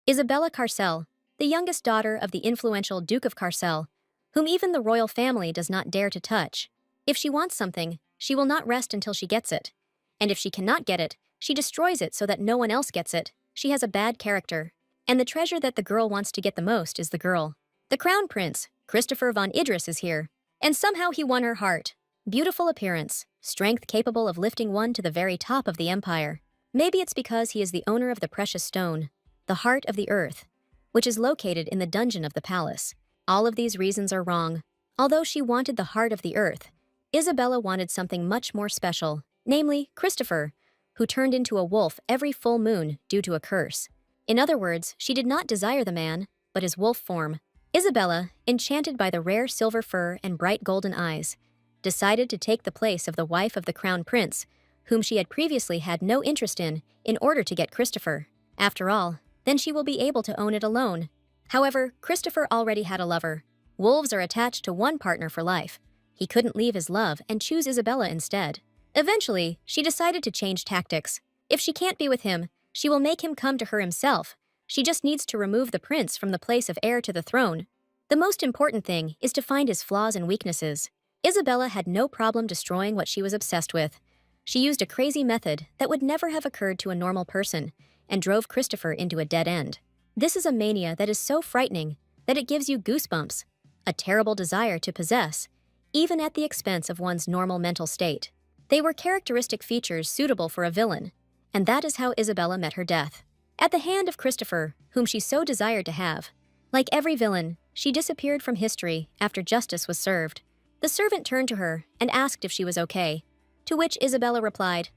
Isabella Carcel, the youngest daughter of the influential Duke of Carcel, whom even the royal family does not dare to touch. If she wants something, she will not rest until she gets it. And if she cannot get it, she destroys it so that no one else gets it. She has a bad character. And the treasure that the girl wants to get the most is the girl. The crown prince, Christopher von Idris, is here. And somehow he won her heart. Beautiful appearance, strength capable of lifting one to the very top of the empire. Maybe it's because he is the owner of the precious stone, the heart of the earth, which is located in the dungeon of the palace. All of these reasons are wrong. Although she wanted the heart of the earth, Isabella wanted something much more special, namely Christopher, who turned into a wolf every full moon due to a curse. In other words, she did not desire the man, but his wolf form. Isabella, enchanted by the rare silver fur and bright golden eyes, decided to take the place of the wife of the crown prince, whom she had previously had no interest in order to get Christopher. After all, then she will be able to own it alone. However, Christopher already had a lover. Wolves are attached to one partner for life. He couldn't leave his love and choose Isabella instead. Eventually, she decided to change tactics. If she can't be with him, she will make him come to her himself. She just needs to remove the prince from the place of heir to the throne. The most important thing is to find his flaws and weaknesses. Isabella had no problem destroying what she was obsessed with. She used a crazy method that would never have occurred to a normal person and drove Christopher into a dead end. This is a mania that is so frightening that it gives you goosebumps, a terrible desire to possess, even at the expense of one's normal mental state. They were characteristic features suitable for a villain, and that is how Isabella met her death. At the hand of Christopher, whom she so desired to have. Like every villain, she disappeared from history after justice was served. The servant turned to her and asked if she was okay, to which Isabella replied,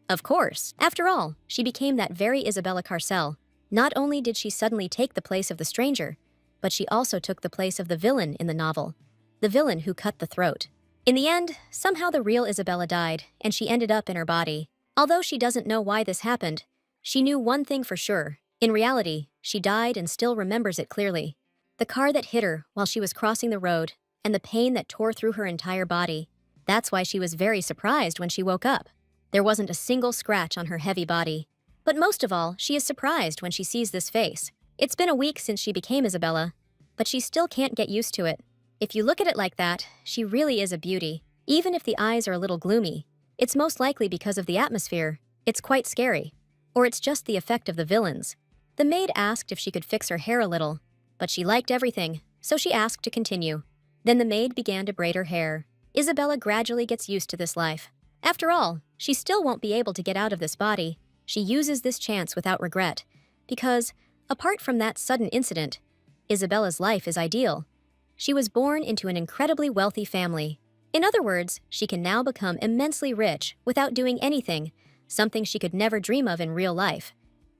"Of course." After all, she became that very Isabella Carcel. Not only did she suddenly take the place of the stranger, but she also took the place of the villain in the novel, the villain who cut the throat. In the end, somehow the real Isabella died, and she ended up in her body. Although she doesn't know why this happened, she knew one thing for sure. In reality, she died and still remembers it clearly. The car that hit her while she was crossing the road, and the pain that tore through her entire body. That's why she was very surprised when she woke up. There wasn't a single scratch on her heavy body. But most of all, she is surprised when she sees this face. It's been a week since she became Isabella, but she still can't get used to it. If you look at it like that, she really is a beauty. Even if the eyes are a little gloomy, it's most likely because of the atmosphere. It's quite scary. Or it's just the effect of the villains. The maid asked if she could fix her hair a little, but she liked everything, so she asked to continue. Then the maid began to braid her hair. Isabella gradually gets used to this life. After all, she still won't be able to get out of this body. She uses this chance without regret, because, apart from that sudden incident, Isabella's life is ideal. She was born into an incredibly wealthy family. In other words, she can now become immensely rich without doing anything, something she could never dream of in real life.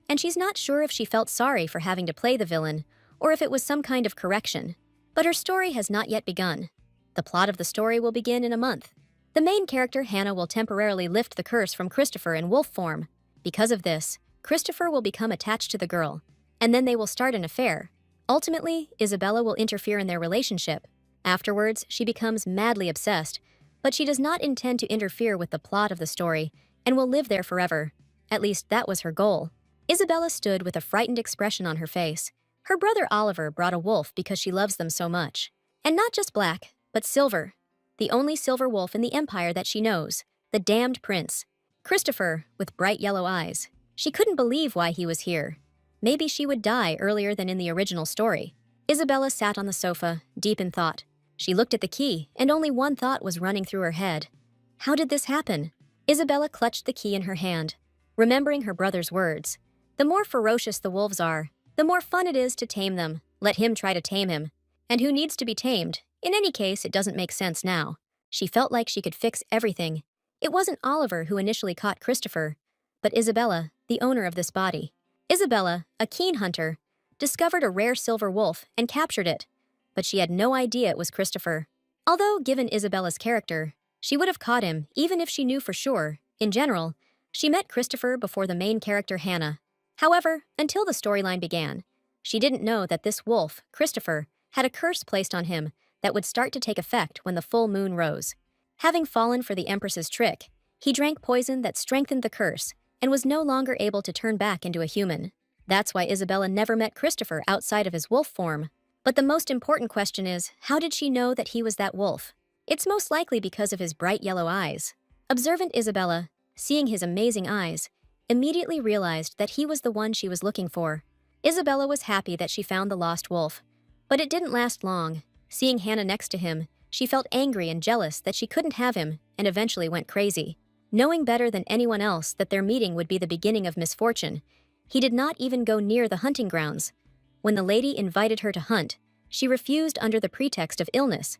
And she's not sure if she felt sorry for having to play the villain, or if it was some kind of correction. But her story has not yet begun. The plot of the story will begin in a month. The main character, Hannah, will temporarily lift the curse from Christopher in wolf form. Because of this, Christopher will become attached to the girl, and then they will start an affair. Ultimately, Isabella will interfere in their relationship. Afterwards, she becomes madly obsessed, but she does not intend to interfere with the plot of the story and will live there forever. At least that was her goal. Isabella stood with a frightened expression on her face. Her brother Oliver brought a wolf because she loves them so much. And not just black, but silver. The only silver wolf in the empire that she knows, the damned prince. Christopher, with bright yellow eyes. She couldn't believe why he was here. Maybe she would die earlier than in the original story. Isabella sat on the sofa, deep in thought. She looked at the key, and only one thought was running through her head. How did this happen? Isabella clutched the key in her hand, remembering her brother's words. The more ferocious the wolves are, the more fun it is to tame them. Let him try to tame him. And who needs to be tamed? In any case, it doesn't make sense now. She felt like she could fix everything. It wasn't Oliver who initially caught Christopher, but Isabella, the owner of this body. Isabella, a keen hunter, discovered a rare silver wolf and captured it, but she had no idea it was Christopher. Although, given Isabella's character, she would have caught him even if she knew for sure. In general, she met Christopher before the main character, Hannah. However, until the storyline began, she didn't know that this wolf, Christopher, had a curse placed on him that would start to take effect when the full moon rose. Having fallen for the Empress's trick, he drank poison that strengthened the curse and was no longer able to turn back into a human. That's why Isabella never met Christopher outside of his wolf form. But the most important question is, how did she know that he was that wolf? It's most likely because of his bright yellow eyes. Observant Isabella, seeing his amazing eyes, immediately realized that he was the one she was looking for. Isabella was happy that she found the lost wolf. But it didn't last long. Seeing Hannah next to him, she felt angry and jealous that she couldn't have him and eventually went crazy. Knowing better than anyone else that their meeting would be the beginning of misfortune, he did not even go near the hunting grounds. When the lady invited her to hunt, she refused under the pretext of illness,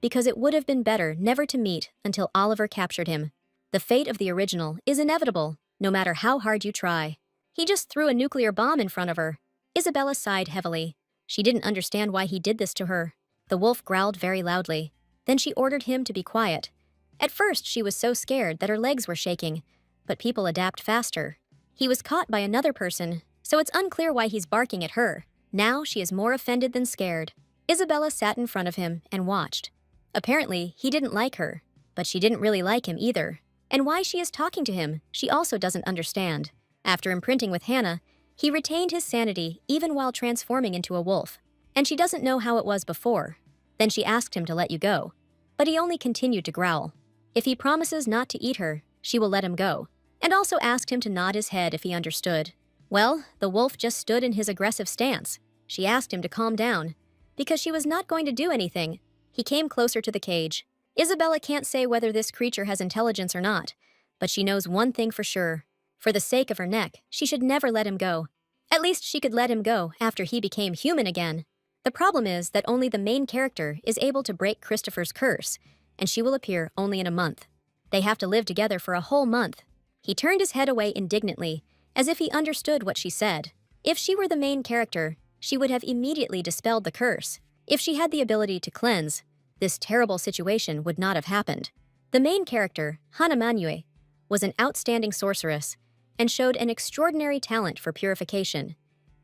because it would have been better never to meet until Oliver captured him. The fate of the original is inevitable, no matter how hard you try. He just threw a nuclear bomb in front of her. Isabella sighed heavily. She didn't understand why he did this to her. The wolf growled very loudly. Then she ordered him to be quiet. At first, she was so scared that her legs were shaking, but people adapt faster. He was caught by another person, so it's unclear why he's barking at her. Now she is more offended than scared. Isabella sat in front of him and watched. Apparently, he didn't like her, but she didn't really like him either. And why she is talking to him, she also doesn't understand. After imprinting with Hannah, he retained his sanity even while transforming into a wolf. And she doesn't know how it was before. Then she asked him to let you go. But he only continued to growl. If he promises not to eat her, she will let him go. And also asked him to nod his head if he understood. Well, the wolf just stood in his aggressive stance. She asked him to calm down, because she was not going to do anything. He came closer to the cage. Isabella can't say whether this creature has intelligence or not, but she knows one thing for sure. For the sake of her neck, she should never let him go. At least she could let him go after he became human again. The problem is that only the main character is able to break Christopher's curse, and she will appear only in a month. They have to live together for a whole month. He turned his head away indignantly, as if he understood what she said. If she were the main character, she would have immediately dispelled the curse. If she had the ability to cleanse, this terrible situation would not have happened. The main character, Hana Manhwa, was an outstanding sorceress and showed an extraordinary talent for purification.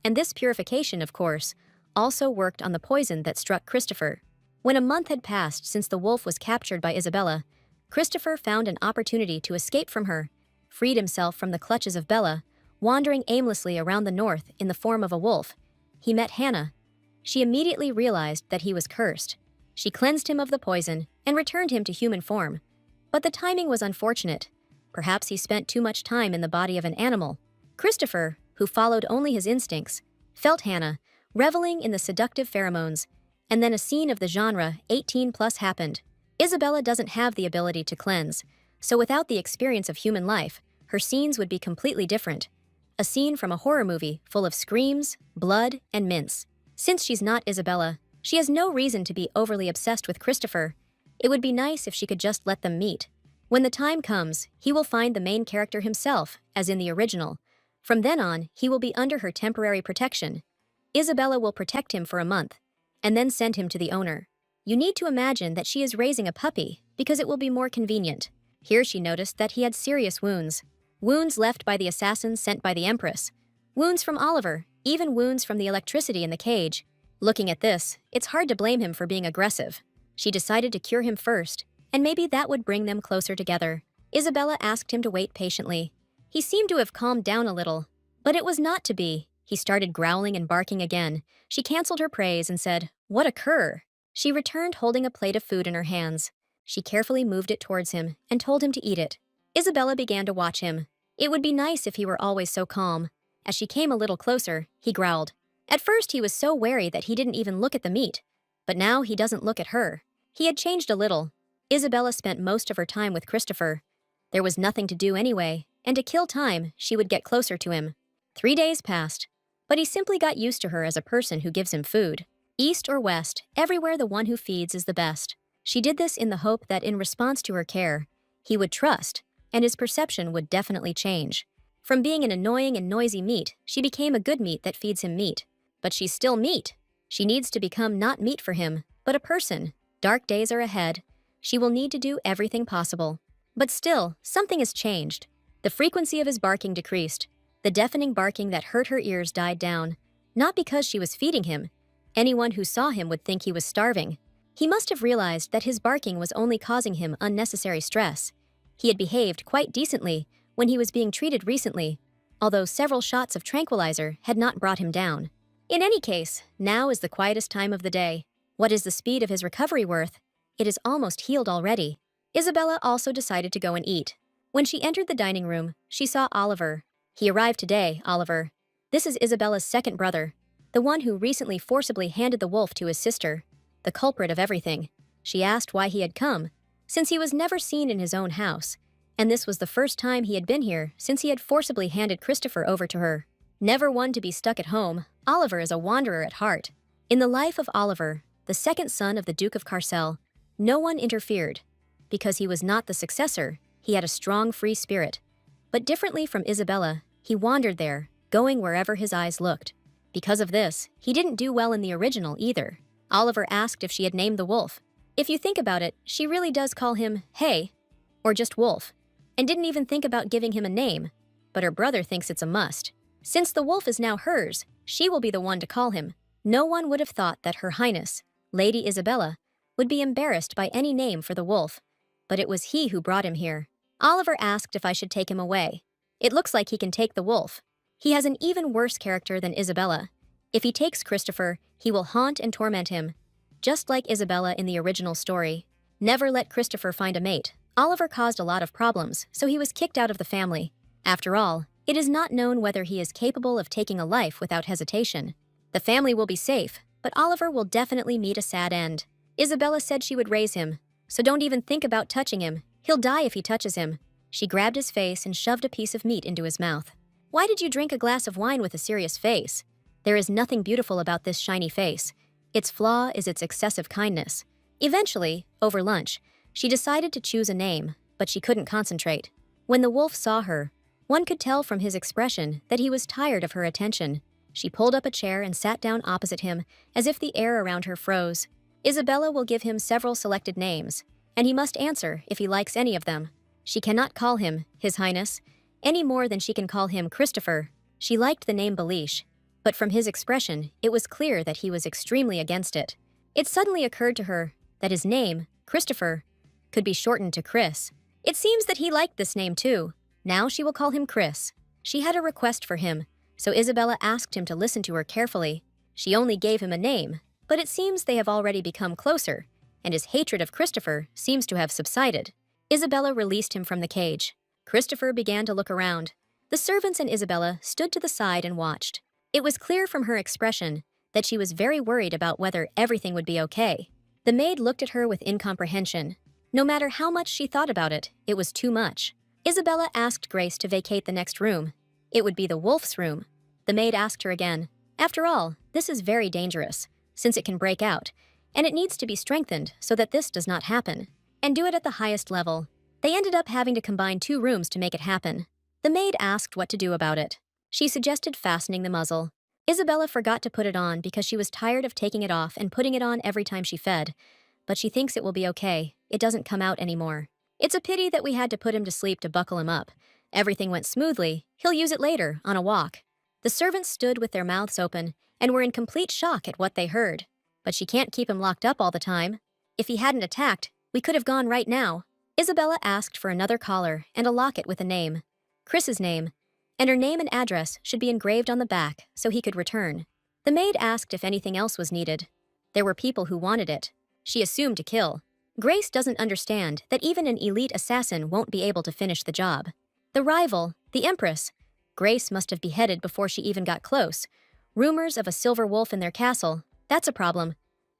And this purification, of course, also worked on the poison that struck Christopher. When a month had passed since the wolf was captured by Isabella, Christopher found an opportunity to escape from her, freed himself from the clutches of Bella, wandering aimlessly around the north in the form of a wolf. He met Hannah. She immediately realized that he was cursed. She cleansed him of the poison and returned him to human form. But the timing was unfortunate. Perhaps he spent too much time in the body of an animal. Christopher, who followed only his instincts, felt Hannah, reveling in the seductive pheromones, and then a scene of the genre 18+ happened. Isabella doesn't have the ability to cleanse, so without the experience of human life, her scenes would be completely different. A scene from a horror movie full of screams, blood, and mints. Since she's not Isabella, she has no reason to be overly obsessed with Christopher. It would be nice if she could just let them meet. When the time comes, he will find the main character himself, as in the original. From then on, he will be under her temporary protection. Isabella will protect him for a month, and then send him to the owner. You need to imagine that she is raising a puppy, because it will be more convenient. Here she noticed that he had serious wounds. Wounds left by the assassins sent by the Empress. Wounds from Oliver, even wounds from the electricity in the cage. Looking at this, it's hard to blame him for being aggressive. She decided to cure him first, and maybe that would bring them closer together. Isabella asked him to wait patiently. He seemed to have calmed down a little, but it was not to be. He started growling and barking again. She canceled her praise and said, "What a cur!" She returned holding a plate of food in her hands. She carefully moved it towards him and told him to eat it. Isabella began to watch him. It would be nice if he were always so calm. As she came a little closer, he growled. At first he was so wary that he didn't even look at the meat. But now he doesn't look at her. He had changed a little. Isabella spent most of her time with Christopher. There was nothing to do anyway, and to kill time, she would get closer to him. 3 days passed, but he simply got used to her as a person who gives him food. East or west, everywhere the one who feeds is the best. She did this in the hope that in response to her care, he would trust, and his perception would definitely change. From being an annoying and noisy meat, she became a good meat that feeds him meat. But she's still meat. She needs to become not meat for him, but a person. Dark days are ahead. She will need to do everything possible. But still, something has changed. The frequency of his barking decreased. The deafening barking that hurt her ears died down. Not because she was feeding him. Anyone who saw him would think he was starving. He must have realized that his barking was only causing him unnecessary stress. He had behaved quite decently when he was being treated recently, although several shots of tranquilizer had not brought him down. In any case, now is the quietest time of the day. What is the speed of his recovery worth? It is almost healed already. Isabella also decided to go and eat. When she entered the dining room, she saw Oliver. He arrived today, Oliver. This is Isabella's second brother, the one who recently forcibly handed the wolf to his sister, the culprit of everything. She asked why he had come, since he was never seen in his own house, and this was the first time he had been here since he had forcibly handed Christopher over to her. Never one to be stuck at home, Oliver is a wanderer at heart. In the life of Oliver, the second son of the Duke of Carcel, no one interfered. Because he was not the successor, he had a strong free spirit. But differently from Isabella, he wandered there, going wherever his eyes looked. Because of this, he didn't do well in the original either. Oliver asked if she had named the wolf. If you think about it, she really does call him Hey, or just Wolf, and didn't even think about giving him a name, but her brother thinks it's a must. Since the wolf is now hers, she will be the one to call him. No one would have thought that Her Highness, Lady Isabella, would be embarrassed by any name for the wolf, but it was he who brought him here. Oliver asked if I should take him away. It looks like he can take the wolf. He has an even worse character than Isabella. If he takes Christopher, he will haunt and torment him. Just like Isabella in the original story. Never let Christopher find a mate. Oliver caused a lot of problems, so he was kicked out of the family. After all, it is not known whether he is capable of taking a life without hesitation. The family will be safe, but Oliver will definitely meet a sad end. Isabella said she would raise him, so don't even think about touching him. He'll die if he touches him. She grabbed his face and shoved a piece of meat into his mouth. Why did you drink a glass of wine with a serious face? There is nothing beautiful about this shiny face. Its flaw is its excessive kindness. Eventually, over lunch, she decided to choose a name, but she couldn't concentrate. When the wolf saw her, one could tell from his expression that he was tired of her attention. She pulled up a chair and sat down opposite him, as if the air around her froze. Isabella will give him several selected names, and he must answer if he likes any of them. She cannot call him His Highness, any more than she can call him Christopher. She liked the name Belish, but from his expression, it was clear that he was extremely against it. It suddenly occurred to her that his name, Christopher, could be shortened to Chris. It seems that he liked this name too. Now she will call him Chris. She had a request for him, so Isabella asked him to listen to her carefully. She only gave him a name, but it seems they have already become closer, and his hatred of Christopher seems to have subsided. Isabella released him from the cage. Christopher began to look around. The servants and Isabella stood to the side and watched. It was clear from her expression that she was very worried about whether everything would be okay. The maid looked at her with incomprehension. No matter how much she thought about it, it was too much. Isabella asked Grace to vacate the next room. It would be the wolf's room. The maid asked her again. After all, this is very dangerous, since it can break out, and it needs to be strengthened so that this does not happen. And do it at the highest level. They ended up having to combine 2 rooms to make it happen. The maid asked what to do about it. She suggested fastening the muzzle. Isabella forgot to put it on because she was tired of taking it off and putting it on every time she fed. But she thinks it will be okay. It doesn't come out anymore. It's a pity that we had to put him to sleep to buckle him up. Everything went smoothly. He'll use it later, on a walk. The servants stood with their mouths open and were in complete shock at what they heard. But she can't keep him locked up all the time. If he hadn't attacked, we could have gone right now. Isabella asked for another collar and a locket with a name. Chris's name, and her name and address should be engraved on the back so he could return. The maid asked if anything else was needed. There were people who wanted it. She assumed to kill. Grace doesn't understand that even an elite assassin won't be able to finish the job. The rival, the Empress, Grace must have beheaded before she even got close. Rumors of a silver wolf in their castle, that's a problem.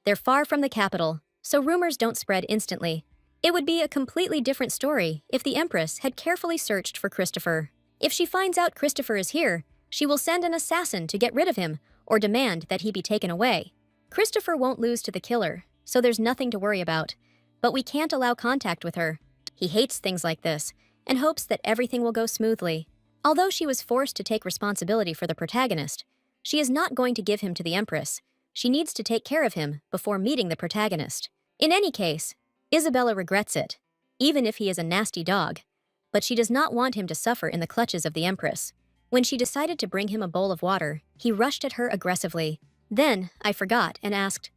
They're far from the capital, so rumors don't spread instantly. It would be a completely different story if the Empress had carefully searched for Christopher. If she finds out Christopher is here, she will send an assassin to get rid of him or demand that he be taken away. Christopher won't lose to the killer, so there's nothing to worry about. But we can't allow contact with her. He hates things like this and hopes that everything will go smoothly. Although she was forced to take responsibility for the protagonist, she is not going to give him to the Empress. She needs to take care of him before meeting the protagonist. In any case, Isabella regrets it, even if he is a nasty dog. But she does not want him to suffer in the clutches of the Empress. When she decided to bring him a bowl of water, he rushed at her aggressively. Then, I forgot and asked,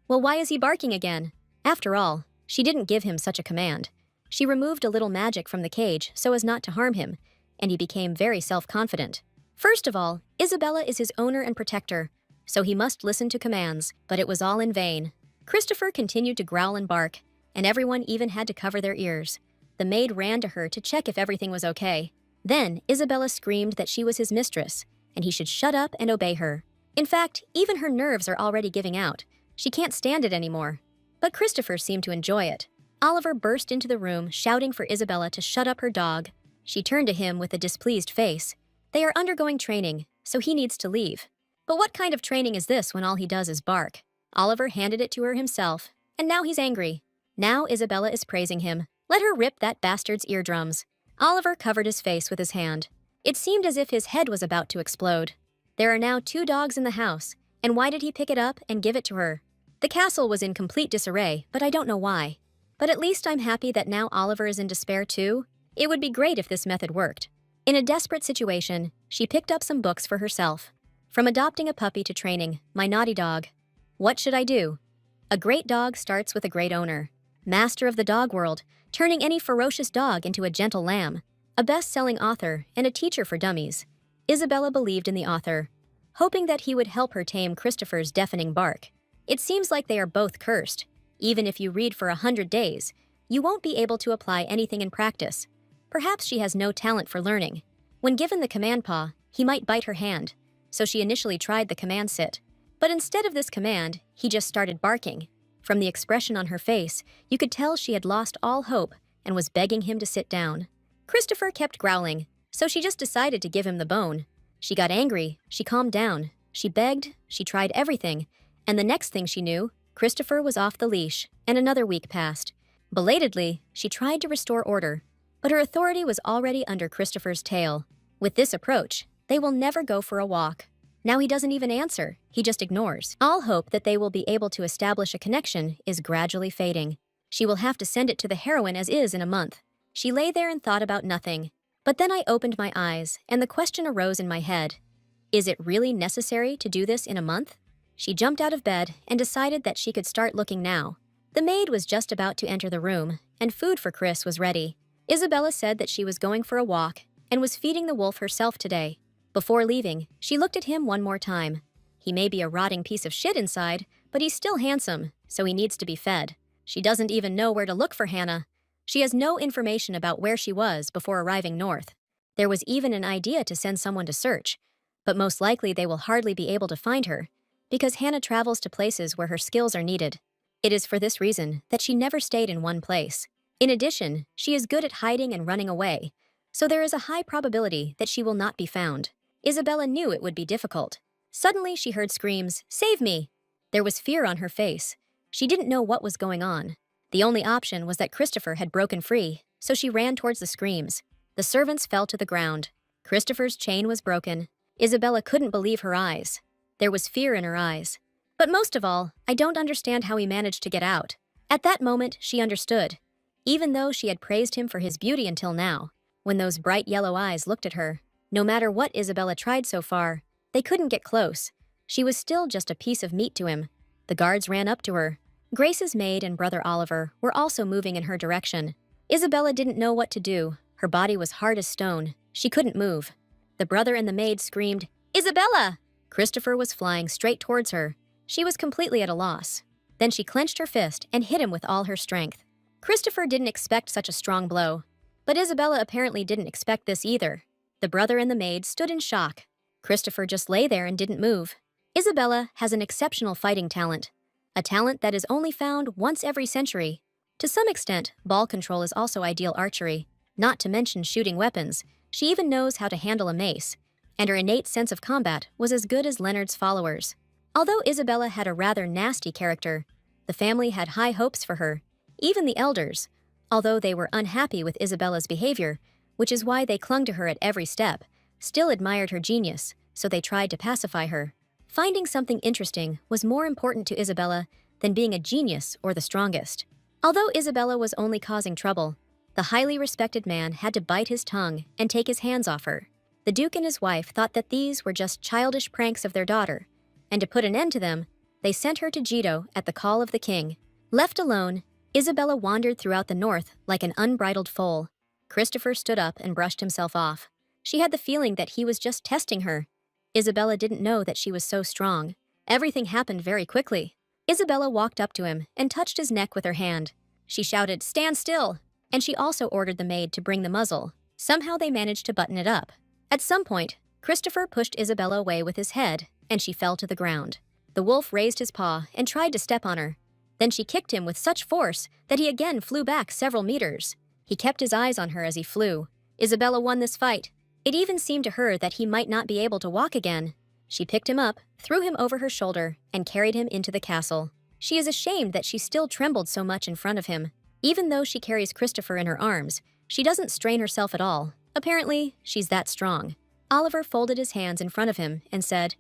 "Well, why is he barking again?" After all, she didn't give him such a command. She removed a little magic from the cage so as not to harm him, and he became very self-confident. First of all, Isabella is his owner and protector, so he must listen to commands, but it was all in vain. Christopher continued to growl and bark, and everyone even had to cover their ears. The maid ran to her to check if everything was okay. Then, Isabella screamed that she was his mistress, and he should shut up and obey her. In fact, even her nerves are already giving out. She can't stand it anymore. But Christopher seemed to enjoy it. Oliver burst into the room, shouting for Isabella to shut up her dog. She turned to him with a displeased face. They are undergoing training, so he needs to leave. But what kind of training is this when all he does is bark? Oliver handed it to her himself, and now he's angry. Now Isabella is praising him. Let her rip that bastard's eardrums. Oliver covered his face with his hand. It seemed as if his head was about to explode. There are now 2 dogs in the house, and why did he pick it up and give it to her? The castle was in complete disarray, but I don't know why. But at least I'm happy that now Oliver is in despair too. It would be great if this method worked. In a desperate situation, she picked up some books for herself. From adopting a puppy to training, my naughty dog. What should I do? A great dog starts with a great owner. Master of the dog world, turning any ferocious dog into a gentle lamb. A best-selling author and a teacher for dummies. Isabella believed in the author, hoping that he would help her tame Christopher's deafening bark. It seems like they are both cursed. Even if you read for 100 days, you won't be able to apply anything in practice. Perhaps she has no talent for learning. When given the command paw, he might bite her hand, so she initially tried the command sit. But instead of this command, he just started barking. From the expression on her face, you could tell she had lost all hope and was begging him to sit down. Christopher kept growling, so she just decided to give him the bone. She got angry, she calmed down, she begged, she tried everything, and the next thing she knew, Christopher was off the leash, and another week passed. Belatedly, she tried to restore order, but her authority was already under Christopher's tail. With this approach, they will never go for a walk. Now he doesn't even answer, he just ignores. All hope that they will be able to establish a connection is gradually fading. She will have to send it to the heroine as is in a month. She lay there and thought about nothing. But then I opened my eyes, and the question arose in my head. Is it really necessary to do this in a month? She jumped out of bed and decided that she could start looking now. The maid was just about to enter the room, and food for Chris was ready. Isabella said that she was going for a walk and was feeding the wolf herself today. Before leaving, she looked at him one more time. He may be a rotting piece of shit inside, but he's still handsome, so he needs to be fed. She doesn't even know where to look for Hannah. She has no information about where she was before arriving north. There was even an idea to send someone to search, but most likely they will hardly be able to find her, because Hannah travels to places where her skills are needed. It is for this reason that she never stayed in one place. In addition, she is good at hiding and running away, so there is a high probability that she will not be found. Isabella knew it would be difficult. Suddenly she heard screams, "Save me!" There was fear on her face. She didn't know what was going on. The only option was that Christopher had broken free, so she ran towards the screams. The servants fell to the ground. Christopher's chain was broken. Isabella couldn't believe her eyes. There was fear in her eyes. But most of all, I don't understand how he managed to get out. At that moment, she understood. Even though she had praised him for his beauty until now, when those bright yellow eyes looked at her, no matter what Isabella tried so far, they couldn't get close. She was still just a piece of meat to him. The guards ran up to her. Grace's maid and brother Oliver were also moving in her direction. Isabella didn't know what to do. Her body was hard as stone. She couldn't move. The brother and the maid screamed, "Isabella!" Christopher was flying straight towards her. She was completely at a loss. Then she clenched her fist and hit him with all her strength. Christopher didn't expect such a strong blow, but Isabella apparently didn't expect this either. The brother and the maid stood in shock. Christopher just lay there and didn't move. Isabella has an exceptional fighting talent, a talent that is only found once every century. To some extent, ball control is also ideal archery, not to mention shooting weapons. She even knows how to handle a mace, and her innate sense of combat was as good as Leonard's followers. Although Isabella had a rather nasty character, the family had high hopes for her, even the elders, although they were unhappy with Isabella's behavior, which is why they clung to her at every step, still admired her genius, so they tried to pacify her. Finding something interesting was more important to Isabella than being a genius or the strongest. Although Isabella was only causing trouble, the highly respected man had to bite his tongue and take his hands off her. The Duke and his wife thought that these were just childish pranks of their daughter, and to put an end to them, they sent her to Jetto at the call of the king. Left alone, Isabella wandered throughout the north like an unbridled foal. Christopher stood up and brushed himself off. She had the feeling that he was just testing her. Isabella didn't know that she was so strong. Everything happened very quickly. Isabella walked up to him and touched his neck with her hand. She shouted, "Stand still!" And she also ordered the maid to bring the muzzle. Somehow they managed to button it up. At some point, Christopher pushed Isabella away with his head, and she fell to the ground. The wolf raised his paw and tried to step on her. Then she kicked him with such force that he again flew back several meters. He kept his eyes on her as he flew. Isabella won this fight. It even seemed to her that he might not be able to walk again. She picked him up, threw him over her shoulder, and carried him into the castle. She is ashamed that she still trembled so much in front of him. Even though she carries Christopher in her arms, she doesn't strain herself at all. Apparently, she's that strong. Oliver folded his hands in front of him and said,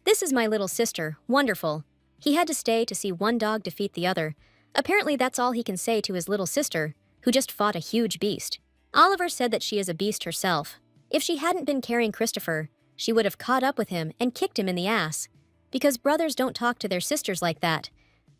"This is my little sister, wonderful." He had to stay to see one dog defeat the other. Apparently that's all he can say to his little sister, who just fought a huge beast. Oliver said that she is a beast herself. If she hadn't been carrying Christopher, she would have caught up with him and kicked him in the ass. Because brothers don't talk to their sisters like that.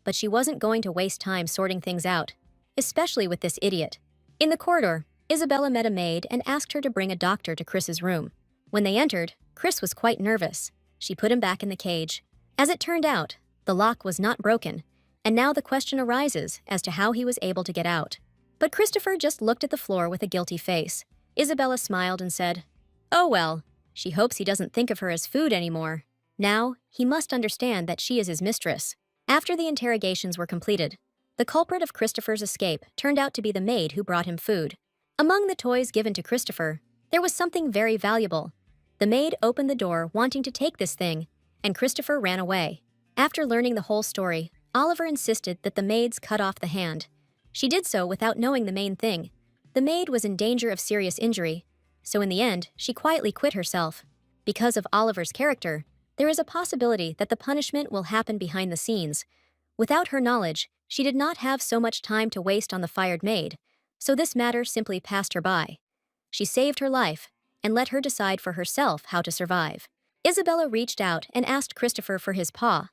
But she wasn't going to waste time sorting things out, especially with this idiot. In the corridor, Isabella met a maid and asked her to bring a doctor to Chris's room. When they entered, Chris was quite nervous. She put him back in the cage. As it turned out, the lock was not broken, and now the question arises as to how he was able to get out. But Christopher just looked at the floor with a guilty face. Isabella smiled and said, "Oh well, she hopes he doesn't think of her as food anymore. Now, he must understand that she is his mistress." After the interrogations were completed, the culprit of Christopher's escape turned out to be the maid who brought him food. Among the toys given to Christopher, there was something very valuable. The maid opened the door wanting to take this thing, and Christopher ran away. After learning the whole story, Oliver insisted that the maids cut off the hand. She did so without knowing the main thing. The maid was in danger of serious injury, so in the end, she quietly quit herself. Because of Oliver's character, there is a possibility that the punishment will happen behind the scenes. Without her knowledge, she did not have so much time to waste on the fired maid, so this matter simply passed her by. She saved her life and let her decide for herself how to survive. Isabella reached out and asked Christopher for his paw.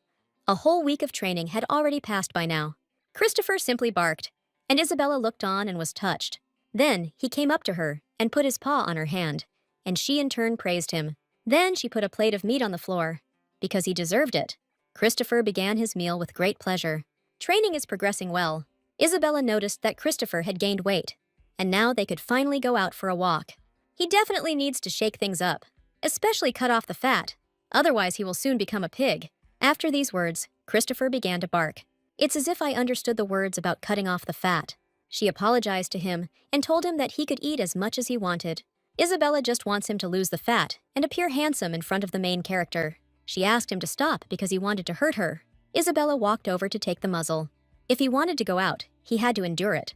A whole week of training had already passed by now. Christopher simply barked, and Isabella looked on and was touched. Then he came up to her and put his paw on her hand, and she in turn praised him. Then she put a plate of meat on the floor, because he deserved it. Christopher began his meal with great pleasure. Training is progressing well. Isabella noticed that Christopher had gained weight, and now they could finally go out for a walk. He definitely needs to shake things up, especially cut off the fat, otherwise he will soon become a pig. After these words, Christopher began to bark. It's as if I understood the words about cutting off the fat. She apologized to him and told him that he could eat as much as he wanted. Isabella just wants him to lose the fat and appear handsome in front of the main character. She asked him to stop because he wanted to hurt her. Isabella walked over to take the muzzle. If he wanted to go out, he had to endure it.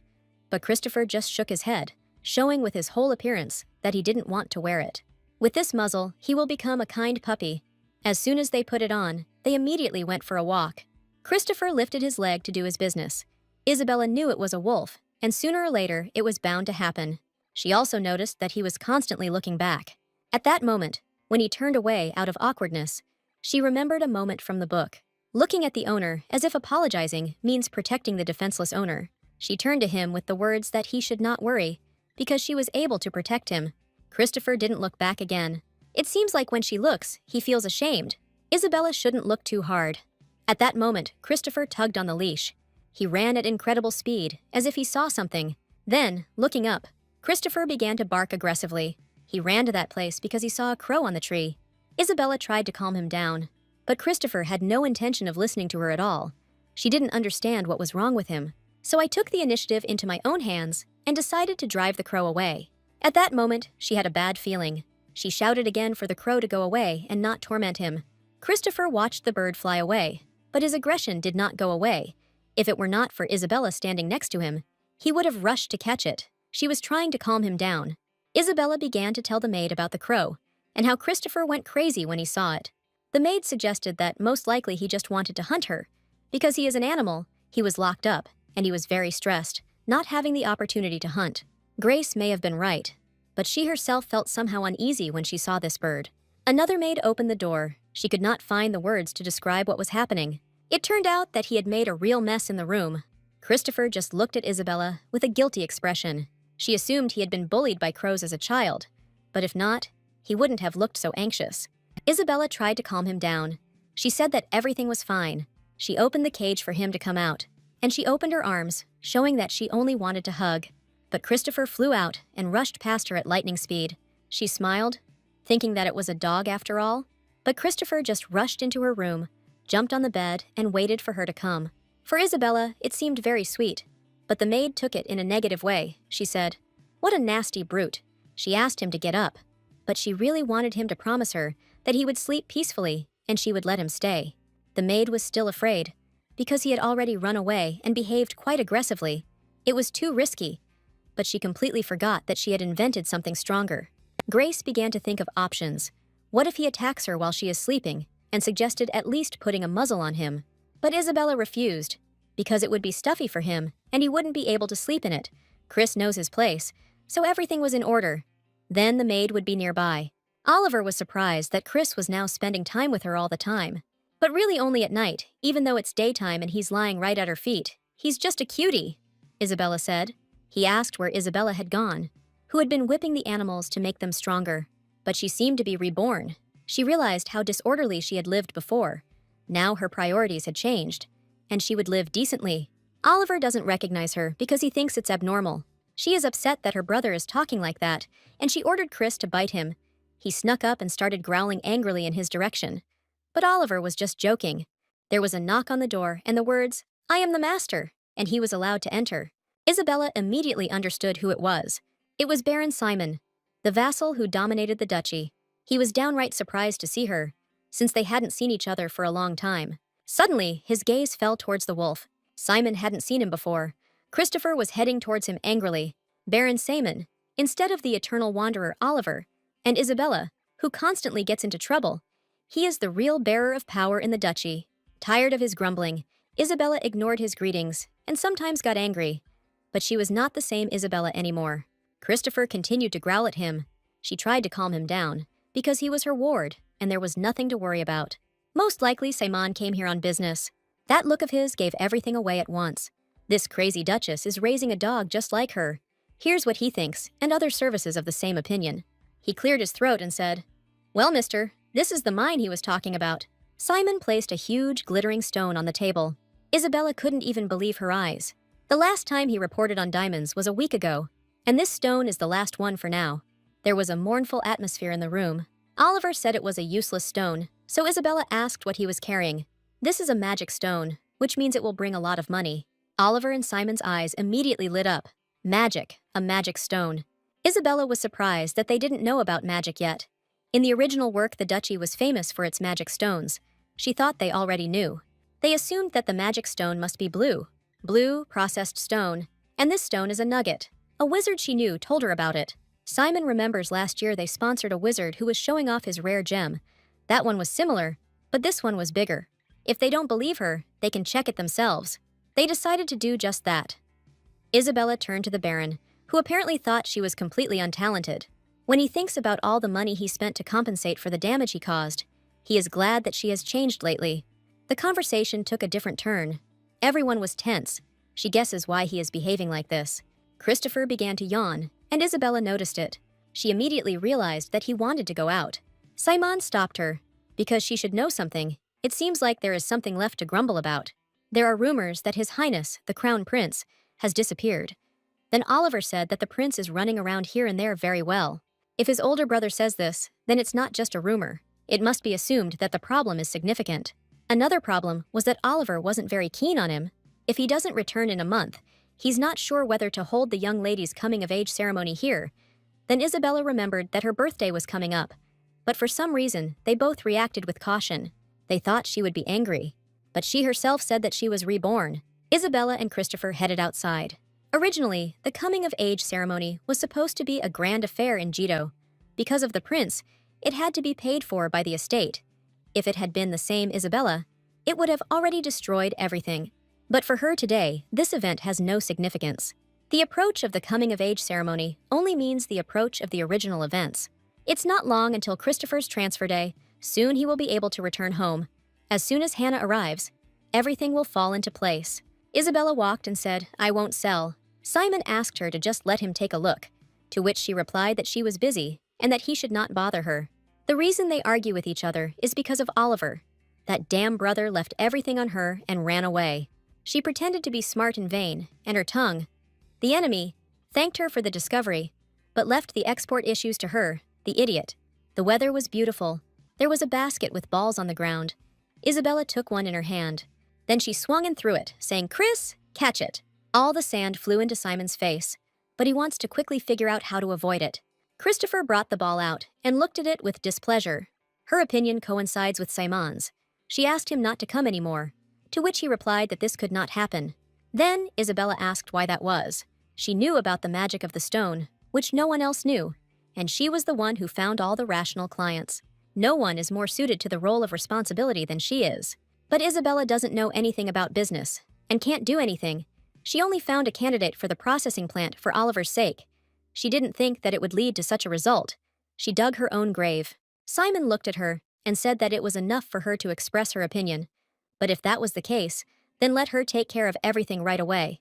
But Christopher just shook his head, showing with his whole appearance that he didn't want to wear it. With this muzzle, he will become a kind puppy. As soon as they put it on, they immediately went for a walk. Christopher lifted his leg to do his business. Isabella knew it was a wolf, and sooner or later it was bound to happen. She also noticed that he was constantly looking back. At that moment, when he turned away out of awkwardness, she remembered a moment from the book. Looking at the owner as if apologizing means protecting the defenseless owner. She turned to him with the words that he should not worry, because she was able to protect him. Christopher didn't look back again. It seems like when she looks, he feels ashamed. Isabella shouldn't look too hard. At that moment, Christopher tugged on the leash. He ran at incredible speed, as if he saw something. Then, looking up, Christopher began to bark aggressively. He ran to that place because he saw a crow on the tree. Isabella tried to calm him down, but Christopher had no intention of listening to her at all. She didn't understand what was wrong with him. So I took the initiative into my own hands and decided to drive the crow away. At that moment, she had a bad feeling. She shouted again for the crow to go away and not torment him. Christopher watched the bird fly away, but his aggression did not go away. If it were not for Isabella standing next to him, he would have rushed to catch it. She was trying to calm him down. Isabella began to tell the maid about the crow, and how Christopher went crazy when he saw it. The maid suggested that most likely he just wanted to hunt her. Because he is an animal, he was locked up, and he was very stressed, not having the opportunity to hunt. Grace may have been right, but she herself felt somehow uneasy when she saw this bird. Another maid opened the door. She could not find the words to describe what was happening. It turned out that he had made a real mess in the room. Christopher just looked at Isabella with a guilty expression. She assumed he had been bullied by crows as a child, but if not, he wouldn't have looked so anxious. Isabella tried to calm him down. She said that everything was fine. She opened the cage for him to come out, and she opened her arms, showing that she only wanted to hug. But Christopher flew out and rushed past her at lightning speed. She smiled, thinking that it was a dog after all. But Christopher just rushed into her room, jumped on the bed, and waited for her to come. For Isabella, it seemed very sweet. But the maid took it in a negative way. She said, "What a nasty brute." She asked him to get up, but she really wanted him to promise her that he would sleep peacefully and she would let him stay. The maid was still afraid, because he had already run away and behaved quite aggressively. It was too risky, but she completely forgot that she had invented something stronger. Grace began to think of options. What if he attacks her while she is sleeping, and suggested at least putting a muzzle on him? But Isabella refused, because it would be stuffy for him, and he wouldn't be able to sleep in it. Chris knows his place, so everything was in order. Then the maid would be nearby. Oliver was surprised that Chris was now spending time with her all the time. But really only at night, even though it's daytime and he's lying right at her feet. "He's just a cutie," Isabella said. He asked where Isabella had gone, who had been whipping the animals to make them stronger. But she seemed to be reborn. She realized how disorderly she had lived before. Now her priorities had changed, and she would live decently. Oliver doesn't recognize her because he thinks it's abnormal. She is upset that her brother is talking like that, and she ordered Chris to bite him. He snuck up and started growling angrily in his direction. But Oliver was just joking. There was a knock on the door and the words, "I am the master," and he was allowed to enter. Isabella immediately understood who it was. It was Baron Simon, the vassal who dominated the duchy. He was downright surprised to see her, since they hadn't seen each other for a long time. Suddenly, his gaze fell towards the wolf. Simon hadn't seen him before. Christopher was heading towards him angrily. Baron Simon, instead of the eternal wanderer Oliver, and Isabella, who constantly gets into trouble. He is the real bearer of power in the duchy. Tired of his grumbling, Isabella ignored his greetings and sometimes got angry. But she was not the same Isabella anymore. Christopher continued to growl at him. She tried to calm him down, because he was her ward, and there was nothing to worry about. Most likely Simon came here on business. That look of his gave everything away at once. This crazy duchess is raising a dog just like her. Here's what he thinks, and other services of the same opinion. He cleared his throat and said, "Well, mister, this is the mine he was talking about." Simon placed a huge, glittering stone on the table. Isabella couldn't even believe her eyes. The last time he reported on diamonds was a week ago, and this stone is the last one for now. There was a mournful atmosphere in the room. Oliver said it was a useless stone, so Isabella asked what he was carrying. "This is a magic stone, which means it will bring a lot of money." Oliver and Simon's eyes immediately lit up. Magic, a magic stone. Isabella was surprised that they didn't know about magic yet. In the original work, the duchy was famous for its magic stones. She thought they already knew. They assumed that the magic stone must be blue. Blue, processed stone. And this stone is a nugget. A wizard she knew told her about it. Simon remembers last year they sponsored a wizard who was showing off his rare gem. That one was similar, but this one was bigger. If they don't believe her, they can check it themselves. They decided to do just that. Isabella turned to the Baron, who apparently thought she was completely untalented. When he thinks about all the money he spent to compensate for the damage he caused, he is glad that she has changed lately. The conversation took a different turn. Everyone was tense. She guesses why he is behaving like this. Christopher began to yawn, and Isabella noticed it. She immediately realized that he wanted to go out. Simon stopped her. Because she should know something, it seems like there is something left to grumble about. There are rumors that His Highness, the Crown Prince, has disappeared. Then Oliver said that the prince is running around here and there very well. If his older brother says this, then it's not just a rumor. It must be assumed that the problem is significant. Another problem was that Oliver wasn't very keen on him. If he doesn't return in a month, he's not sure whether to hold the young lady's coming-of-age ceremony here. Then Isabella remembered that her birthday was coming up. But for some reason, they both reacted with caution. They thought she would be angry. But she herself said that she was reborn. Isabella and Christopher headed outside. Originally, the coming-of-age ceremony was supposed to be a grand affair in Jetto. Because of the prince, it had to be paid for by the estate. If it had been the same Isabella, it would have already destroyed everything. But for her today, this event has no significance. The approach of the coming-of-age ceremony only means the approach of the original events. It's not long until Christopher's transfer day. Soon he will be able to return home. As soon as Hannah arrives, everything will fall into place. Isabella walked and said, "I won't sell." Simon asked her to just let him take a look, to which she replied that she was busy and that he should not bother her. The reason they argue with each other is because of Oliver. That damn brother left everything on her and ran away. She pretended to be smart and vain, and her tongue, the enemy, thanked her for the discovery, but left the export issues to her, the idiot. The weather was beautiful. There was a basket with balls on the ground. Isabella took one in her hand. Then she swung and threw it, saying, "Chris, catch it." All the sand flew into Simon's face, but he wants to quickly figure out how to avoid it. Christopher brought the ball out and looked at it with displeasure. Her opinion coincides with Simon's. She asked him not to come anymore, to which he replied that this could not happen. Then Isabella asked why that was. She knew about the magic of the stone, which no one else knew, and she was the one who found all the rational clients. No one is more suited to the role of responsibility than she is. But Isabella doesn't know anything about business, and can't do anything. She only found a candidate for the processing plant for Oliver's sake. She didn't think that it would lead to such a result. She dug her own grave. Simon looked at her and said that it was enough for her to express her opinion. But if that was the case, then let her take care of everything right away.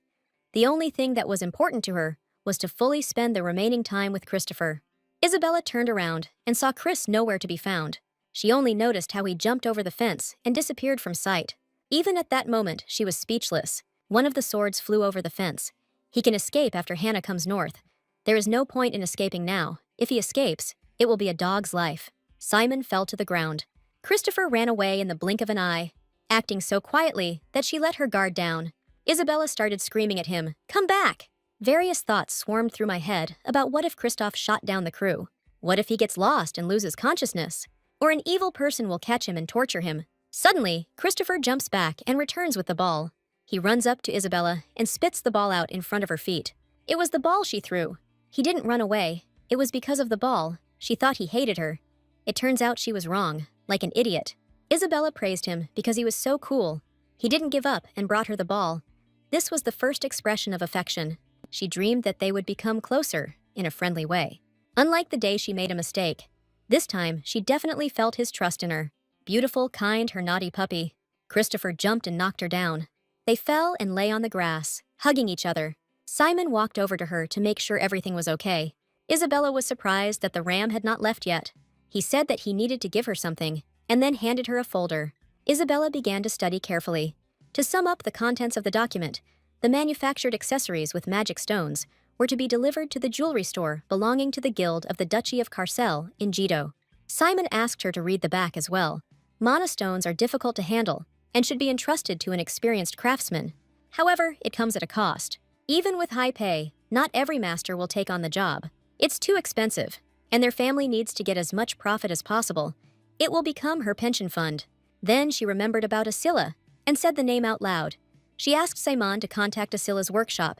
The only thing that was important to her was to fully spend the remaining time with Christopher. Isabella turned around and saw Chris nowhere to be found. She only noticed how he jumped over the fence and disappeared from sight. Even at that moment, she was speechless. One of the swords flew over the fence. He can escape after Hannah comes north. There is no point in escaping now. If he escapes, it will be a dog's life. Simon fell to the ground. Christopher ran away in the blink of an eye, acting so quietly that she let her guard down. Isabella started screaming at him, "Come back!" Various thoughts swarmed through my head about what if Christoph shot down the crew? What if he gets lost and loses consciousness? Or an evil person will catch him and torture him? Suddenly, Christopher jumps back and returns with the ball. He runs up to Isabella and spits the ball out in front of her feet. It was the ball she threw. He didn't run away. It was because of the ball. She thought he hated her. It turns out she was wrong, like an idiot. Isabella praised him because he was so cool. He didn't give up and brought her the ball. This was the first expression of affection. She dreamed that they would become closer, in a friendly way. Unlike the day she made a mistake, this time she definitely felt his trust in her. Beautiful, kind, her naughty puppy. Christopher jumped and knocked her down. They fell and lay on the grass, hugging each other. Simon walked over to her to make sure everything was okay. Isabella was surprised that the ram had not left yet. He said that he needed to give her something, and then handed her a folder. Isabella began to study carefully. To sum up the contents of the document, the manufactured accessories with magic stones were to be delivered to the jewelry store belonging to the Guild of the Duchy of Carcel in Jetto. Simon asked her to read the back as well. Mana stones are difficult to handle and should be entrusted to an experienced craftsman. However, it comes at a cost. Even with high pay, not every master will take on the job. It's too expensive, and their family needs to get as much profit as possible. It will become her pension fund. Then she remembered about Asilla and said the name out loud. She asked Simon to contact Asilla's workshop.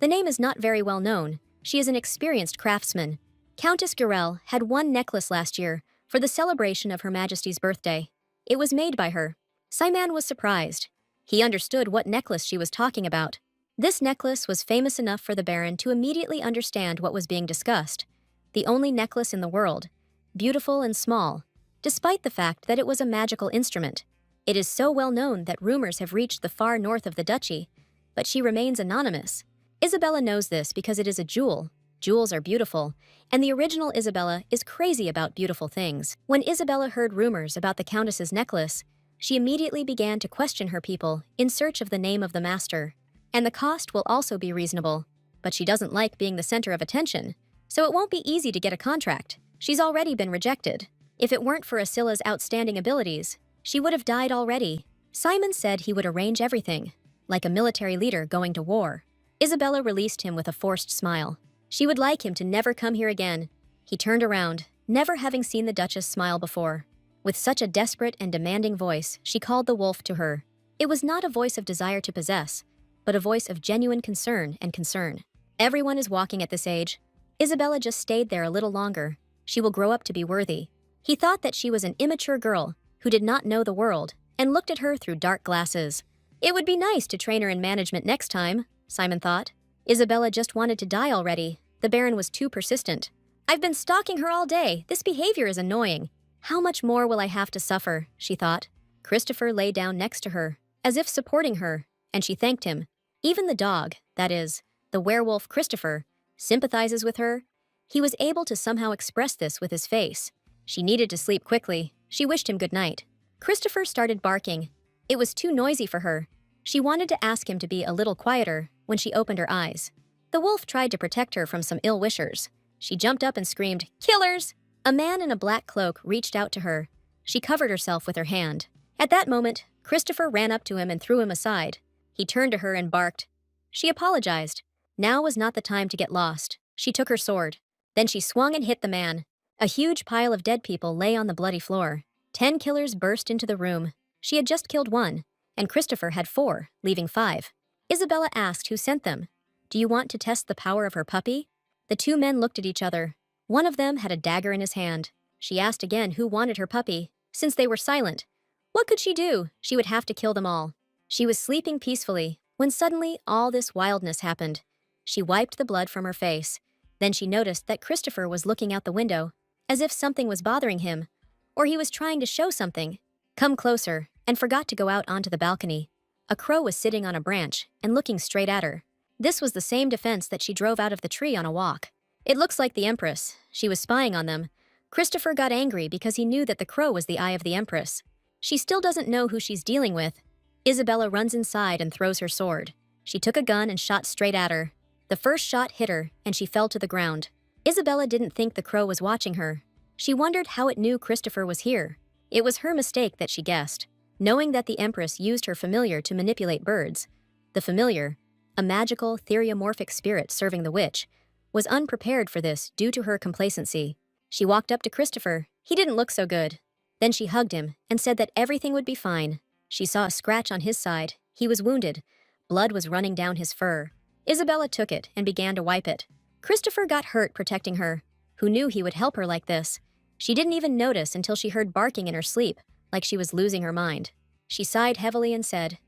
The name is not very well known. She is an experienced craftsman. Countess Gurel had one necklace last year for the celebration of Her Majesty's birthday. It was made by her. Simon was surprised. He understood what necklace she was talking about. This necklace was famous enough for the Baron to immediately understand what was being discussed. The only necklace in the world, beautiful and small, despite the fact that it was a magical instrument. It is so well known that rumors have reached the far north of the duchy, but she remains anonymous. Isabella knows this because it is a jewel. Jewels are beautiful, and the original Isabella is crazy about beautiful things. When Isabella heard rumors about the Countess's necklace, she immediately began to question her people in search of the name of the master. And the cost will also be reasonable. But she doesn't like being the center of attention, so it won't be easy to get a contract. She's already been rejected. If it weren't for Asilla's outstanding abilities, she would have died already. Simon said he would arrange everything, like a military leader going to war. Isabella released him with a forced smile. She would like him to never come here again. He turned around, never having seen the Duchess smile before. With such a desperate and demanding voice, she called the wolf to her. It was not a voice of desire to possess, but a voice of genuine concern and concern. Everyone is walking at this age. Isabella just stayed there a little longer. She will grow up to be worthy. He thought that she was an immature girl who did not know the world and looked at her through dark glasses. It would be nice to train her in management next time, Simon thought. Isabella just wanted to die already. The Baron was too persistent. I've been stalking her all day. This behavior is annoying. How much more will I have to suffer, she thought. Christopher lay down next to her, as if supporting her, and she thanked him. Even the dog, that is, the werewolf Christopher, sympathizes with her. He was able to somehow express this with his face. She needed to sleep quickly. She wished him good night. Christopher started barking. It was too noisy for her. She wanted to ask him to be a little quieter when she opened her eyes. The wolf tried to protect her from some ill-wishers. She jumped up and screamed, "Killers!" A man in a black cloak reached out to her. She covered herself with her hand. At that moment, Christopher ran up to him and threw him aside. He turned to her and barked. She apologized. Now was not the time to get lost. She took her sword. Then she swung and hit the man. A huge pile of dead people lay on the bloody floor. 10 killers burst into the room. She had just killed 1, and Christopher had 4, leaving 5. Isabella asked who sent them. "Do you want to test the power of her puppy?" The 2 men looked at each other. One of them had a dagger in his hand. She asked again who wanted her puppy. Since they were silent, what could she do? She would have to kill them all. She was sleeping peacefully when suddenly all this wildness happened. She wiped the blood from her face. Then she noticed that Christopher was looking out the window, as if something was bothering him, or he was trying to show something. Come closer, and forgot to go out onto the balcony. A crow was sitting on a branch and looking straight at her. This was the same defense that she drove out of the tree on a walk. It looks like the Empress. She was spying on them. Christopher got angry because he knew that the crow was the eye of the Empress. She still doesn't know who she's dealing with. Isabella runs inside and throws her sword. She took a gun and shot straight at her. The first shot hit her, and she fell to the ground. Isabella didn't think the crow was watching her. She wondered how it knew Christopher was here. It was her mistake that she guessed, knowing that the Empress used her familiar to manipulate birds. The familiar, a magical, theriomorphic spirit serving the witch, was unprepared for this due to her complacency. She walked up to Christopher. He didn't look so good. Then she hugged him and said that everything would be fine. She saw a scratch on his side. He was wounded. Blood was running down his fur. Isabella took it and began to wipe it. Christopher got hurt protecting her. Who knew he would help her like this? She didn't even notice until she heard barking in her sleep, like she was losing her mind. She sighed heavily and said,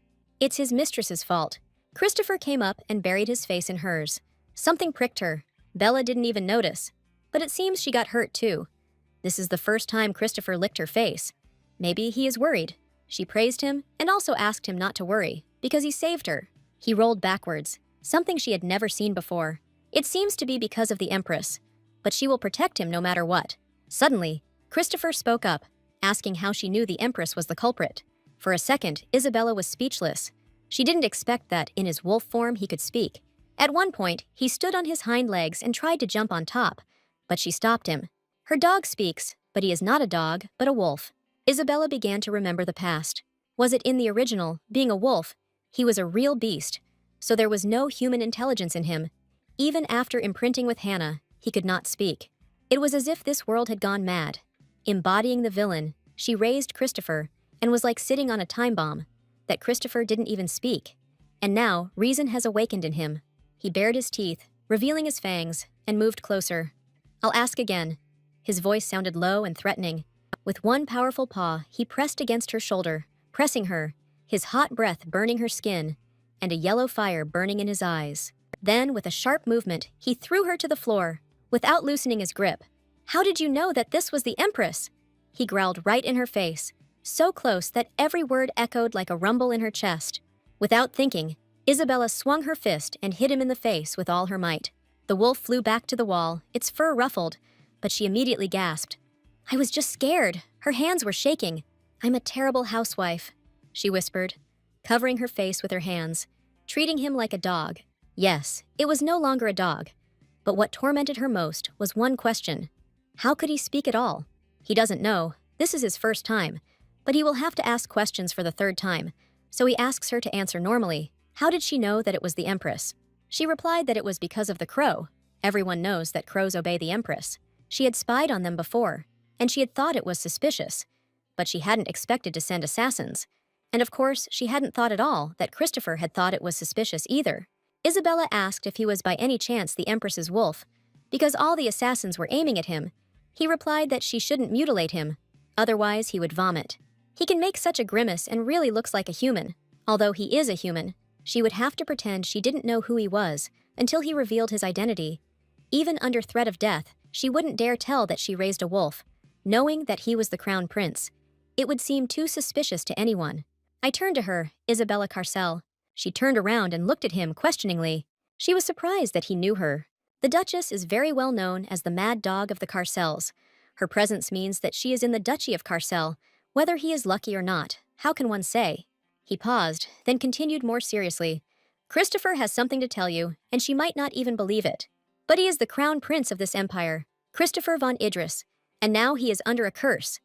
"It's his mistress's fault." Christopher came up and buried his face in hers. Something pricked her. Bella didn't even notice. But it seems she got hurt too. This is the first time Christopher licked her face. Maybe he is worried. She praised him and also asked him not to worry, because he saved her. He rolled backwards, something she had never seen before. It seems to be because of the Empress, but she will protect him no matter what. Suddenly, Christopher spoke up, asking how she knew the Empress was the culprit. For a second, Isabella was speechless. She didn't expect that, in his wolf form, he could speak. At one point, he stood on his hind legs and tried to jump on top, but she stopped him. Her dog speaks, but he is not a dog, but a wolf. Isabella began to remember the past. Was it in the original, being a wolf? He was a real beast, so there was no human intelligence in him. Even after imprinting with Hannah, he could not speak. It was as if this world had gone mad. Embodying the villain, she raised Christopher and was like sitting on a time bomb, that Christopher didn't even speak. And now, reason has awakened in him. He bared his teeth, revealing his fangs, and moved closer. "I'll ask again." His voice sounded low and threatening. With one powerful paw, he pressed against her shoulder, pressing her, his hot breath burning her skin, and a yellow fire burning in his eyes. Then, with a sharp movement, he threw her to the floor, without loosening his grip. "How did you know that this was the Empress?" He growled right in her face, so close that every word echoed like a rumble in her chest. Without thinking, Isabella swung her fist and hit him in the face with all her might. The wolf flew back to the wall, its fur ruffled, but she immediately gasped. "I was just scared." Her hands were shaking. "I'm a terrible housewife," she whispered, covering her face with her hands, treating him like a dog. Yes, it was no longer a dog. But what tormented her most was one question. How could he speak at all? He doesn't know. This is his first time. But he will have to ask questions for the 3rd time, so he asks her to answer normally. How did she know that it was the Empress? She replied that it was because of the crow. Everyone knows that crows obey the Empress. She had spied on them before, and she had thought it was suspicious. But she hadn't expected to send assassins. And of course, she hadn't thought at all that Christopher had thought it was suspicious either. Isabella asked if he was by any chance the Empress's wolf, because all the assassins were aiming at him. He replied that she shouldn't mutilate him, otherwise he would vomit. He can make such a grimace and really looks like a human. Although he is a human, she would have to pretend she didn't know who he was until he revealed his identity. Even under threat of death, she wouldn't dare tell that she raised a wolf, knowing that he was the crown prince. It would seem too suspicious to anyone. I turned to her, Isabella Carcel. She turned around and looked at him questioningly. She was surprised that he knew her. The Duchess is very well known as the mad dog of the Carcels. Her presence means that she is in the Duchy of Carcel. Whether he is lucky or not, how can one say? He paused, then continued more seriously. Christopher has something to tell you, and she might not even believe it. But he is the crown prince of this empire, Christopher von Idris, and now he is under a curse.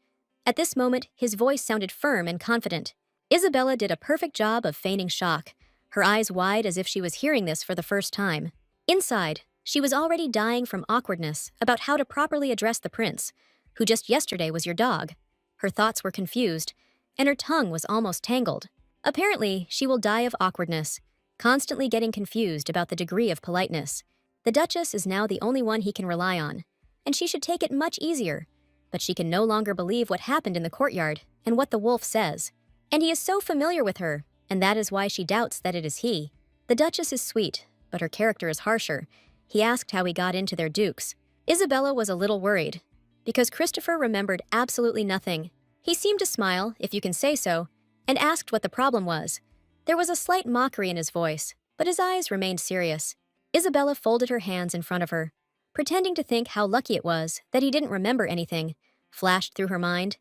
At this moment, his voice sounded firm and confident. Isabella did a perfect job of feigning shock, her eyes wide as if she was hearing this for the first time. Inside, she was already dying from awkwardness about how to properly address the prince, who just yesterday was your dog. Her thoughts were confused, and her tongue was almost tangled. Apparently, she will die of awkwardness, constantly getting confused about the degree of politeness. The Duchess is now the only one he can rely on, and she should take it much easier. But she can no longer believe what happened in the courtyard and what the wolf says. And he is so familiar with her, and that is why she doubts that it is he. The Duchess is sweet, but her character is harsher. He asked how he got into their dukes. Isabella was a little worried, because Christopher remembered absolutely nothing. He seemed to smile, if you can say so, and asked what the problem was. There was a slight mockery in his voice, but his eyes remained serious. Isabella folded her hands in front of her, pretending to think how lucky it was that he didn't remember anything, flashed through her mind.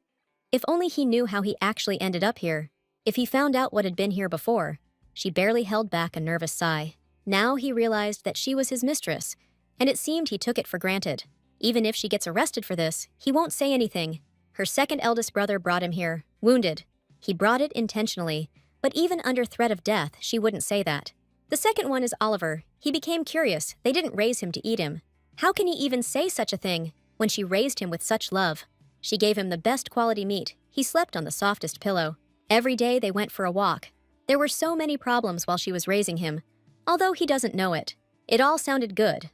If only he knew how he actually ended up here. If he found out what had been here before. She barely held back a nervous sigh. Now he realized that she was his mistress, and it seemed he took it for granted. Even if she gets arrested for this, he won't say anything. Her second eldest brother brought him here, wounded. He brought it intentionally, but even under threat of death, she wouldn't say that. The second one is Oliver. He became curious. They didn't raise him to eat him. How can he even say such a thing when she raised him with such love? She gave him the best quality meat. He slept on the softest pillow. Every day they went for a walk. There were so many problems while she was raising him, although he doesn't know it. It all sounded good.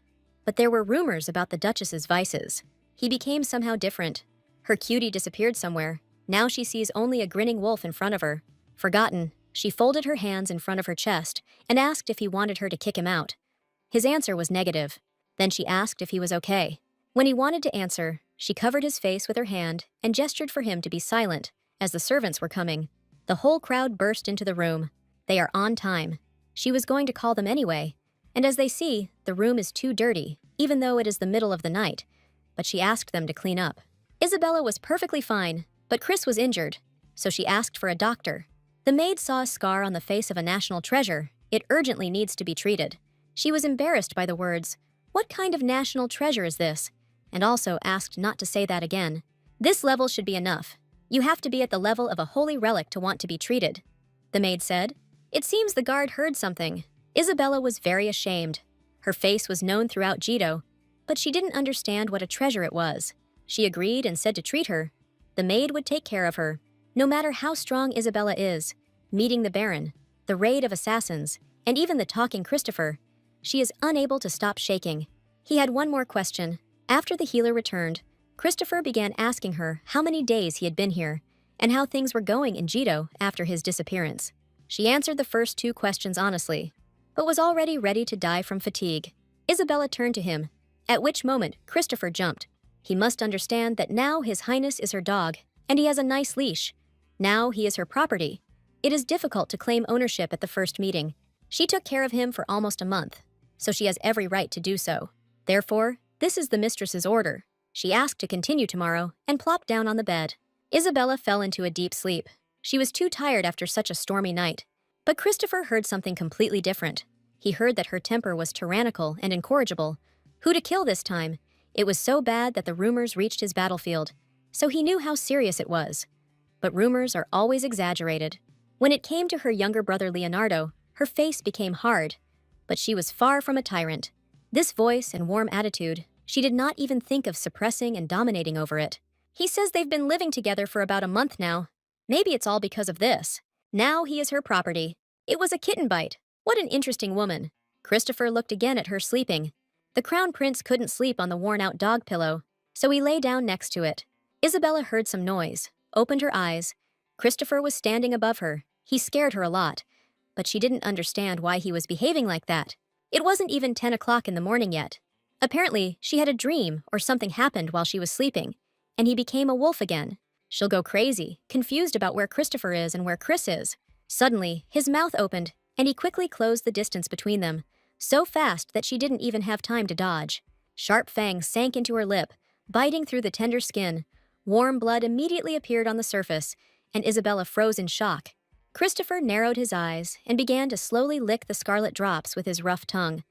But there were rumors about the Duchess's vices. He became somehow different. Her cutie disappeared somewhere. Now she sees only a grinning wolf in front of her. Forgotten, she folded her hands in front of her chest and asked if he wanted her to kick him out. His answer was negative. Then she asked if he was okay. When he wanted to answer, she covered his face with her hand and gestured for him to be silent, as the servants were coming. The whole crowd burst into the room. They are on time. She was going to call them anyway, and as they see, the room is too dirty, even though it is the middle of the night. But she asked them to clean up. Isabella was perfectly fine, but Chris was injured, so she asked for a doctor. The maid saw a scar on the face of a national treasure. It urgently needs to be treated. She was embarrassed by the words, "What kind of national treasure is this?" and also asked not to say that again. This level should be enough. You have to be at the level of a holy relic to want to be treated, the maid said. It seems the guard heard something. Isabella was very ashamed. Her face was known throughout Jetto, but she didn't understand what a treasure it was. She agreed and said to treat her. The maid would take care of her. No matter how strong Isabella is, meeting the Baron, the raid of assassins, and even the talking Christopher, she is unable to stop shaking. He had one more question. After the healer returned, Christopher began asking her how many days he had been here, and how things were going in Jetto after his disappearance. She answered the first two questions honestly, but was already ready to die from fatigue. Isabella turned to him, at which moment Christopher jumped. He must understand that now His Highness is her dog, and he has a nice leash. Now he is her property. It is difficult to claim ownership at the first meeting. She took care of him for almost a month, so she has every right to do so. Therefore, this is the mistress's order. She asked to continue tomorrow and plopped down on the bed. Isabella fell into a deep sleep. She was too tired after such a stormy night. But Christopher heard something completely different. He heard that her temper was tyrannical and incorrigible. Who to kill this time? It was so bad that the rumors reached his battlefield, so he knew how serious it was. But rumors are always exaggerated. When it came to her younger brother Leonardo, her face became hard. But she was far from a tyrant. This voice and warm attitude, she did not even think of suppressing and dominating over it. He says they've been living together for about a month now. Maybe it's all because of this. Now he is her property. It was a kitten bite. What an interesting woman. Christopher looked again at her sleeping. The crown prince couldn't sleep on the worn-out dog pillow, so he lay down next to it. Isabella heard some noise, opened her eyes. Christopher was standing above her. He scared her a lot, but she didn't understand why he was behaving like that. It wasn't even 10 o'clock in the morning yet. Apparently, she had a dream or something happened while she was sleeping, and he became a wolf again. She'll go crazy, confused about where Christopher is and where Chris is. Suddenly, his mouth opened, and he quickly closed the distance between them, so fast that she didn't even have time to dodge. Sharp fangs sank into her lip, biting through the tender skin. Warm blood immediately appeared on the surface, and Isabella froze in shock. Christopher narrowed his eyes and began to slowly lick the scarlet drops with his rough tongue.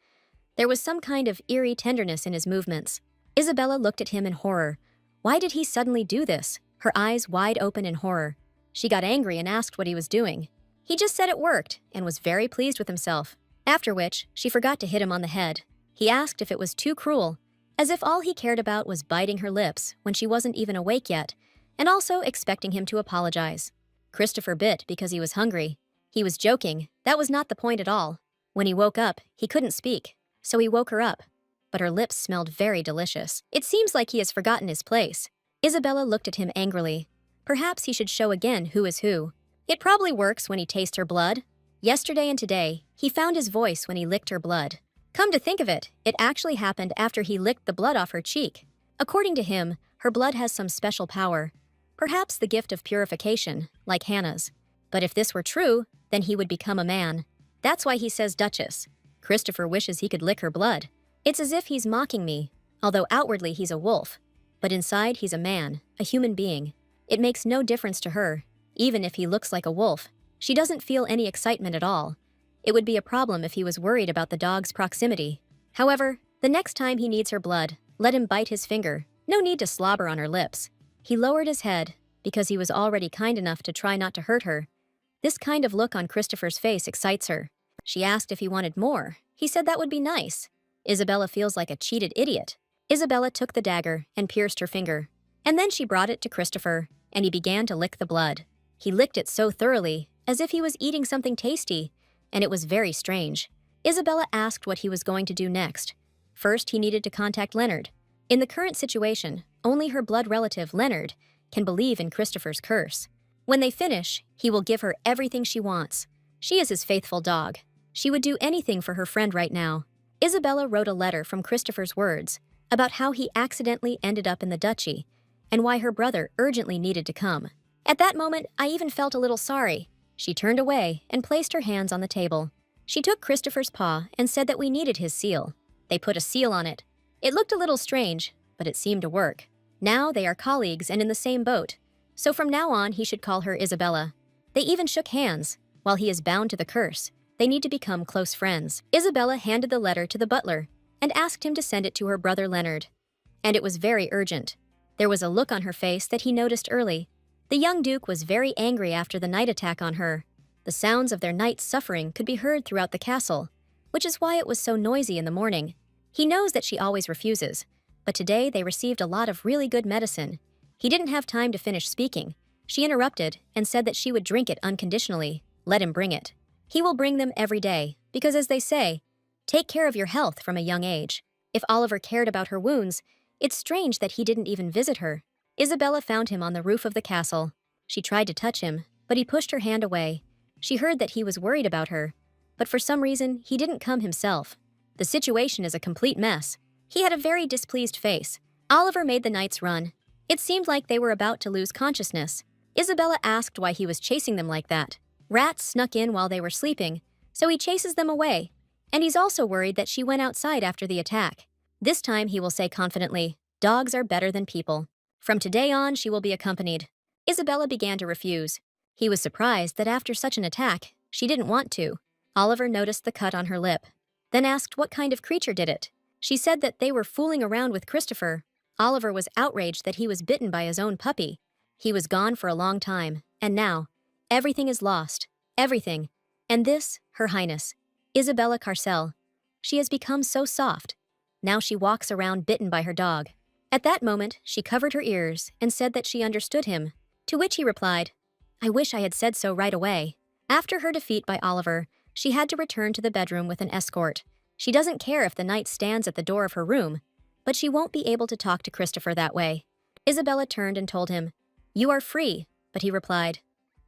There was some kind of eerie tenderness in his movements. Isabella looked at him in horror. Why did he suddenly do this? Her eyes wide open in horror. She got angry and asked what he was doing. He just said it worked and was very pleased with himself. After which, she forgot to hit him on the head. He asked if it was too cruel, as if all he cared about was biting her lips when she wasn't even awake yet, and also expecting him to apologize. Christopher bit because he was hungry. He was joking. That was not the point at all. When he woke up, he couldn't speak, so he woke her up. But her lips smelled very delicious. It seems like he has forgotten his place. Isabella looked at him angrily. Perhaps he should show again who is who. It probably works when he tastes her blood. Yesterday and today, he found his voice when he licked her blood. Come to think of it, it actually happened after he licked the blood off her cheek. According to him, her blood has some special power. Perhaps the gift of purification, like Hannah's. But if this were true, then he would become a man. That's why he says Duchess. Christopher wishes he could lick her blood. It's as if he's mocking me, although outwardly he's a wolf. But inside he's a man, a human being. It makes no difference to her, even if he looks like a wolf. She doesn't feel any excitement at all. It would be a problem if he was worried about the dog's proximity. However, the next time he needs her blood, let him bite his finger. No need to slobber on her lips. He lowered his head, because he was already kind enough to try not to hurt her. This kind of look on Christopher's face excites her. She asked if he wanted more. He said that would be nice. Isabella feels like a cheated idiot. Isabella took the dagger and pierced her finger. And then she brought it to Christopher, and he began to lick the blood. He licked it so thoroughly, as if he was eating something tasty, and it was very strange. Isabella asked what he was going to do next. First, he needed to contact Leonard. In the current situation, only her blood relative, Leonard, can believe in Christopher's curse. When they finish, he will give her everything she wants. She is his faithful dog. She would do anything for her friend right now. Isabella wrote a letter from Christopher's words about how he accidentally ended up in the duchy and why her brother urgently needed to come. At that moment, I even felt a little sorry. She turned away and placed her hands on the table. She took Christopher's paw and said that we needed his seal. They put a seal on it. It looked a little strange, but it seemed to work. Now they are colleagues and in the same boat, so from now on he should call her Isabella. They even shook hands. While he is bound to the curse, they need to become close friends. Isabella handed the letter to the butler and asked him to send it to her brother Leonard. And it was very urgent. There was a look on her face that he noticed early. The young duke was very angry after the night attack on her. The sounds of their night's suffering could be heard throughout the castle, which is why it was so noisy in the morning. He knows that she always refuses, but today they received a lot of really good medicine. He didn't have time to finish speaking. She interrupted and said that she would drink it unconditionally. Let him bring it. He will bring them every day, because as they say, take care of your health from a young age. If Oliver cared about her wounds, it's strange that he didn't even visit her. Isabella found him on the roof of the castle. She tried to touch him, but he pushed her hand away. She heard that he was worried about her, but for some reason, he didn't come himself. The situation is a complete mess. He had a very displeased face. Oliver made the knights run. It seemed like they were about to lose consciousness. Isabella asked why he was chasing them like that. Rats snuck in while they were sleeping, so he chases them away. And he's also worried that she went outside after the attack. This time he will say confidently, dogs are better than people. From today on, she will be accompanied. Isabella began to refuse. He was surprised that after such an attack, she didn't want to. Oliver noticed the cut on her lip, then asked what kind of creature did it. She said that they were fooling around with Christopher. Oliver was outraged that he was bitten by his own puppy. He was gone for a long time, and now, everything is lost. Everything. And this, Her Highness, Isabella Carcel. She has become so soft. Now she walks around bitten by her dog. At that moment, she covered her ears and said that she understood him, to which he replied, I wish I had said so right away. After her defeat by Oliver, she had to return to the bedroom with an escort. She doesn't care if the knight stands at the door of her room, but she won't be able to talk to Christopher that way. Isabella turned and told him, You are free, but he replied,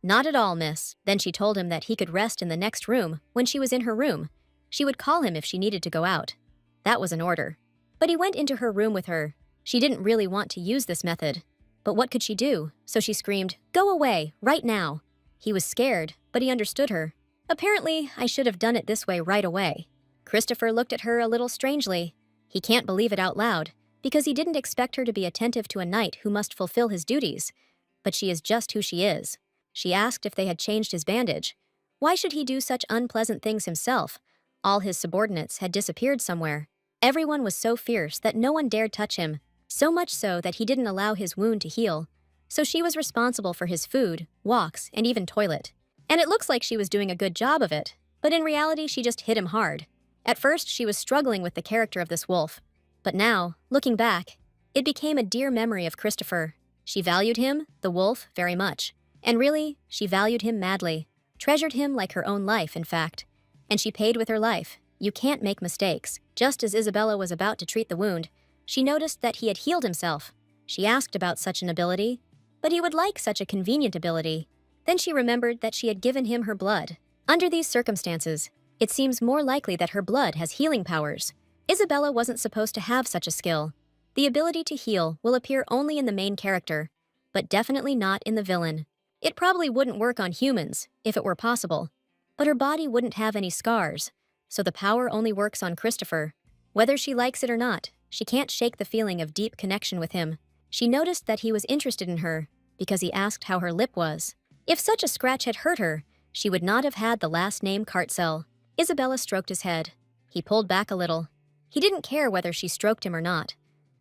Not at all, miss. Then she told him that he could rest in the next room when she was in her room. She would call him if she needed to go out. That was an order. But he went into her room with her. She didn't really want to use this method. But what could she do? So she screamed, Go away, right now. He was scared, but he understood her. Apparently, I should have done it this way right away. Christopher looked at her a little strangely. He can't believe it out loud, because he didn't expect her to be attentive to a knight who must fulfill his duties. But she is just who she is. She asked if they had changed his bandage. Why should he do such unpleasant things himself? All his subordinates had disappeared somewhere. Everyone was so fierce that no one dared touch him, so much so that he didn't allow his wound to heal. So she was responsible for his food, walks, and even toilet. And it looks like she was doing a good job of it, but in reality she just hit him hard. At first she was struggling with the character of this wolf, but now, looking back, it became a dear memory of Christopher. She valued him, the wolf, very much. And really, she valued him madly, treasured him like her own life, in fact. And she paid with her life. You can't make mistakes. Just as Isabella was about to treat the wound, she noticed that he had healed himself. She asked about such an ability, but he would like such a convenient ability. Then she remembered that she had given him her blood. Under these circumstances, it seems more likely that her blood has healing powers. Isabella wasn't supposed to have such a skill. The ability to heal will appear only in the main character, but definitely not in the villain. It probably wouldn't work on humans, if it were possible. But her body wouldn't have any scars, so the power only works on Christopher. Whether she likes it or not, she can't shake the feeling of deep connection with him. She noticed that he was interested in her, because he asked how her lip was. If such a scratch had hurt her, she would not have had the last name Cartcell. Isabella stroked his head. He pulled back a little. He didn't care whether she stroked him or not,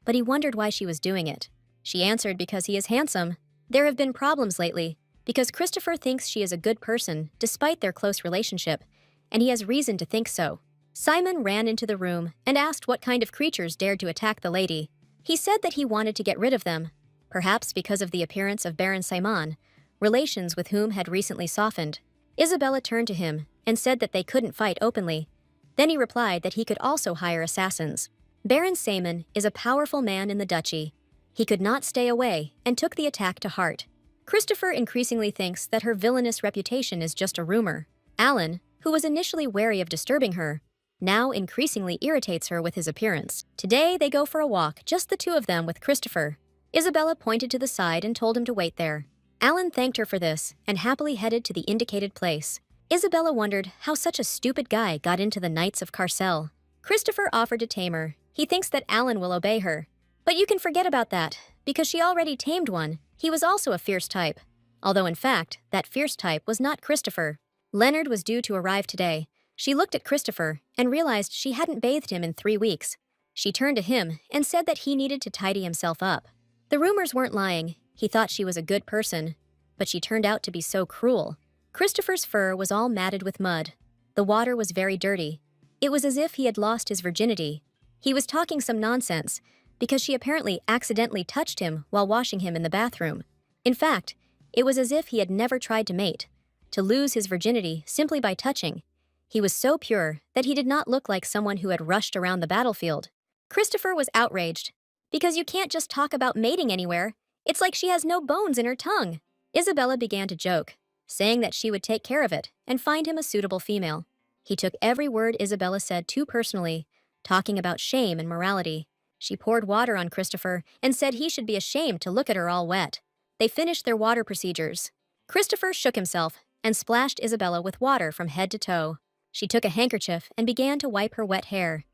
but he wondered why she was doing it. She answered because he is handsome. There have been problems lately, because Christopher thinks she is a good person despite their close relationship, and he has reason to think so. Simon ran into the room and asked what kind of creatures dared to attack the lady. He said that he wanted to get rid of them, perhaps because of the appearance of Baron Simon, relations with whom had recently softened. Isabella turned to him and said that they couldn't fight openly. Then he replied that he could also hire assassins. Baron Simon is a powerful man in the duchy. He could not stay away and took the attack to heart. Christopher increasingly thinks that her villainous reputation is just a rumor. Alan, who was initially wary of disturbing her, now increasingly irritates her with his appearance. Today they go for a walk, just the two of them with Christopher. Isabella pointed to the side and told him to wait there. Alan thanked her for this and happily headed to the indicated place. Isabella wondered how such a stupid guy got into the Knights of Carcel. Christopher offered to tame her. He thinks that Alan will obey her. But you can forget about that, because she already tamed one. He was also a fierce type. Although in fact, that fierce type was not Christopher. Leonard was due to arrive today. She looked at Christopher and realized she hadn't bathed him in 3 weeks. She turned to him and said that he needed to tidy himself up. The rumors weren't lying. He thought she was a good person, but she turned out to be so cruel. Christopher's fur was all matted with mud. The water was very dirty. It was as if he had lost his virginity. He was talking some nonsense, because she apparently accidentally touched him while washing him in the bathroom. In fact, it was as if he had never tried to mate, to lose his virginity simply by touching. He was so pure that he did not look like someone who had rushed around the battlefield. Christopher was outraged, because you can't just talk about mating anywhere. It's like she has no bones in her tongue. Isabella began to joke, saying that she would take care of it and find him a suitable female. He took every word Isabella said too personally, talking about shame and morality. She poured water on Christopher and said he should be ashamed to look at her all wet. They finished their water procedures. Christopher shook himself and splashed Isabella with water from head to toe. She took a handkerchief and began to wipe her wet hair.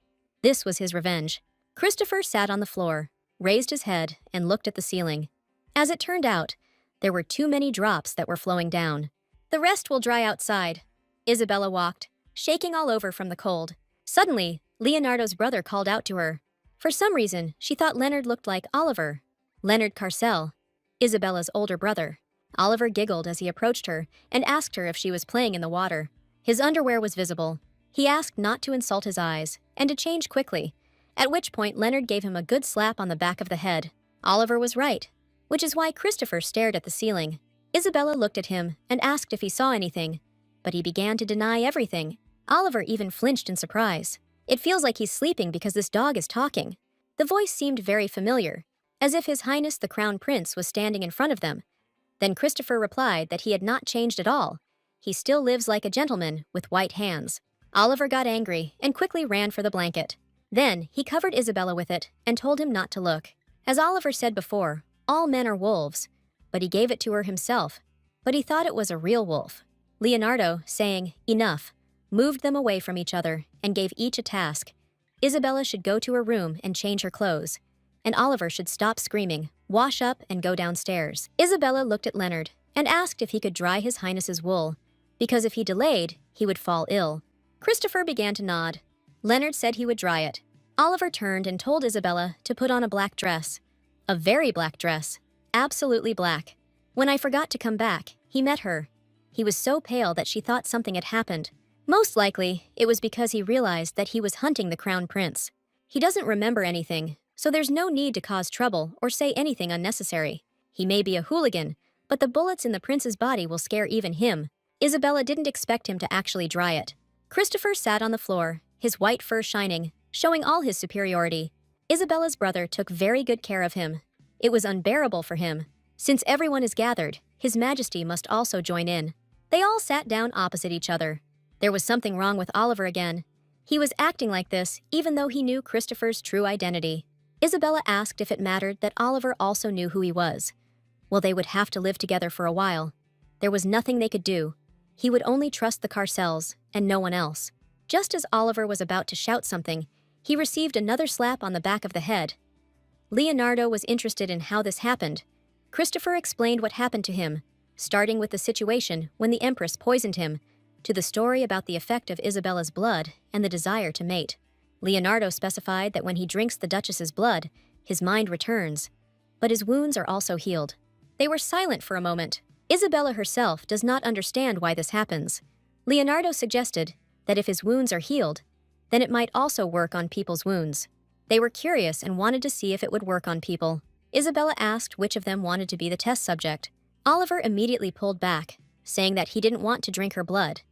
This was his revenge. Christopher sat on the floor, raised his head, and looked at the ceiling. As it turned out, there were too many drops that were flowing down. The rest will dry outside. Isabella walked, shaking all over from the cold. Suddenly, Leonardo's brother called out to her. For some reason, she thought Leonard looked like Oliver. Leonard Carcel, Isabella's older brother. Oliver giggled as he approached her and asked her if she was playing in the water. His underwear was visible. He asked not to insult his eyes and to change quickly, at which point Leonard gave him a good slap on the back of the head. Oliver was right, which is why Christopher stared at the ceiling. Isabella looked at him and asked if he saw anything, but he began to deny everything. Oliver even flinched in surprise. It feels like he's sleeping because this dog is talking. The voice seemed very familiar, as if His Highness the Crown Prince was standing in front of them. Then Christopher replied that he had not changed at all. He still lives like a gentleman with white hands. Oliver got angry and quickly ran for the blanket. Then he covered Isabella with it and told him not to look. As Oliver said before, all men are wolves, but he gave it to her himself. But he thought it was a real wolf. Leonardo, saying, "Enough," moved them away from each other, and gave each a task. Isabella should go to her room and change her clothes, and Oliver should stop screaming, wash up, and go downstairs. Isabella looked at Leonard and asked if he could dry His Highness's wool, because if he delayed, he would fall ill. Christopher began to nod. Leonard said he would dry it. Oliver turned and told Isabella to put on a black dress. A very black dress. Absolutely black. When I forgot to come back, he met her. He was so pale that she thought something had happened. Most likely, it was because he realized that he was hunting the crown prince. He doesn't remember anything, so there's no need to cause trouble or say anything unnecessary. He may be a hooligan, but the bullets in the prince's body will scare even him. Isabella didn't expect him to actually dry it. Christopher sat on the floor, his white fur shining, showing all his superiority. Isabella's brother took very good care of him. It was unbearable for him. Since everyone is gathered, His Majesty must also join in. They all sat down opposite each other. There was something wrong with Oliver again. He was acting like this even though he knew Christopher's true identity. Isabella asked if it mattered that Oliver also knew who he was. Well, they would have to live together for a while. There was nothing they could do. He would only trust the Carcels and no one else. Just as Oliver was about to shout something, he received another slap on the back of the head. Leonardo was interested in how this happened. Christopher explained what happened to him, starting with the situation when the Empress poisoned him, to the story about the effect of Isabella's blood and the desire to mate. Leonardo specified that when he drinks the Duchess's blood, his mind returns, but his wounds are also healed. They were silent for a moment. Isabella herself does not understand why this happens. Leonardo suggested that if his wounds are healed, then it might also work on people's wounds. They were curious and wanted to see if it would work on people. Isabella asked which of them wanted to be the test subject. Oliver immediately pulled back, saying that he didn't want to drink her blood.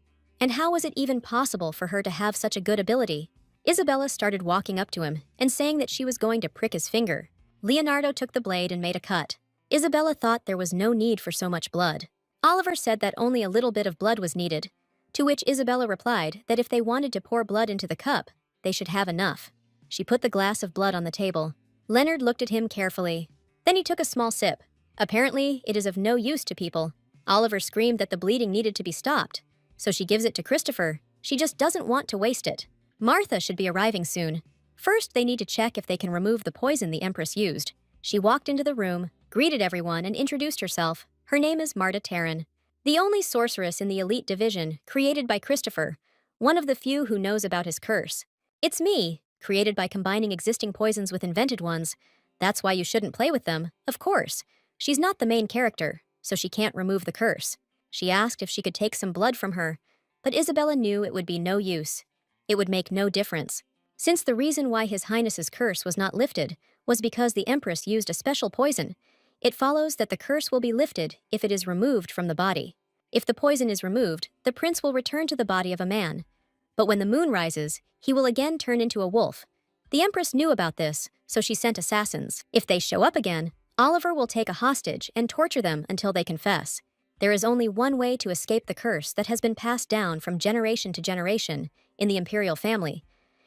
And how was it even possible for her to have such a good ability? Isabella started walking up to him and saying that she was going to prick his finger. Leonardo took the blade and made a cut. Isabella thought there was no need for so much blood. Oliver said that only a little bit of blood was needed, to which Isabella replied that if they wanted to pour blood into the cup, they should have enough. She put the glass of blood on the table. Leonard looked at him carefully. Then he took a small sip. Apparently, it is of no use to people. Oliver screamed that the bleeding needed to be stopped, so she gives it to Christopher. She just doesn't want to waste it. Martha should be arriving soon. First, they need to check if they can remove the poison the Empress used. She walked into the room, greeted everyone, and introduced herself. Her name is Marta Terran, the only sorceress in the elite division, created by Christopher, one of the few who knows about his curse. It's me, created by combining existing poisons with invented ones. That's why you shouldn't play with them, of course. She's not the main character, so she can't remove the curse. She asked if she could take some blood from her, but Isabella knew it would be no use. It would make no difference. Since the reason why His Highness's curse was not lifted was because the Empress used a special poison, it follows that the curse will be lifted if it is removed from the body. If the poison is removed, the prince will return to the body of a man. But when the moon rises, he will again turn into a wolf. The Empress knew about this, so she sent assassins. If they show up again, Oliver will take a hostage and torture them until they confess. There is only one way to escape the curse that has been passed down from generation to generation in the imperial family.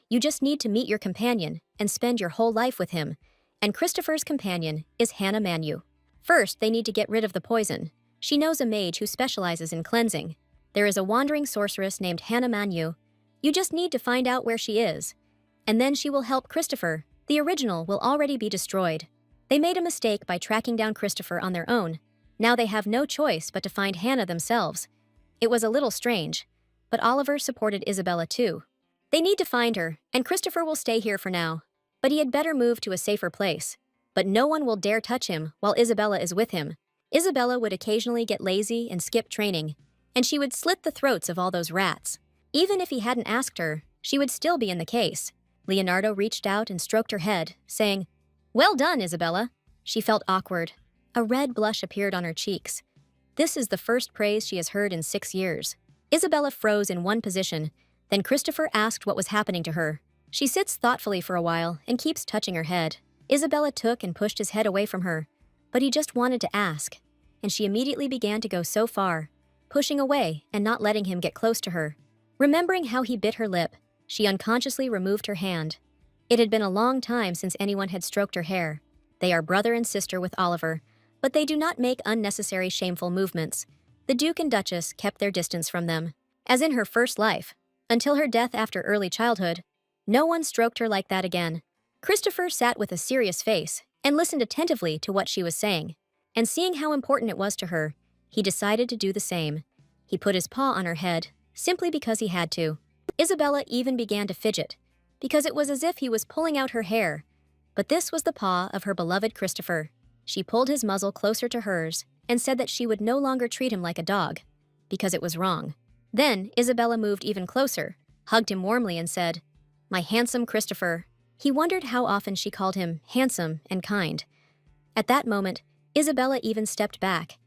You just need to meet your companion and spend your whole life with him, and Christopher's companion is Hannah Manu. First, they need to get rid of the poison. She knows a mage who specializes in cleansing. There is a wandering sorceress named Hannah Manu. You just need to find out where she is, and then she will help Christopher. The original will already be destroyed. They made a mistake by tracking down Christopher on their own. Now they have no choice but to find Hannah themselves. It was a little strange, but Oliver supported Isabella too. They need to find her, and Christopher will stay here for now. But he had better move to a safer place. But no one will dare touch him while Isabella is with him. Isabella would occasionally get lazy and skip training, and she would slit the throats of all those rats. Even if he hadn't asked her, she would still be in the case. Leonardo reached out and stroked her head, saying, "Well done, Isabella." She felt awkward. A red blush appeared on her cheeks. This is the first praise she has heard in 6 years. Isabella froze in one position. Then Christopher asked what was happening to her. She sits thoughtfully for a while and keeps touching her head. Isabella took and pushed his head away from her, but he just wanted to ask, and she immediately began to go so far, pushing away and not letting him get close to her. Remembering how he bit her lip, she unconsciously removed her hand. It had been a long time since anyone had stroked her hair. They are brother and sister with Oliver, but they do not make unnecessary shameful movements. The Duke and Duchess kept their distance from them. As in her first life, Until her death after early childhood, no one stroked her like that again. Christopher sat with a serious face and listened attentively to what she was saying. And seeing how important it was to her, he decided to do the same. He put his paw on her head, simply because he had to. Isabella even began to fidget, because it was as if he was pulling out her hair. But this was the paw of her beloved Christopher. She pulled his muzzle closer to hers and said that she would no longer treat him like a dog, because it was wrong. Then Isabella moved even closer, hugged him warmly and said, "My handsome Christopher." He wondered how often she called him handsome and kind. At that moment, Isabella even stepped back.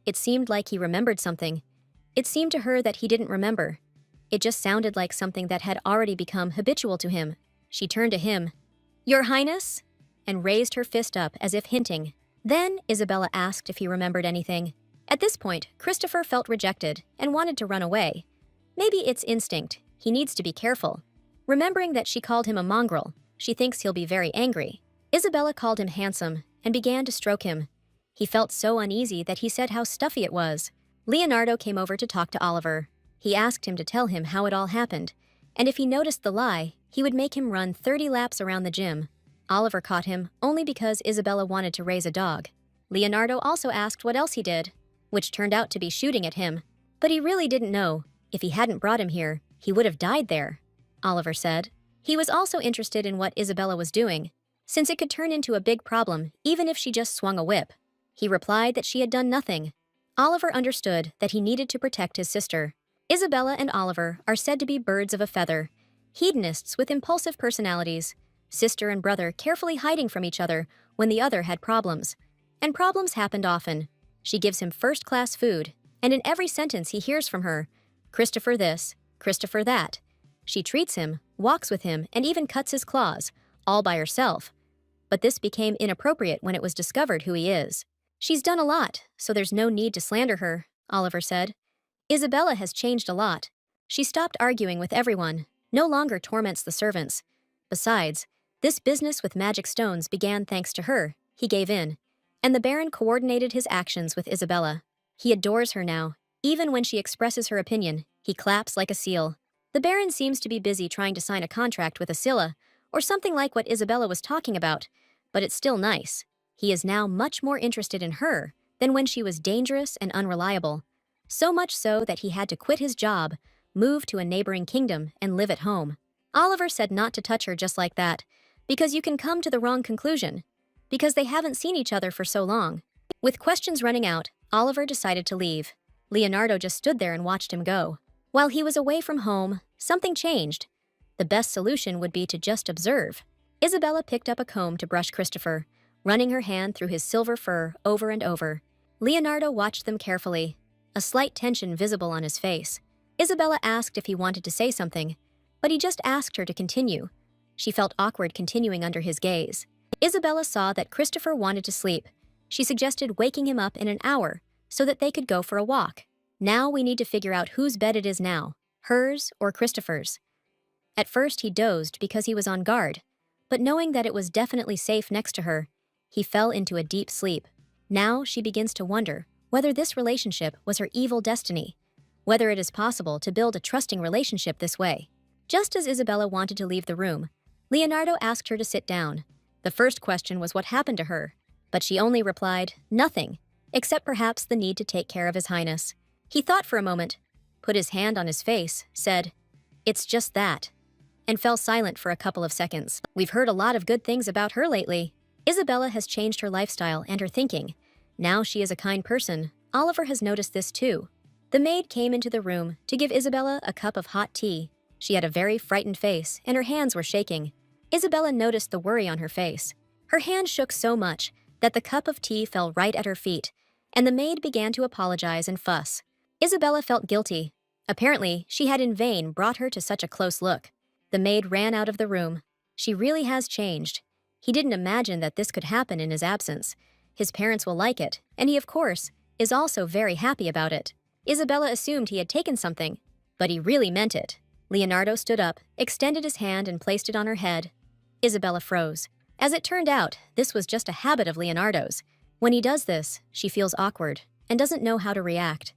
It seemed like he remembered something. It seemed to her that he didn't remember. It just sounded like something that had already become habitual to him. She turned to him, "Your Highness?" and raised her fist up as if hinting. Then Isabella asked if he remembered anything. At this point, Christopher felt rejected and wanted to run away. Maybe it's instinct. He needs to be careful. Remembering that she called him a mongrel, she thinks he'll be very angry. Isabella called him handsome and began to stroke him. He felt so uneasy that he said how stuffy it was. Leonardo came over to talk to Oliver. He asked him to tell him how it all happened, and if he noticed the lie, he would make him run 30 laps around the gym. Oliver caught him only because Isabella wanted to raise a dog. Leonardo also asked what else he did, which turned out to be shooting at him. But he really didn't know. If he hadn't brought him here, he would have died there, Oliver said. He was also interested in what Isabella was doing, since it could turn into a big problem even if she just swung a whip. He replied that she had done nothing. Oliver understood that he needed to protect his sister. Isabella and Oliver are said to be birds of a feather, hedonists with impulsive personalities, sister and brother carefully hiding from each other when the other had problems. And problems happened often. She gives him first-class food, and in every sentence he hears from her, "Christopher this, Christopher that." She treats him, walks with him, and even cuts his claws, all by herself. But this became inappropriate when it was discovered who he is. "She's done a lot, so there's no need to slander her," Oliver said. Isabella has changed a lot. She stopped arguing with everyone, no longer torments the servants. Besides, this business with magic stones began thanks to her. He gave in. And the Baron coordinated his actions with Isabella. He adores her now. Even when she expresses her opinion, he claps like a seal. The Baron seems to be busy trying to sign a contract with Asilla, or something like what Isabella was talking about, but it's still nice. He is now much more interested in her than when she was dangerous and unreliable. So much so that he had to quit his job, move to a neighboring kingdom, and live at home. Oliver said not to touch her just like that, because you can come to the wrong conclusion. Because they haven't seen each other for so long. With questions running out, Oliver decided to leave. Leonardo just stood there and watched him go. While he was away from home, something changed. The best solution would be to just observe. Isabella picked up a comb to brush Christopher, running her hand through his silver fur over and over. Leonardo watched them carefully, a slight tension visible on his face. Isabella asked if he wanted to say something, but he just asked her to continue. She felt awkward continuing under his gaze. Isabella saw that Christopher wanted to sleep. She suggested waking him up in an hour so that they could go for a walk. Now we need to figure out whose bed it is now, hers or Christopher's. At first he dozed because he was on guard, but knowing that it was definitely safe next to her, he fell into a deep sleep. Now she begins to wonder whether this relationship was her evil destiny, whether it is possible to build a trusting relationship this way. Just as Isabella wanted to leave the room, Leonardo asked her to sit down. The first question was what happened to her, but she only replied, nothing, except perhaps the need to take care of His Highness. He thought for a moment, put his hand on his face, said, "It's just that," and fell silent for a couple of seconds. We've heard a lot of good things about her lately. Isabella has changed her lifestyle and her thinking. Now she is a kind person. Oliver has noticed this too. The maid came into the room to give Isabella a cup of hot tea. She had a very frightened face and her hands were shaking. Isabella noticed the worry on her face. Her hand shook so much that the cup of tea fell right at her feet, and the maid began to apologize and fuss. Isabella felt guilty. Apparently, she had in vain brought her to such a close look. The maid ran out of the room. She really has changed. He didn't imagine that this could happen in his absence. His parents will like it, and he, of course, is also very happy about it. Isabella assumed he had taken something, but he really meant it. Leonardo stood up, extended his hand and placed it on her head. Isabella froze. As it turned out, this was just a habit of Leonardo's. When he does this, she feels awkward and doesn't know how to react.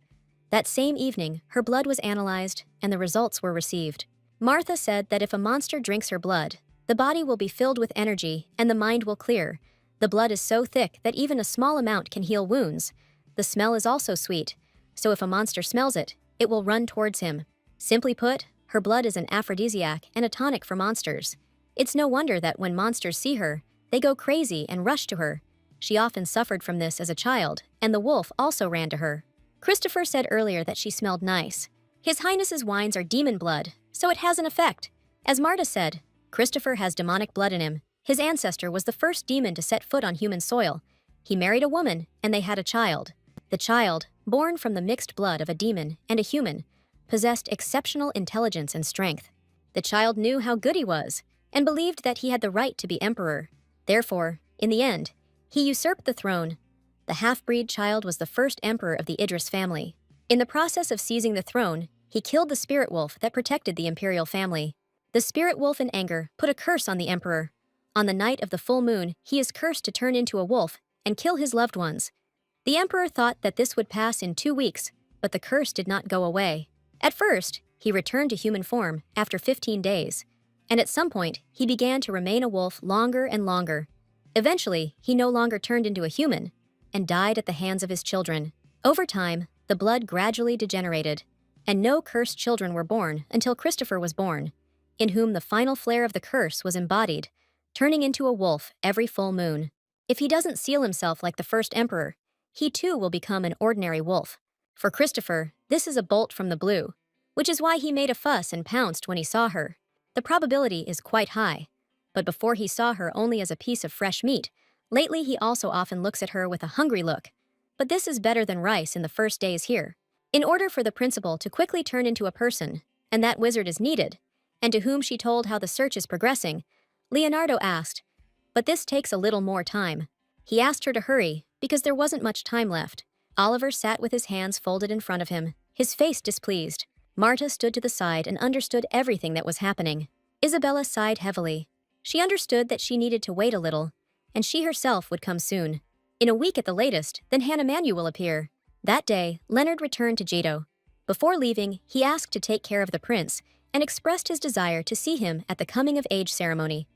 That same evening, her blood was analyzed and the results were received. Martha said that if a monster drinks her blood, the body will be filled with energy and the mind will clear. The blood is so thick that even a small amount can heal wounds. The smell is also sweet, so if a monster smells it, it will run towards him. Simply put, her blood is an aphrodisiac and a tonic for monsters. It's no wonder that when monsters see her, they go crazy and rush to her. She often suffered from this as a child, and the wolf also ran to her. Christopher said earlier that she smelled nice. His Highness's wines are demon blood, so it has an effect. As Marta said, Christopher has demonic blood in him. His ancestor was the first demon to set foot on human soil. He married a woman, and they had a child. The child, born from the mixed blood of a demon and a human, possessed exceptional intelligence and strength. The child knew how good he was, and believed that he had the right to be emperor. Therefore, in the end, he usurped the throne. The half-breed child was the first emperor of the Idris family. In the process of seizing the throne, he killed the spirit wolf that protected the imperial family. The spirit wolf in anger put a curse on the emperor. On the night of the full moon, he is cursed to turn into a wolf and kill his loved ones. The emperor thought that this would pass in 2 weeks, but the curse did not go away. At first, he returned to human form after 15 days, and at some point, he began to remain a wolf longer and longer. Eventually, he no longer turned into a human and died at the hands of his children. Over time, the blood gradually degenerated, and no cursed children were born until Christopher was born, in whom the final flare of the curse was embodied, turning into a wolf every full moon. If he doesn't seal himself like the first emperor, he too will become an ordinary wolf. For Christopher, this is a bolt from the blue, which is why he made a fuss and pounced when he saw her. The probability is quite high, but before he saw her only as a piece of fresh meat, lately he also often looks at her with a hungry look. But this is better than rice in the first days here. In order for the principal to quickly turn into a person, and that wizard is needed, and to whom she told how the search is progressing, Leonardo asked, but this takes a little more time. He asked her to hurry, because there wasn't much time left. Oliver sat with his hands folded in front of him, his face displeased. Marta stood to the side and understood everything that was happening. Isabella sighed heavily. She understood that she needed to wait a little, and she herself would come soon. In a week at the latest, then Hannah Manu will appear. That day, Leonard returned to Jetto. Before leaving, he asked to take care of the prince and expressed his desire to see him at the coming-of-age ceremony.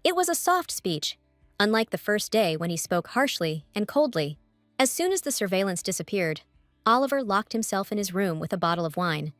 It was a soft speech, unlike the first day when he spoke harshly and coldly. As soon as the surveillance disappeared, Oliver locked himself in his room with a bottle of wine,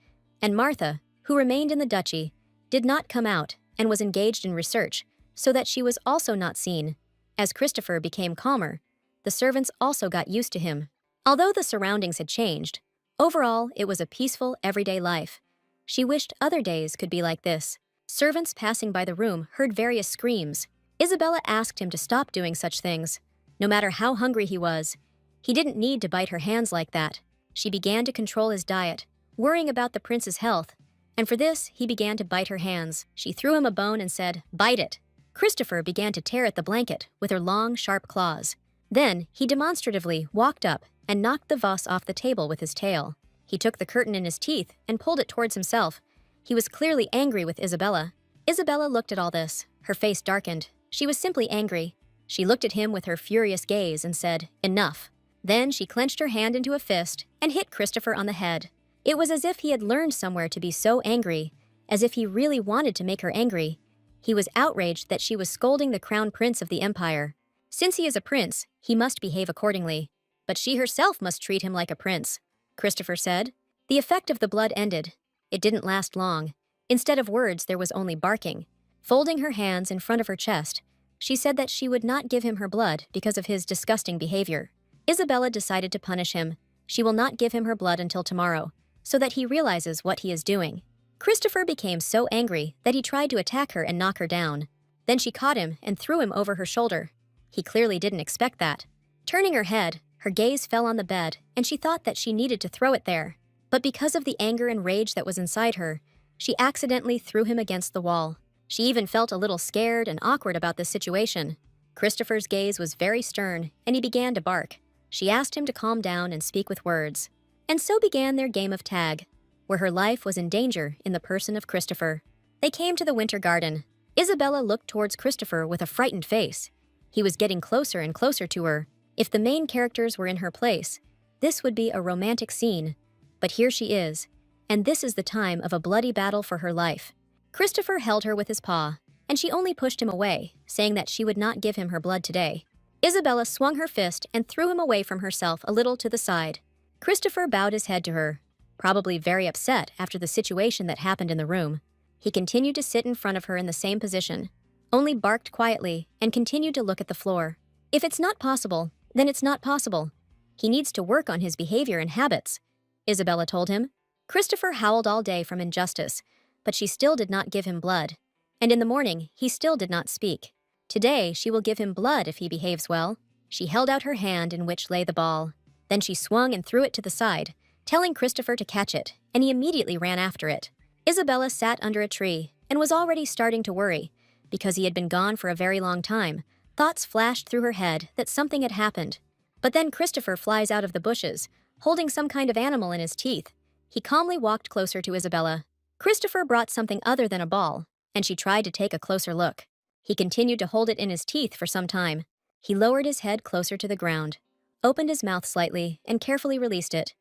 and Martha, who remained in the duchy, did not come out and was engaged in research, so that she was also not seen. As Christopher became calmer, the servants also got used to him. Although the surroundings had changed, overall it was a peaceful, everyday life. She wished other days could be like this. Servants passing by the room heard various screams. Isabella asked him to stop doing such things. No matter how hungry he was, he didn't need to bite her hands like that. She began to control his diet, worrying about the prince's health, and for this, he began to bite her hands. She threw him a bone and said, "Bite it." Christopher began to tear at the blanket with her long, sharp claws. Then, he demonstratively walked up and knocked the vase off the table with his tail. He took the curtain in his teeth and pulled it towards himself. He was clearly angry with Isabella. Isabella looked at all this. Her face darkened. She was simply angry. She looked at him with her furious gaze and said, "Enough." Then she clenched her hand into a fist and hit Christopher on the head. It was as if he had learned somewhere to be so angry, as if he really wanted to make her angry. He was outraged that she was scolding the crown prince of the empire. Since he is a prince, he must behave accordingly. But she herself must treat him like a prince, Christopher said. The effect of the blood ended. It didn't last long. Instead of words, there was only barking. Folding her hands in front of her chest, she said that she would not give him her blood because of his disgusting behavior. Isabella decided to punish him. She will not give him her blood until tomorrow, so that he realizes what he is doing. Christopher became so angry that he tried to attack her and knock her down. Then she caught him and threw him over her shoulder. He clearly didn't expect that. Turning her head, her gaze fell on the bed, and she thought that she needed to throw it there. But because of the anger and rage that was inside her, she accidentally threw him against the wall. She even felt a little scared and awkward about this situation. Christopher's gaze was very stern, and he began to bark. She asked him to calm down and speak with words. And so began their game of tag, where her life was in danger in the person of Christopher. They came to the winter garden. Isabella looked towards Christopher with a frightened face. He was getting closer and closer to her. If the main characters were in her place, this would be a romantic scene. But here she is, and this is the time of a bloody battle for her life. Christopher held her with his paw, and she only pushed him away, saying that she would not give him her blood today. Isabella swung her fist and threw him away from herself a little to the side. Christopher bowed his head to her, probably very upset after the situation that happened in the room. He continued to sit in front of her in the same position, only barked quietly and continued to look at the floor. If it's not possible, then it's not possible. He needs to work on his behavior and habits, Isabella told him. Christopher howled all day from injustice, but she still did not give him blood. And in the morning, he still did not speak. Today, she will give him blood if he behaves well. She held out her hand in which lay the ball. Then she swung and threw it to the side, telling Christopher to catch it, and he immediately ran after it. Isabella sat under a tree and was already starting to worry. Because he had been gone for a very long time, thoughts flashed through her head that something had happened. But then Christopher flies out of the bushes, holding some kind of animal in his teeth. He calmly walked closer to Isabella. Christopher brought something other than a ball, and she tried to take a closer look. He continued to hold it in his teeth for some time. He lowered his head closer to the ground, opened his mouth slightly, and carefully released it.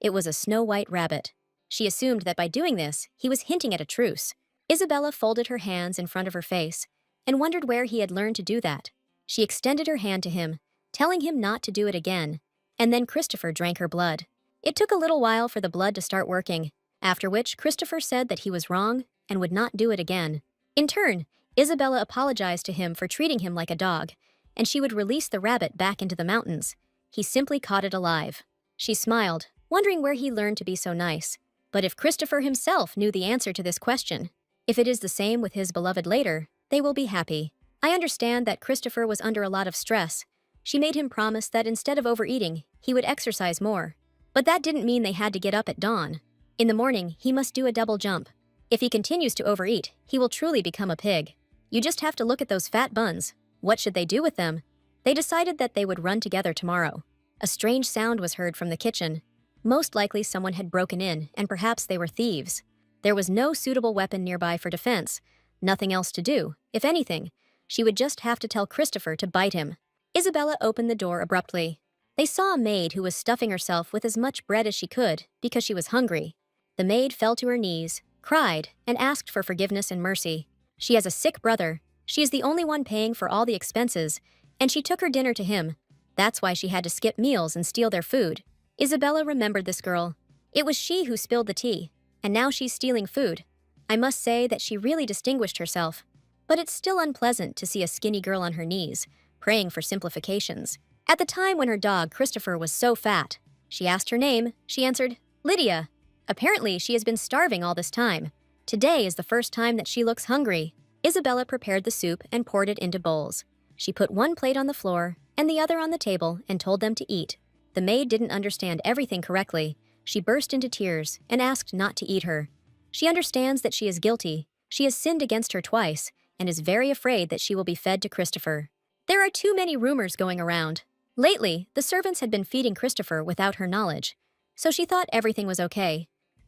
It was a snow-white rabbit. She assumed that by doing this, he was hinting at a truce. Isabella folded her hands in front of her face and wondered where he had learned to do that. She extended her hand to him, telling him not to do it again, and then Christopher drank her blood. It took a little while for the blood to start working, after which Christopher said that he was wrong and would not do it again. In turn, Isabella apologized to him for treating him like a dog, and she would release the rabbit back into the mountains. He simply caught it alive. She smiled, wondering where he learned to be so nice. But if Christopher himself knew the answer to this question, if it is the same with his beloved later, they will be happy. I understand that Christopher was under a lot of stress. She made him promise that instead of overeating, he would exercise more. But that didn't mean they had to get up at dawn. In the morning, he must do a double jump. If he continues to overeat, he will truly become a pig. You just have to look at those fat buns. What should they do with them? They decided that they would run together tomorrow. A strange sound was heard from the kitchen. Most likely someone had broken in, and perhaps they were thieves. There was no suitable weapon nearby for defense. Nothing else to do. If anything, she would just have to tell Christopher to bite him. Isabella opened the door abruptly. They saw a maid who was stuffing herself with as much bread as she could because she was hungry. The maid fell to her knees, cried, and asked for forgiveness and mercy. She has a sick brother. She is the only one paying for all the expenses, and she took her dinner to him. That's why she had to skip meals and steal their food. Isabella remembered this girl. It was she who spilled the tea, and now she's stealing food. I must say that she really distinguished herself. But it's still unpleasant to see a skinny girl on her knees, praying for simplifications. At the time when her dog, Christopher, was so fat, she asked her name. She answered, Lydia. Apparently, she has been starving all this time. Today is the first time that she looks hungry. Isabella prepared the soup and poured it into bowls. She put one plate on the floor and the other on the table and told them to eat. The maid didn't understand everything correctly. She burst into tears and asked not to eat her. She understands that she is guilty. She has sinned against her twice and is very afraid that she will be fed to Christopher. There are too many rumors going around. Lately, the servants had been feeding Christopher without her knowledge, so she thought everything was okay.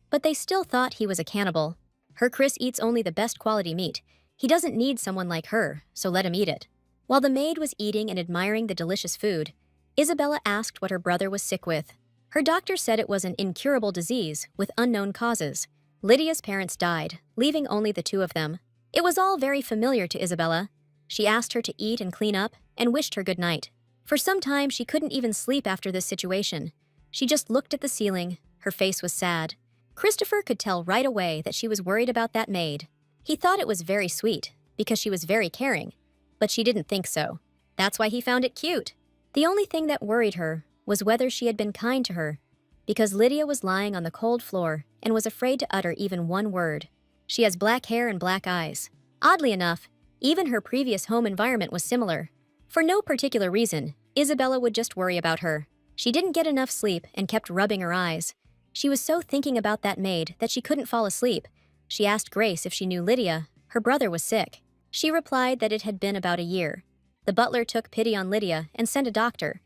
But they still thought he was a cannibal. Her Chris eats only the best quality meat. He doesn't need someone like her, so let him eat it. While the maid was eating and admiring the delicious food, Isabella asked what her brother was sick with. Her doctor said it was an incurable disease with unknown causes. Lydia's parents died, leaving only the two of them. It was all very familiar to Isabella. She asked her to eat and clean up and wished her good night. For some time, she couldn't even sleep after this situation. She just looked at the ceiling. Her face was sad. Christopher could tell right away that she was worried about that maid. He thought it was very sweet, because she was very caring, but she didn't think so. That's why he found it cute. The only thing that worried her was whether she had been kind to her, because Lydia was lying on the cold floor and was afraid to utter even one word. She has black hair and black eyes. Oddly enough, even her previous home environment was similar. For no particular reason, Isabella would just worry about her. She didn't get enough sleep and kept rubbing her eyes. She was so thinking about that maid that she couldn't fall asleep. She asked Grace if she knew Lydia. Her brother was sick. She replied that it had been about a year. The butler took pity on Lydia and sent a doctor.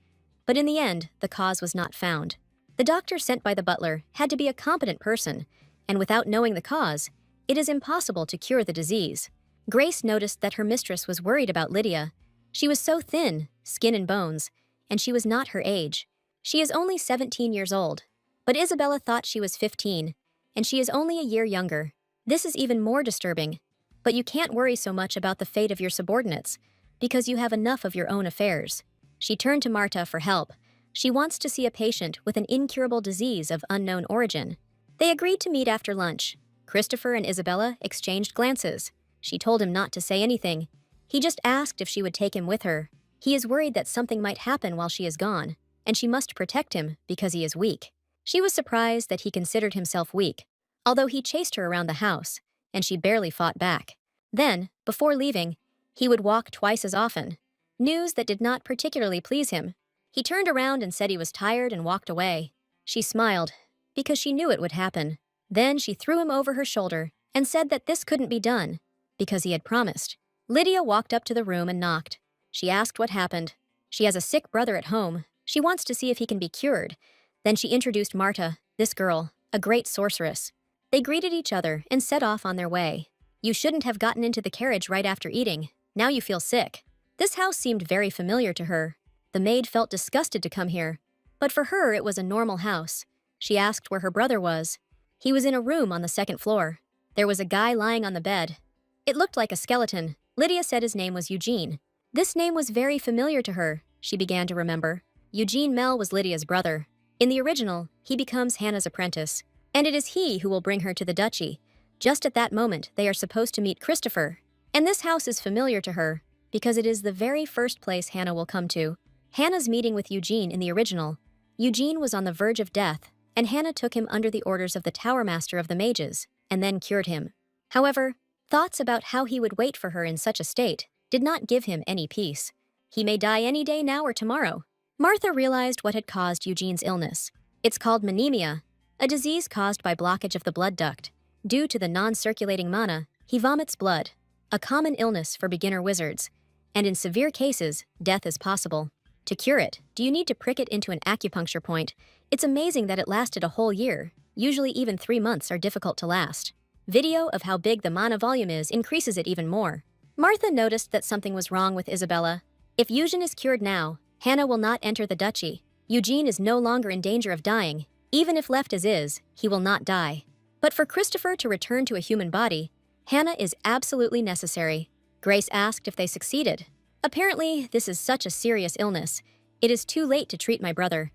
But in the end, the cause was not found. The doctor sent by the butler had to be a competent person, and without knowing the cause, it is impossible to cure the disease. Grace noticed that her mistress was worried about Lydia. She was so thin, skin and bones, and she was not her age. She is only 17 years old, but Isabella thought she was 15, and she is only a year younger. This is even more disturbing. But you can't worry so much about the fate of your subordinates, because you have enough of your own affairs. She turned to Marta for help. She wants to see a patient with an incurable disease of unknown origin. They agreed to meet after lunch. Christopher and Isabella exchanged glances. She told him not to say anything. He just asked if she would take him with her. He is worried that something might happen while she is gone, and she must protect him because he is weak. She was surprised that he considered himself weak, although he chased her around the house, and she barely fought back. Then, before leaving, he would walk twice as often. News that did not particularly please him. He turned around and said he was tired and walked away. She smiled, because she knew it would happen. Then she threw him over her shoulder and said that this couldn't be done, because he had promised. Lydia walked up to the room and knocked. She asked what happened. She has a sick brother at home. She wants to see if he can be cured. Then she introduced Marta, this girl, a great sorceress. They greeted each other and set off on their way. You shouldn't have gotten into the carriage right after eating. Now you feel sick. This house seemed very familiar to her. The maid felt disgusted to come here, but for her it was a normal house. She asked where her brother was. He was in a room on the second floor. There was a guy lying on the bed. It looked like a skeleton. Lydia said his name was Eugene. This name was very familiar to her, she began to remember. Eugene Mel was Lydia's brother. In the original, he becomes Hannah's apprentice, and it is he who will bring her to the duchy. Just at that moment, they are supposed to meet Christopher, and this house is familiar to her because it is the very first place Hannah will come to. Hannah's meeting with Eugene in the original. Eugene was on the verge of death, and Hannah took him under the orders of the Tower Master of the Mages, and then cured him. However, thoughts about how he would wait for her in such a state did not give him any peace. He may die any day now or tomorrow. Martha realized what had caused Eugene's illness. It's called manemia, a disease caused by blockage of the blood duct. Due to the non-circulating mana, he vomits blood, a common illness for beginner wizards, and in severe cases, death is possible. To cure it, do you need to prick it into an acupuncture point? It's amazing that it lasted a whole year. Usually even 3 months are difficult to last. Video of how big the mana volume is increases it even more. Martha noticed that something was wrong with Isabella. If Eugene is cured now, Hannah will not enter the duchy. Eugene is no longer in danger of dying. Even if left as is, he will not die. But for Christopher to return to a human body, Hannah is absolutely necessary. Grace asked if they succeeded. Apparently, this is such a serious illness. It is too late to treat my brother.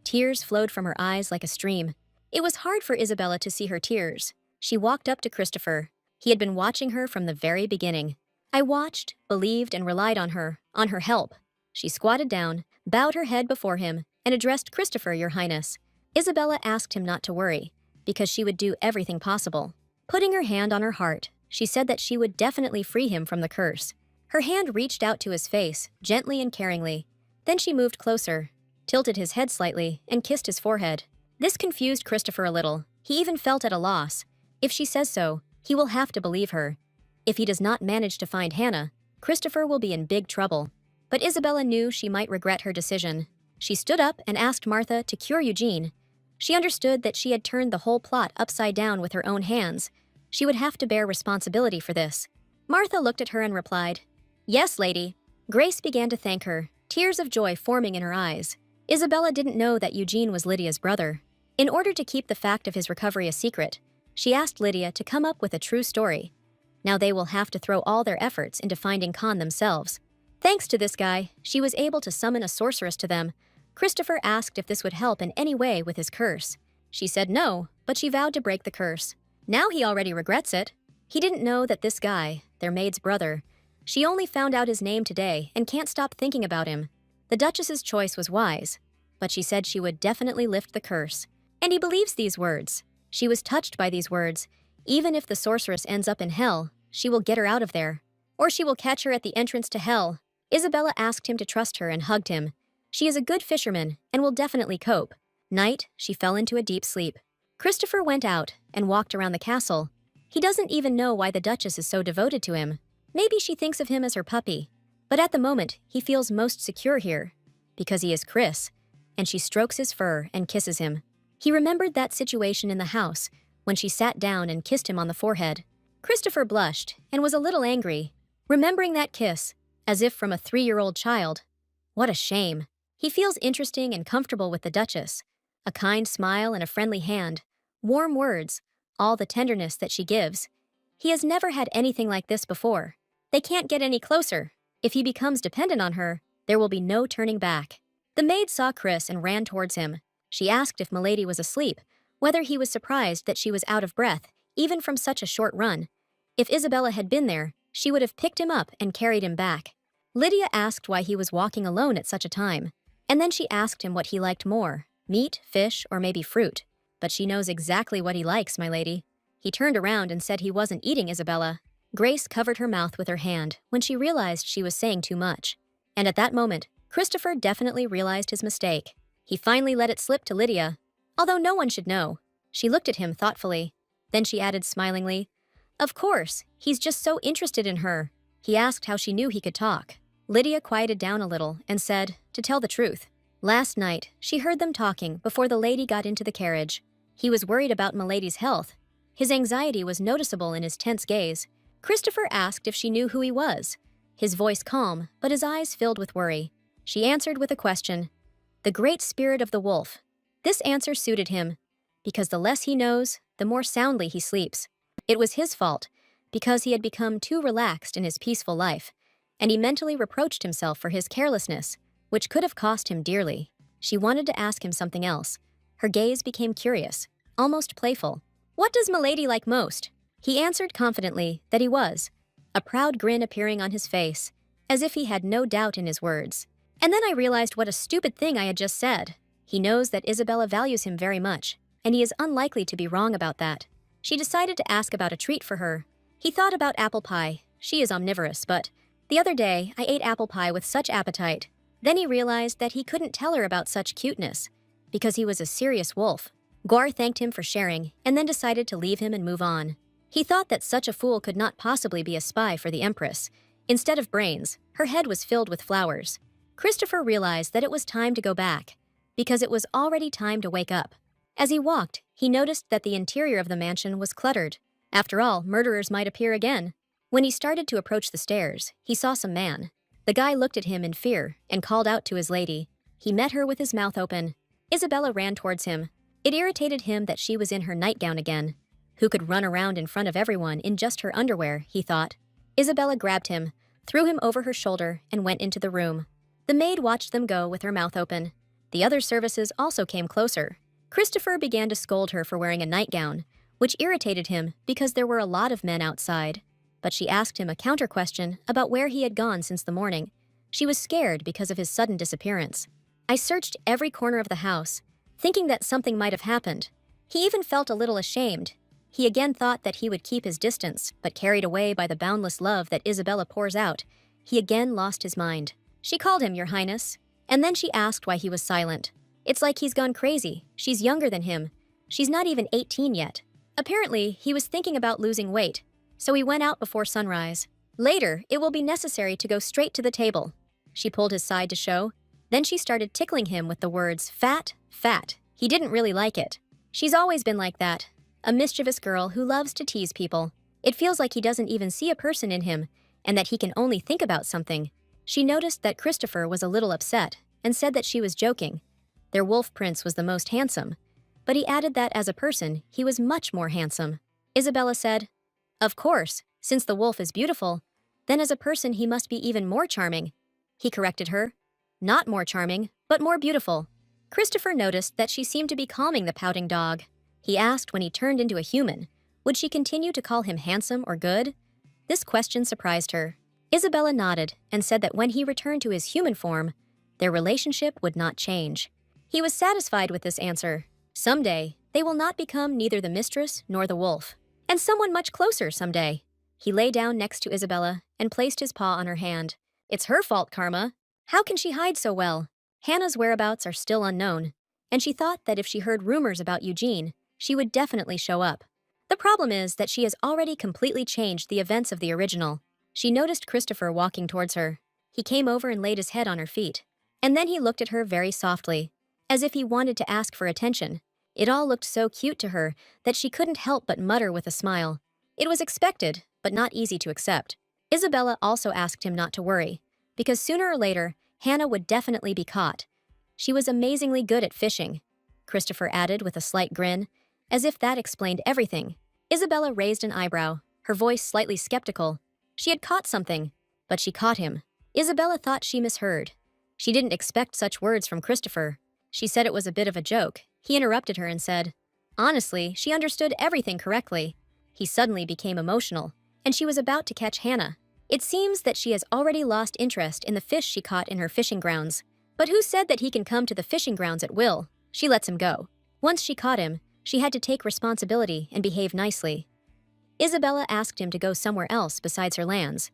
Tears flowed from her eyes like a stream. It was hard for Isabella to see her tears. She walked up to Christopher. He had been watching her from the very beginning. I watched, believed, and relied on her help. She squatted down, bowed her head before him, and addressed Christopher, Your Highness. Isabella asked him not to worry, because she would do everything possible. Putting her hand on her heart, she said that she would definitely free him from the curse. Her hand reached out to his face, gently and caringly. Then she moved closer, tilted his head slightly, and kissed his forehead. This confused Christopher a little. He even felt at a loss. If she says so, he will have to believe her. If he does not manage to find Hannah, Christopher will be in big trouble. But Isabella knew she might regret her decision. She stood up and asked Martha to cure Eugene. She understood that she had turned the whole plot upside down with her own hands. She would have to bear responsibility for this. Martha looked at her and replied, Yes, lady. Grace began to thank her, tears of joy forming in her eyes. Isabella didn't know that Eugene was Lydia's brother. In order to keep the fact of his recovery a secret, she asked Lydia to come up with a true story. Now they will have to throw all their efforts into finding Khan themselves. Thanks to this guy, she was able to summon a sorceress to them. Christopher asked if this would help in any way with his curse. She said no, but she vowed to break the curse. Now he already regrets it. He didn't know that this guy, their maid's brother, she only found out his name today and can't stop thinking about him. The Duchess's choice was wise, but she said she would definitely lift the curse. And he believes these words. She was touched by these words. Even if the sorceress ends up in hell, she will get her out of there. Or she will catch her at the entrance to hell. Isabella asked him to trust her and hugged him. She is a good fisherman and will definitely cope. Night, she fell into a deep sleep. Christopher went out and walked around the castle. He doesn't even know why the Duchess is so devoted to him. Maybe she thinks of him as her puppy. But at the moment, he feels most secure here. Because he is Chris, and she strokes his fur and kisses him. He remembered that situation in the house, when she sat down and kissed him on the forehead. Christopher blushed and was a little angry, remembering that kiss, as if from a 3-year-old child. What a shame. He feels interesting and comfortable with the Duchess. A kind smile and a friendly hand, warm words, all the tenderness that she gives. He has never had anything like this before. They can't get any closer. If he becomes dependent on her, there will be no turning back. The maid saw Chris and ran towards him. She asked if Milady was asleep, whether he was surprised that she was out of breath, even from such a short run. If Isabella had been there, she would have picked him up and carried him back. Lydia asked why he was walking alone at such a time, and then she asked him what he liked more, meat, fish, or maybe fruit. But she knows exactly what he likes, my lady. He turned around and said he wasn't eating Isabella. Grace covered her mouth with her hand when she realized she was saying too much. And at that moment, Christopher definitely realized his mistake. He finally let it slip to Lydia, although no one should know. She looked at him thoughtfully. Then she added smilingly, "Of course, he's just so interested in her." He asked how she knew he could talk. Lydia quieted down a little and said, to tell the truth, last night she heard them talking before the lady got into the carriage. He was worried about Milady's health. His anxiety was noticeable in his tense gaze. Christopher asked if she knew who he was. His voice calm, but his eyes filled with worry. She answered with a question. The great spirit of the wolf. This answer suited him, because the less he knows, the more soundly he sleeps. It was his fault, because he had become too relaxed in his peaceful life, and he mentally reproached himself for his carelessness, which could have cost him dearly. She wanted to ask him something else. Her gaze became curious, almost playful. What does Milady like most? He answered confidently that he was, a proud grin appearing on his face, as if he had no doubt in his words. And then I realized what a stupid thing I had just said. He knows that Isabella values him very much, and he is unlikely to be wrong about that. She decided to ask about a treat for her. He thought about apple pie. She is omnivorous, but the other day I ate apple pie with such appetite. Then he realized that he couldn't tell her about such cuteness, because he was a serious wolf. Guar thanked him for sharing, and then decided to leave him and move on. He thought that such a fool could not possibly be a spy for the Empress. Instead of brains, her head was filled with flowers. Christopher realized that it was time to go back, because it was already time to wake up. As he walked, he noticed that the interior of the mansion was cluttered. After all, murderers might appear again. When he started to approach the stairs, he saw some man. The guy looked at him in fear and called out to his lady. He met her with his mouth open. Isabella ran towards him. It irritated him that she was in her nightgown again. Who could run around in front of everyone in just her underwear, he thought. Isabella grabbed him, threw him over her shoulder, and went into the room. The maid watched them go with her mouth open. The other services also came closer. Christopher began to scold her for wearing a nightgown, which irritated him because there were a lot of men outside. But she asked him a counter-question about where he had gone since the morning. She was scared because of his sudden disappearance. I searched every corner of the house, thinking that something might have happened. He even felt a little ashamed. He again thought that he would keep his distance, but carried away by the boundless love that Isabella pours out, he again lost his mind. She called him, Your Highness, and then she asked why he was silent. It's like he's gone crazy. She's younger than him. She's not even 18 yet. Apparently, he was thinking about losing weight, so he went out before sunrise. Later, it will be necessary to go straight to the table. She pulled his side to show. Then she started tickling him with the words, fat, fat. He didn't really like it. She's always been like that. A mischievous girl who loves to tease people. It feels like he doesn't even see a person in him, and that he can only think about something. She noticed that Christopher was a little upset, and said that she was joking. Their wolf prince was the most handsome, but he added that as a person, he was much more handsome. Isabella said, Of course, since the wolf is beautiful, then as a person he must be even more charming. He corrected her. Not more charming, but more beautiful. Christopher noticed that she seemed to be calming the pouting dog. He asked when he turned into a human, would she continue to call him handsome or good? This question surprised her. Isabella nodded and said that when he returned to his human form, their relationship would not change. He was satisfied with this answer. Someday, they will not become neither the mistress nor the wolf, and someone much closer someday. He lay down next to Isabella and placed his paw on her hand. It's her fault, Karma. How can she hide so well? Hannah's whereabouts are still unknown, and she thought that if she heard rumors about Eugene, she would definitely show up. The problem is that she has already completely changed the events of the original. She noticed Christopher walking towards her. He came over and laid his head on her feet. And then he looked at her very softly, as if he wanted to ask for attention. It all looked so cute to her that she couldn't help but mutter with a smile. It was expected, but not easy to accept. Isabella also asked him not to worry, because sooner or later, Hannah would definitely be caught. She was amazingly good at fishing, Christopher added with a slight grin, as if that explained everything. Isabella raised an eyebrow. her voice slightly skeptical. She had caught something, but she caught him. Isabella thought she misheard. She didn't expect such words from Christopher. She said it was a bit of a joke. He interrupted her and said, honestly, she understood everything correctly. He suddenly became emotional, and she was about to catch Hannah. It seems that she has already lost interest in the fish she caught in her fishing grounds. But who said that he can come to the fishing grounds at will? She lets him go. Once she caught him, she had to take responsibility and behave nicely. Isabella asked him to go somewhere else besides her lands.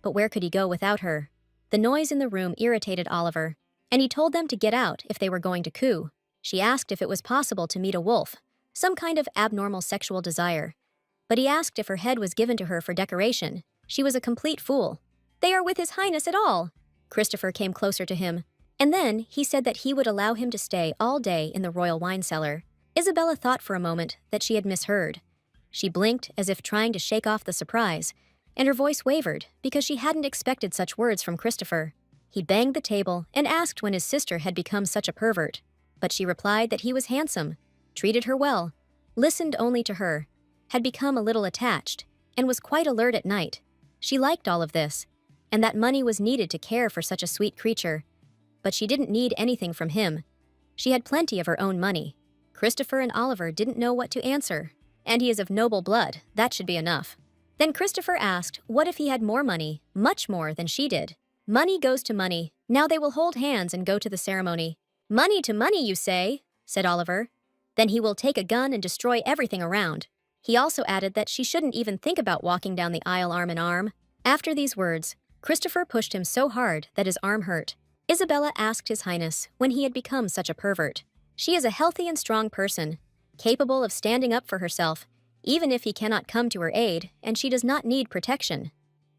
But where could he go without her? The noise in the room irritated Oliver, and he told them to get out if they were going to coup. She asked if it was possible to meet a wolf, some kind of abnormal sexual desire. But he asked if her head was given to her for decoration. She was a complete fool. They are with His Highness at all. Christopher came closer to him, and then he said that he would allow him to stay all day in the royal wine cellar. Isabella thought for a moment that she had misheard. She blinked as if trying to shake off the surprise, and her voice wavered because she hadn't expected such words from Christopher. He banged the table and asked when his sister had become such a pervert, but she replied that he was handsome, treated her well, listened only to her, had become a little attached, and was quite alert at night. She liked all of this, and that money was needed to care for such a sweet creature. But she didn't need anything from him. She had plenty of her own money. Christopher and Oliver didn't know what to answer, and he is of noble blood, that should be enough. Then Christopher asked what if he had more money, much more than she did. Money goes to money. Now they will hold hands and go to the ceremony. Money to money, you say? Said Oliver. Then he will take a gun and destroy everything around. He also added that she shouldn't even think about walking down the aisle arm in arm. After these words, Christopher pushed him so hard that his arm hurt. Isabella asked His Highness when he had become such a pervert. She is a healthy and strong person, capable of standing up for herself, even if he cannot come to her aid, and she does not need protection.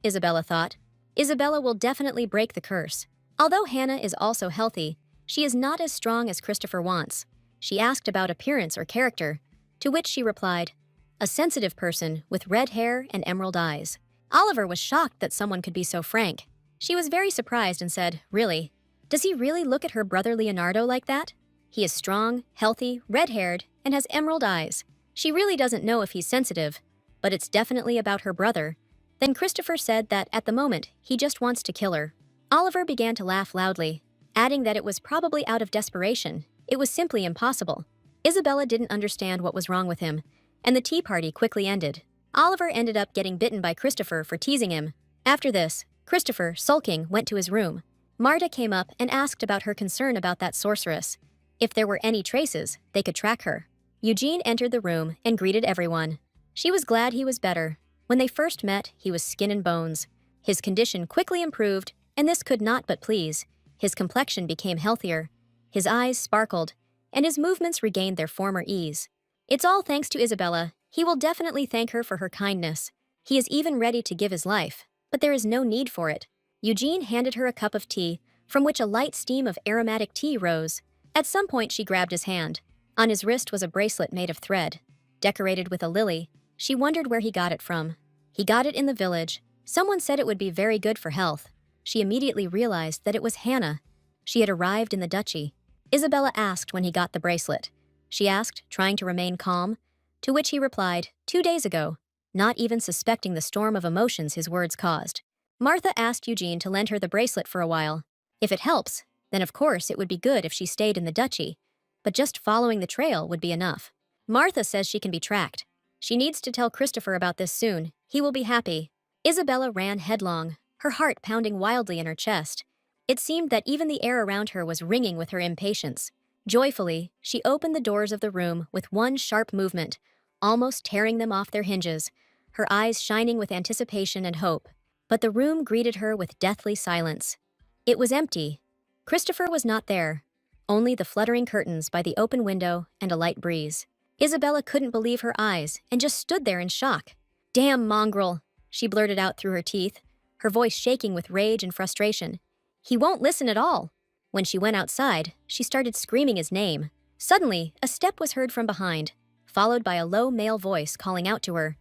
Isabella thought. Isabella will definitely break the curse. Although Hannah is also healthy, she is not as strong as Christopher wants. She asked about appearance or character, to which she replied, a sensitive person with red hair and emerald eyes. Oliver was shocked that someone could be so frank. She was very surprised and said, really? Does he really look at her brother Leonardo like that? He is strong, healthy, red-haired, and has emerald eyes. She really doesn't know if he's sensitive, but it's definitely about her brother. Then Christopher said that at the moment, he just wants to kill her. Oliver began to laugh loudly, adding that it was probably out of desperation. It was simply impossible. Isabella didn't understand what was wrong with him, and the tea party quickly ended. Oliver ended up getting bitten by Christopher for teasing him. After this, Christopher, sulking, went to his room. Marta came up and asked about her concern about that sorceress. If there were any traces, they could track her. Eugene entered the room and greeted everyone. She was glad he was better. When they first met, he was skin and bones. His condition quickly improved, and this could not but please. His complexion became healthier. His eyes sparkled, and his movements regained their former ease. It's all thanks to Isabella. He will definitely thank her for her kindness. He is even ready to give his life, but there is no need for it. Eugene handed her a cup of tea, from which a light steam of aromatic tea rose. At some point, she grabbed his hand. On his wrist was a bracelet made of thread, decorated with a lily. She wondered where he got it from. He got it in the village. Someone said it would be very good for health. She immediately realized that it was Hannah. She had arrived in the duchy. Isabella asked when he got the bracelet. She asked, trying to remain calm, to which he replied, 2 days ago, not even suspecting the storm of emotions his words caused. Martha asked Eugene to lend her the bracelet for a while. If it helps, then of course it would be good if she stayed in the duchy, but just following the trail would be enough. Martha says she can be tracked. She needs to tell Christopher about this soon. He will be happy. Isabella ran headlong, her heart pounding wildly in her chest. It seemed that even the air around her was ringing with her impatience. Joyfully, she opened the doors of the room with one sharp movement, almost tearing them off their hinges, her eyes shining with anticipation and hope. But the room greeted her with deathly silence. It was empty. Christopher was not there. Only the fluttering curtains by the open window and a light breeze. Isabella couldn't believe her eyes and just stood there in shock. Damn mongrel, she blurted out through her teeth, her voice shaking with rage and frustration. He won't listen at all. When she went outside, she started screaming his name. Suddenly, a step was heard from behind, followed by a low male voice calling out to her.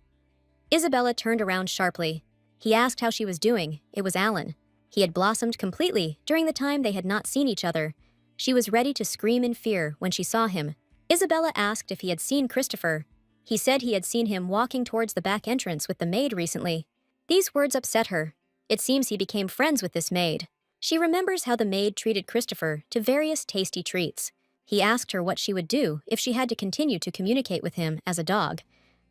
Isabella turned around sharply. He asked how she was doing. It was Alan. He had blossomed completely during the time they had not seen each other. She was ready to scream in fear when she saw him. Isabella asked if he had seen Christopher. He said he had seen him walking towards the back entrance with the maid recently. These words upset her. It seems he became friends with this maid. She remembers how the maid treated Christopher to various tasty treats. He asked her what she would do if she had to continue to communicate with him as a dog,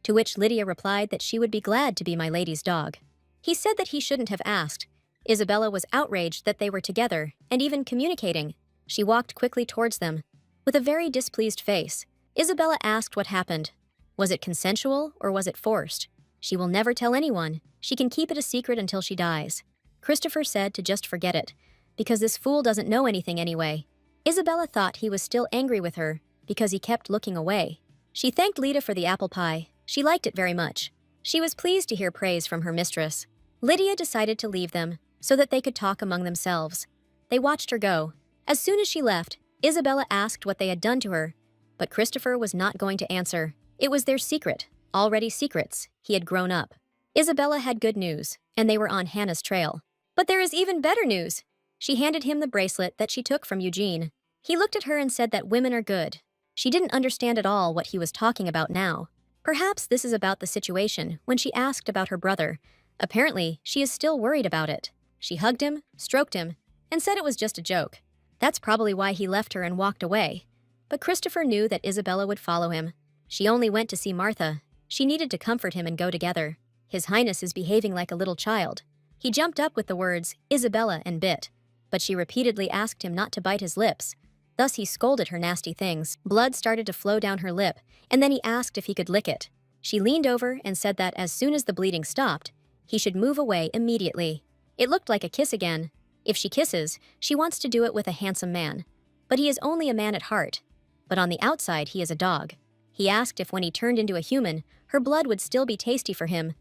to which Lydia replied that she would be glad to be my lady's dog. He said that he shouldn't have asked. Isabella was outraged that they were together and even communicating. She walked quickly towards them. With a very displeased face, Isabella asked what happened. Was it consensual or was it forced? She will never tell anyone. She can keep it a secret until she dies. Christopher said to just forget it, because this fool doesn't know anything anyway. Isabella thought he was still angry with her because he kept looking away. She thanked Lita for the apple pie. She liked it very much. She was pleased to hear praise from her mistress. Lydia decided to leave them so that they could talk among themselves. They watched her go. As soon as she left, Isabella asked what they had done to her, but Christopher was not going to answer. It was their secret, already secrets. He had grown up. Isabella had good news, and they were on Hannah's trail. But there is even better news. She handed him the bracelet that she took from Eugene. He looked at her and said that women are good. She didn't understand at all what he was talking about now. Perhaps this is about the situation when she asked about her brother. Apparently, she is still worried about it. She hugged him, stroked him, and said it was just a joke. That's probably why he left her and walked away. But Christopher knew that Isabella would follow him. She only went to see Martha. She needed to comfort him and go together. His Highness is behaving like a little child. He jumped up with the words, Isabella, and bit. But she repeatedly asked him not to bite his lips. Thus he scolded her nasty things. Blood started to flow down her lip, and then he asked if he could lick it. She leaned over and said that as soon as the bleeding stopped, he should move away immediately. It looked like a kiss again. If she kisses, she wants to do it with a handsome man. But he is only a man at heart. But on the outside, he is a dog. He asked if when he turned into a human, her blood would still be tasty for him.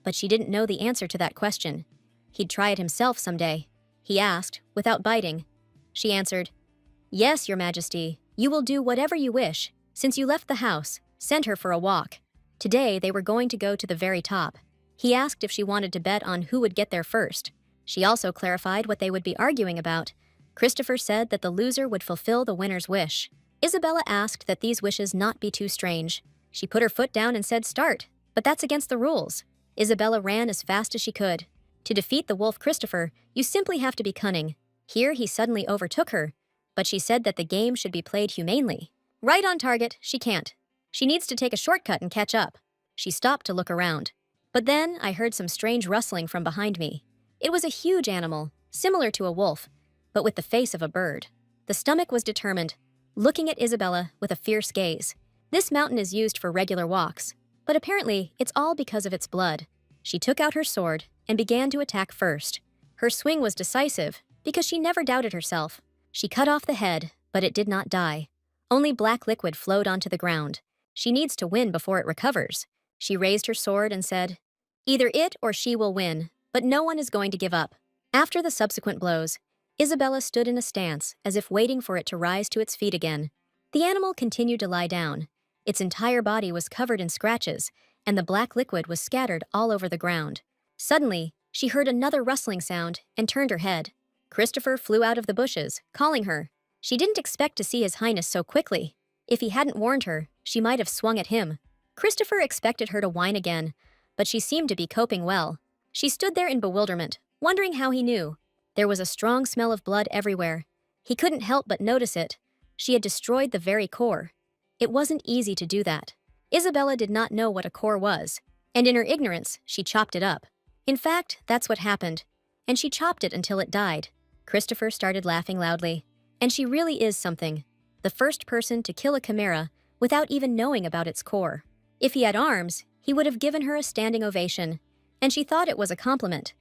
But she didn't know the answer to that question. He'd try it himself someday. He asked, without biting. She answered, Yes, Your Majesty, you will do whatever you wish. Since you left the house, send her for a walk. Today, they were going to go to the very top. He asked if she wanted to bet on who would get there first. She also clarified what they would be arguing about. Christopher said that the loser would fulfill the winner's wish. Isabella asked that these wishes not be too strange. She put her foot down and said start, but that's against the rules. Isabella ran as fast as she could. To defeat the wolf Christopher, you simply have to be cunning. Here he suddenly overtook her, but she said that the game should be played humanely. Right on target, she can't. She needs to take a shortcut and catch up. She stopped to look around. But then I heard some strange rustling from behind me. It was a huge animal, similar to a wolf, but with the face of a bird. The stomach was determined, looking at Isabella with a fierce gaze. This mountain is used for regular walks, but apparently it's all because of its blood. She took out her sword and began to attack first. Her swing was decisive because she never doubted herself. She cut off the head, but it did not die. Only black liquid flowed onto the ground. She needs to win before it recovers. She raised her sword and said, Either it or she will win, but no one is going to give up. After the subsequent blows, Isabella stood in a stance as if waiting for it to rise to its feet again. The animal continued to lie down. Its entire body was covered in scratches, and the black liquid was scattered all over the ground. Suddenly, she heard another rustling sound and turned her head. Christopher flew out of the bushes, calling her. She didn't expect to see His Highness so quickly. If he hadn't warned her, she might have swung at him. Christopher expected her to whine again, but she seemed to be coping well. She stood there in bewilderment, wondering how he knew. There was a strong smell of blood everywhere. He couldn't help but notice it. She had destroyed the very core. It wasn't easy to do that. Isabella did not know what a core was, and in her ignorance, she chopped it up. In fact, that's what happened, and she chopped it until it died. Christopher started laughing loudly. And she really is something. The first person to kill a chimera without even knowing about its core. If he had arms, he would have given her a standing ovation, and she thought it was a compliment.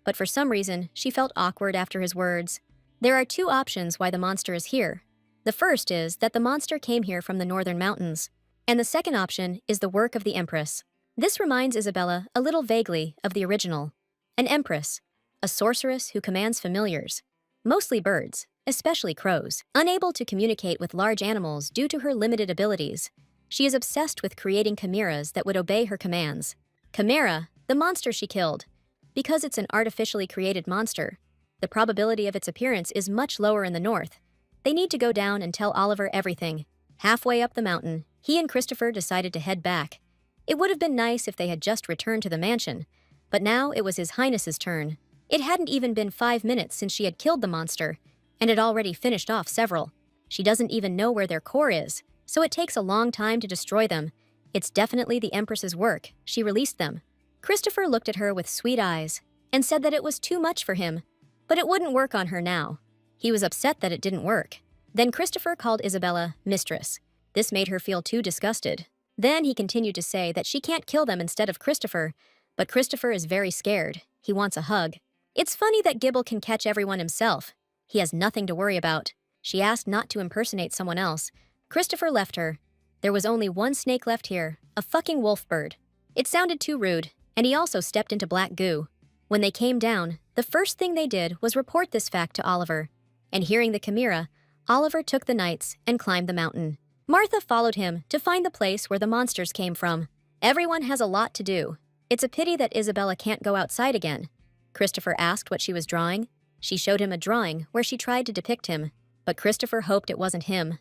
But for some reason, she felt awkward after his words. There are two options why the monster is here. The first is that the monster came here from the northern mountains, and the second option is the work of the Empress. This reminds Isabella a little vaguely of the original. An Empress, a sorceress who commands familiars, mostly birds, especially crows. Unable to communicate with large animals due to her limited abilities, she is obsessed with creating chimeras that would obey her commands. Chimera, the monster she killed. Because it's an artificially created monster, the probability of its appearance is much lower in the north. They need to go down and tell Oliver everything. Halfway up the mountain, he and Christopher decided to head back. It would have been nice if they had just returned to the mansion, but now it was His Highness's turn. It hadn't even been 5 minutes since she had killed the monster, and had already finished off several. She doesn't even know where their core is, so it takes a long time to destroy them. It's definitely the Empress's work. She released them. Christopher looked at her with sweet eyes and said that it was too much for him, but it wouldn't work on her now. He was upset that it didn't work. Then Christopher called Isabella mistress. This made her feel too disgusted. Then he continued to say that she can't kill them instead of Christopher, but Christopher is very scared. He wants a hug. It's funny that Gibble can catch everyone himself. He has nothing to worry about. She asked not to impersonate someone else. Christopher left her. There was only one snake left here, a fucking wolf bird. It sounded too rude, and he also stepped into black goo. When they came down, the first thing they did was report this fact to Oliver. And hearing the chimera, Oliver took the knights and climbed the mountain. Martha followed him to find the place where the monsters came from. Everyone has a lot to do. It's a pity that Isabella can't go outside again. Christopher asked what she was drawing. She showed him a drawing where she tried to depict him, but Christopher hoped it wasn't him.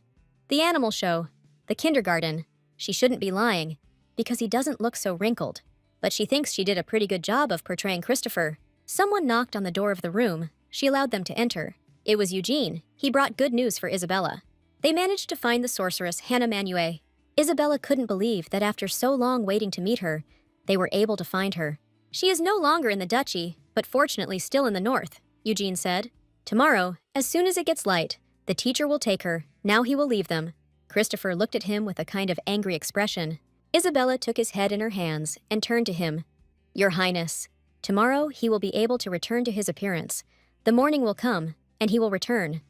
The animal show, the kindergarten. She shouldn't be lying, because he doesn't look so wrinkled. But she thinks she did a pretty good job of portraying Christopher. Someone knocked on the door of the room. She allowed them to enter. It was Eugene. He brought good news for Isabella. They managed to find the sorceress Hannah Manhua. Isabella couldn't believe that after so long waiting to meet her, they were able to find her. She is no longer in the duchy, but fortunately still in the north, Eugene said. Tomorrow, as soon as it gets light, the teacher will take her. Now he will leave them. Christopher looked at him with a kind of angry expression. Isabella took his head in her hands and turned to him. Your Highness, tomorrow he will be able to return to his appearance. The morning will come, and he will return.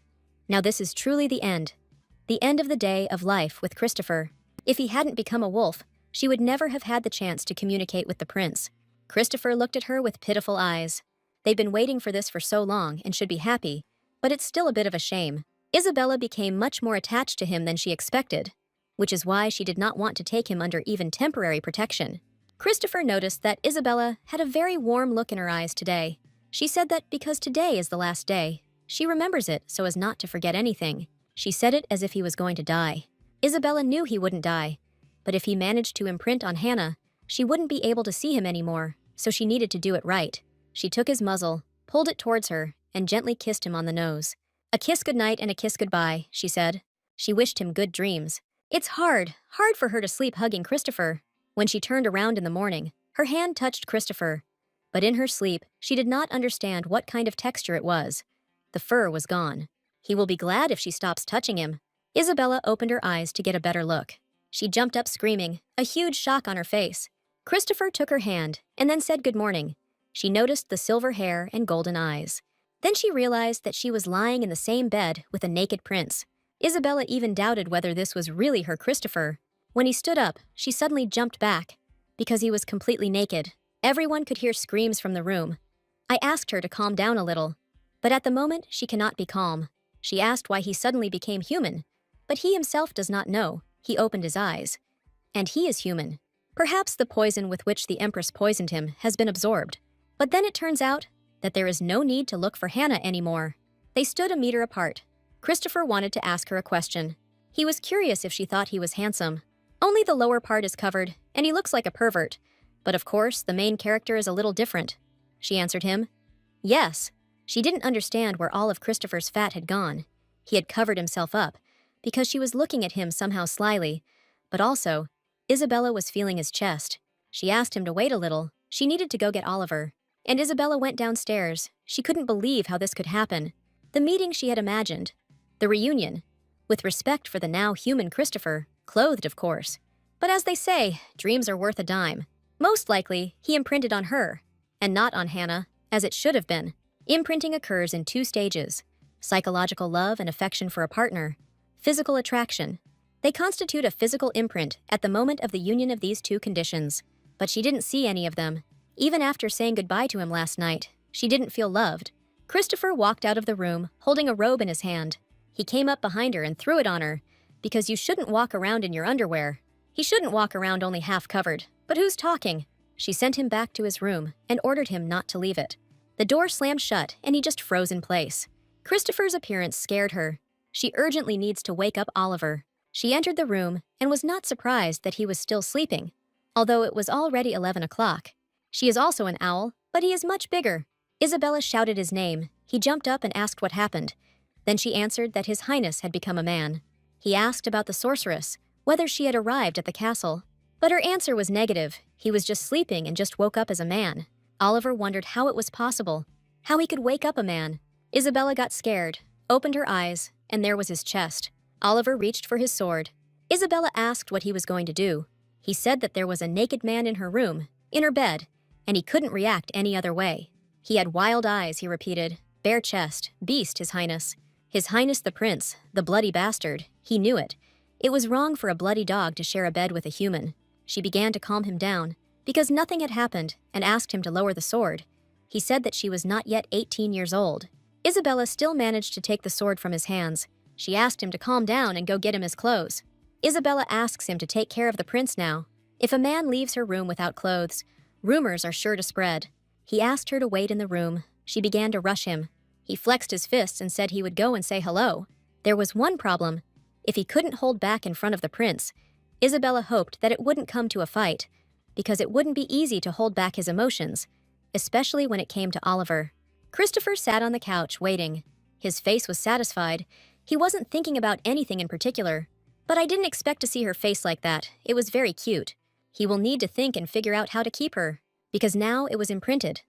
Now this is truly the end of the day of life with Christopher. If he hadn't become a wolf, she would never have had the chance to communicate with the prince. Christopher looked at her with pitiful eyes. They'd been waiting for this for so long and should be happy, but it's still a bit of a shame. Isabella became much more attached to him than she expected, which is why she did not want to take him under even temporary protection. Christopher noticed that Isabella had a very warm look in her eyes today. She said that because today is the last day, she remembers it so as not to forget anything. She said it as if he was going to die. Isabella knew he wouldn't die, but if he managed to imprint on Hannah, she wouldn't be able to see him anymore, so she needed to do it right. She took his muzzle, pulled it towards her, and gently kissed him on the nose. A kiss goodnight and a kiss goodbye, she said. She wished him good dreams. It's hard for her to sleep hugging Christopher. When she turned around in the morning, her hand touched Christopher. But in her sleep, she did not understand what kind of texture it was. The fur was gone. He will be glad if she stops touching him. Isabella opened her eyes to get a better look. She jumped up screaming, a huge shock on her face. Christopher took her hand and then said good morning. She noticed the silver hair and golden eyes. Then she realized that she was lying in the same bed with a naked prince. Isabella even doubted whether this was really her Christopher. When he stood up, she suddenly jumped back, because he was completely naked. Everyone could hear screams from the room. I asked her to calm down a little, but at the moment she cannot be calm. She asked why he suddenly became human, but he himself does not know. He opened his eyes. And he is human. Perhaps the poison with which the Empress poisoned him has been absorbed. But then it turns out that there is no need to look for Hannah anymore. They stood a meter apart. Christopher wanted to ask her a question. He was curious if she thought he was handsome. Only the lower part is covered, and he looks like a pervert. But of course, the main character is a little different. She answered him. Yes. She didn't understand where all of Christopher's fat had gone. He had covered himself up, because she was looking at him somehow slyly. But also, Isabella was feeling his chest. She asked him to wait a little. She needed to go get Oliver. And Isabella went downstairs. She couldn't believe how this could happen. The meeting she had imagined. The reunion. With respect for the now human Christopher, clothed of course. But as they say, dreams are worth a dime. Most likely, he imprinted on her, and not on Hannah, as it should have been. Imprinting occurs in 2 stages. Psychological love and affection for a partner. Physical attraction. They constitute a physical imprint at the moment of the union of these 2 conditions. But she didn't see any of them. Even after saying goodbye to him last night, she didn't feel loved. Christopher walked out of the room, holding a robe in his hand. He came up behind her and threw it on her, because you shouldn't walk around in your underwear. He shouldn't walk around only half covered. But who's talking? She sent him back to his room and ordered him not to leave it. The door slammed shut and he just froze in place. Christopher's appearance scared her. She urgently needs to wake up Oliver. She entered the room and was not surprised that he was still sleeping. although it was already 11 o'clock. She is also an owl, but he is much bigger. Isabella shouted his name. He jumped up and asked what happened. Then she answered that His Highness had become a man. He asked about the sorceress, whether she had arrived at the castle. But her answer was negative. He was just sleeping and just woke up as a man. Oliver wondered how it was possible, how he could wake up a man. Isabella got scared, opened her eyes, and there was his chest. Oliver reached for his sword. Isabella asked what he was going to do. He said that there was a naked man in her room, in her bed, and he couldn't react any other way. He had wild eyes, he repeated, bare chest, beast, His Highness. His Highness the Prince, the bloody bastard, he knew it. It was wrong for a bloody dog to share a bed with a human. She began to calm him down, because nothing had happened, and asked him to lower the sword. He said that she was not yet 18 years old. Isabella still managed to take the sword from his hands. She asked him to calm down and go get him his clothes. Isabella asks him to take care of the prince now. If a man leaves her room without clothes, rumors are sure to spread. He asked her to wait in the room. She began to rush him. He flexed his fists and said he would go and say hello. There was one problem. If he couldn't hold back in front of the prince, Isabella hoped that it wouldn't come to a fight, because it wouldn't be easy to hold back his emotions, especially when it came to Oliver. Christopher sat on the couch waiting. His face was satisfied. He wasn't thinking about anything in particular. But I didn't expect to see her face like that. It was very cute. He will need to think and figure out how to keep her, because now it was imprinted.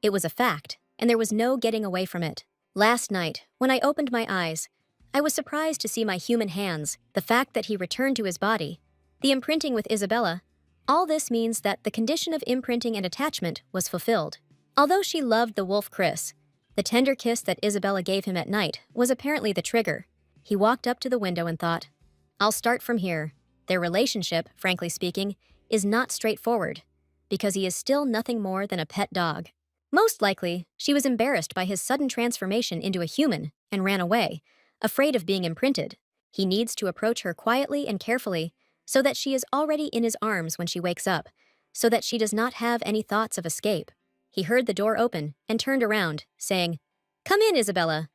It was a fact, and there was no getting away from it. Last night, when I opened my eyes, I was surprised to see my human hands, the fact that he returned to his body, the imprinting with Isabella. All this means that the condition of imprinting and attachment was fulfilled. Although she loved the wolf Chris, the tender kiss that Isabella gave him at night was apparently the trigger. He walked up to the window and thought, I'll start from here. Their relationship, frankly speaking, is not straightforward, because he is still nothing more than a pet dog. Most likely, she was embarrassed by his sudden transformation into a human and ran away, afraid of being imprinted. He needs to approach her quietly and carefully so that she is already in his arms when she wakes up, so that she does not have any thoughts of escape. He heard the door open and turned around, saying, Come in, Isabella.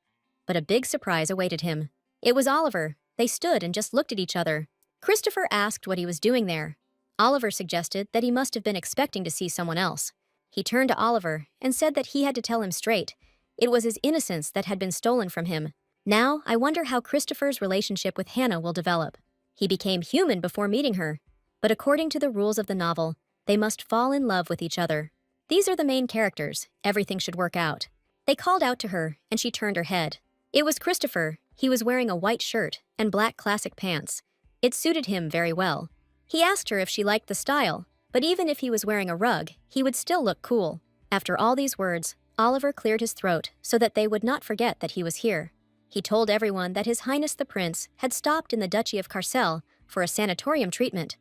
But a big surprise awaited him. It was Oliver. They stood and just looked at each other. Christopher asked what he was doing there. Oliver suggested that he must have been expecting to see someone else. He turned to Oliver and said that he had to tell him straight. It was his innocence that had been stolen from him. Now, I wonder how Christopher's relationship with Hannah will develop. He became human before meeting her, but according to the rules of the novel, they must fall in love with each other. These are the main characters. Everything should work out. They called out to her, and she turned her head. It was Christopher. He was wearing a white shirt and black classic pants. It suited him very well. He asked her if she liked the style, but even if he was wearing a rug, he would still look cool. After all these words, Oliver cleared his throat so that they would not forget that he was here. He told everyone that His Highness the Prince had stopped in the Duchy of Carcel for a sanatorium treatment.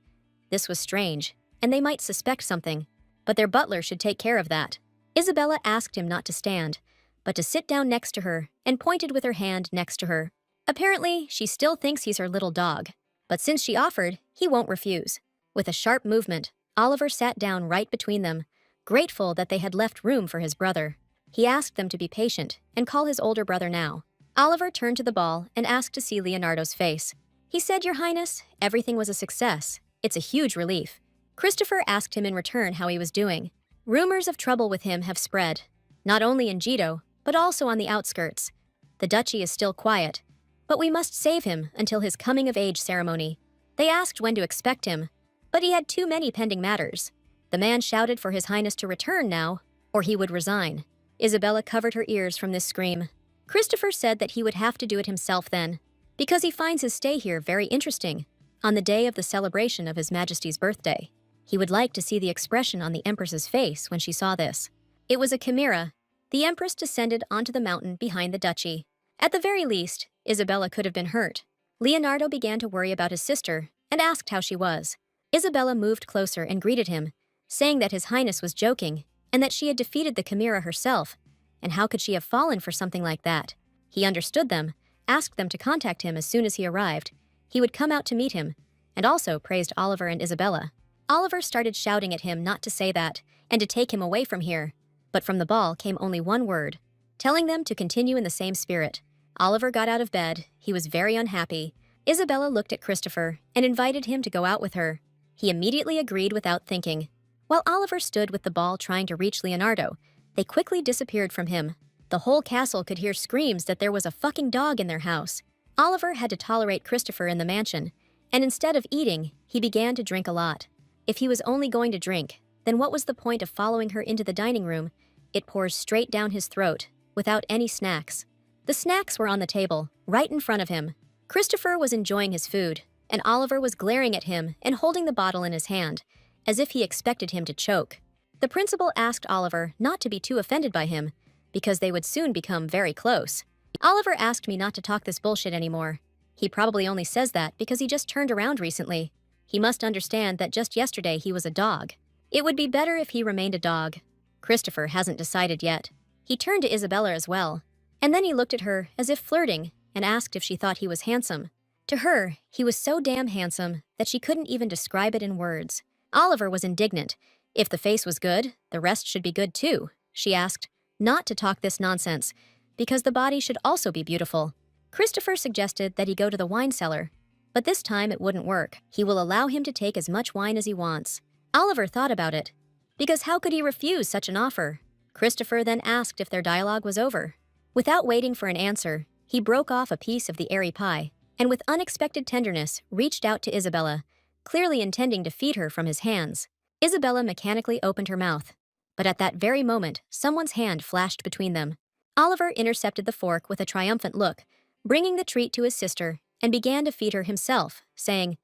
This was strange, and they might suspect something, but their butler should take care of that. Isabella asked him not to stand, but to sit down next to her and pointed with her hand next to her. Apparently, she still thinks he's her little dog, but since she offered, he won't refuse. With a sharp movement, Oliver sat down right between them, grateful that they had left room for his brother. He asked them to be patient and call his older brother now. Oliver turned to the ball and asked to see Leonardo's face. He said, Your Highness, everything was a success. It's a huge relief. Christopher asked him in return how he was doing. Rumors of trouble with him have spread, not only in Jetto, but also on the outskirts. The duchy is still quiet, but we must save him until his coming-of-age ceremony. They asked when to expect him, but he had too many pending matters. The man shouted for His Highness to return now, or he would resign. Isabella covered her ears from this scream. Christopher said that he would have to do it himself then, because he finds his stay here very interesting. On the day of the celebration of His Majesty's birthday, he would like to see the expression on the Empress's face when she saw this. It was a chimera. The Empress descended onto the mountain behind the duchy. At the very least, Isabella could have been hurt. Leonardo began to worry about his sister and asked how she was. Isabella moved closer and greeted him, saying that His Highness was joking and that she had defeated the chimera herself. And how could she have fallen for something like that? He understood them, asked them to contact him as soon as he arrived. He would come out to meet him, and also praised Oliver and Isabella. Oliver started shouting at him not to say that, and to take him away from here. But from the ball came only one word, telling them to continue in the same spirit. Oliver got out of bed. He was very unhappy. Isabella looked at Christopher and invited him to go out with her. He immediately agreed without thinking. While Oliver stood with the ball trying to reach Leonardo, they quickly disappeared from him. The whole castle could hear screams that there was a fucking dog in their house. Oliver had to tolerate Christopher in the mansion, and instead of eating, he began to drink a lot. If he was only going to drink, then what was the point of following her into the dining room? It pours straight down his throat, without any snacks. The snacks were on the table, right in front of him. Christopher was enjoying his food, and Oliver was glaring at him and holding the bottle in his hand, as if he expected him to choke. The principal asked Oliver not to be too offended by him, because they would soon become very close. Oliver asked me not to talk this bullshit anymore. He probably only says that because he just turned around recently. He must understand that just yesterday he was a dog. It would be better if he remained a dog. Christopher hasn't decided yet. He turned to Isabella as well, and then he looked at her as if flirting and asked if she thought he was handsome. To her, he was so damn handsome that she couldn't even describe it in words. Oliver was indignant. If the face was good, the rest should be good too, she asked, not to talk this nonsense, because the body should also be beautiful. Christopher suggested that he go to the wine cellar, but this time it wouldn't work. He will allow him to take as much wine as he wants. Oliver thought about it, because how could he refuse such an offer? Christopher then asked if their dialogue was over. Without waiting for an answer, he broke off a piece of the airy pie, and with unexpected tenderness reached out to Isabella, clearly intending to feed her from his hands. Isabella mechanically opened her mouth, but at that very moment, someone's hand flashed between them. Oliver intercepted the fork with a triumphant look, bringing the treat to his sister, and began to feed her himself, saying,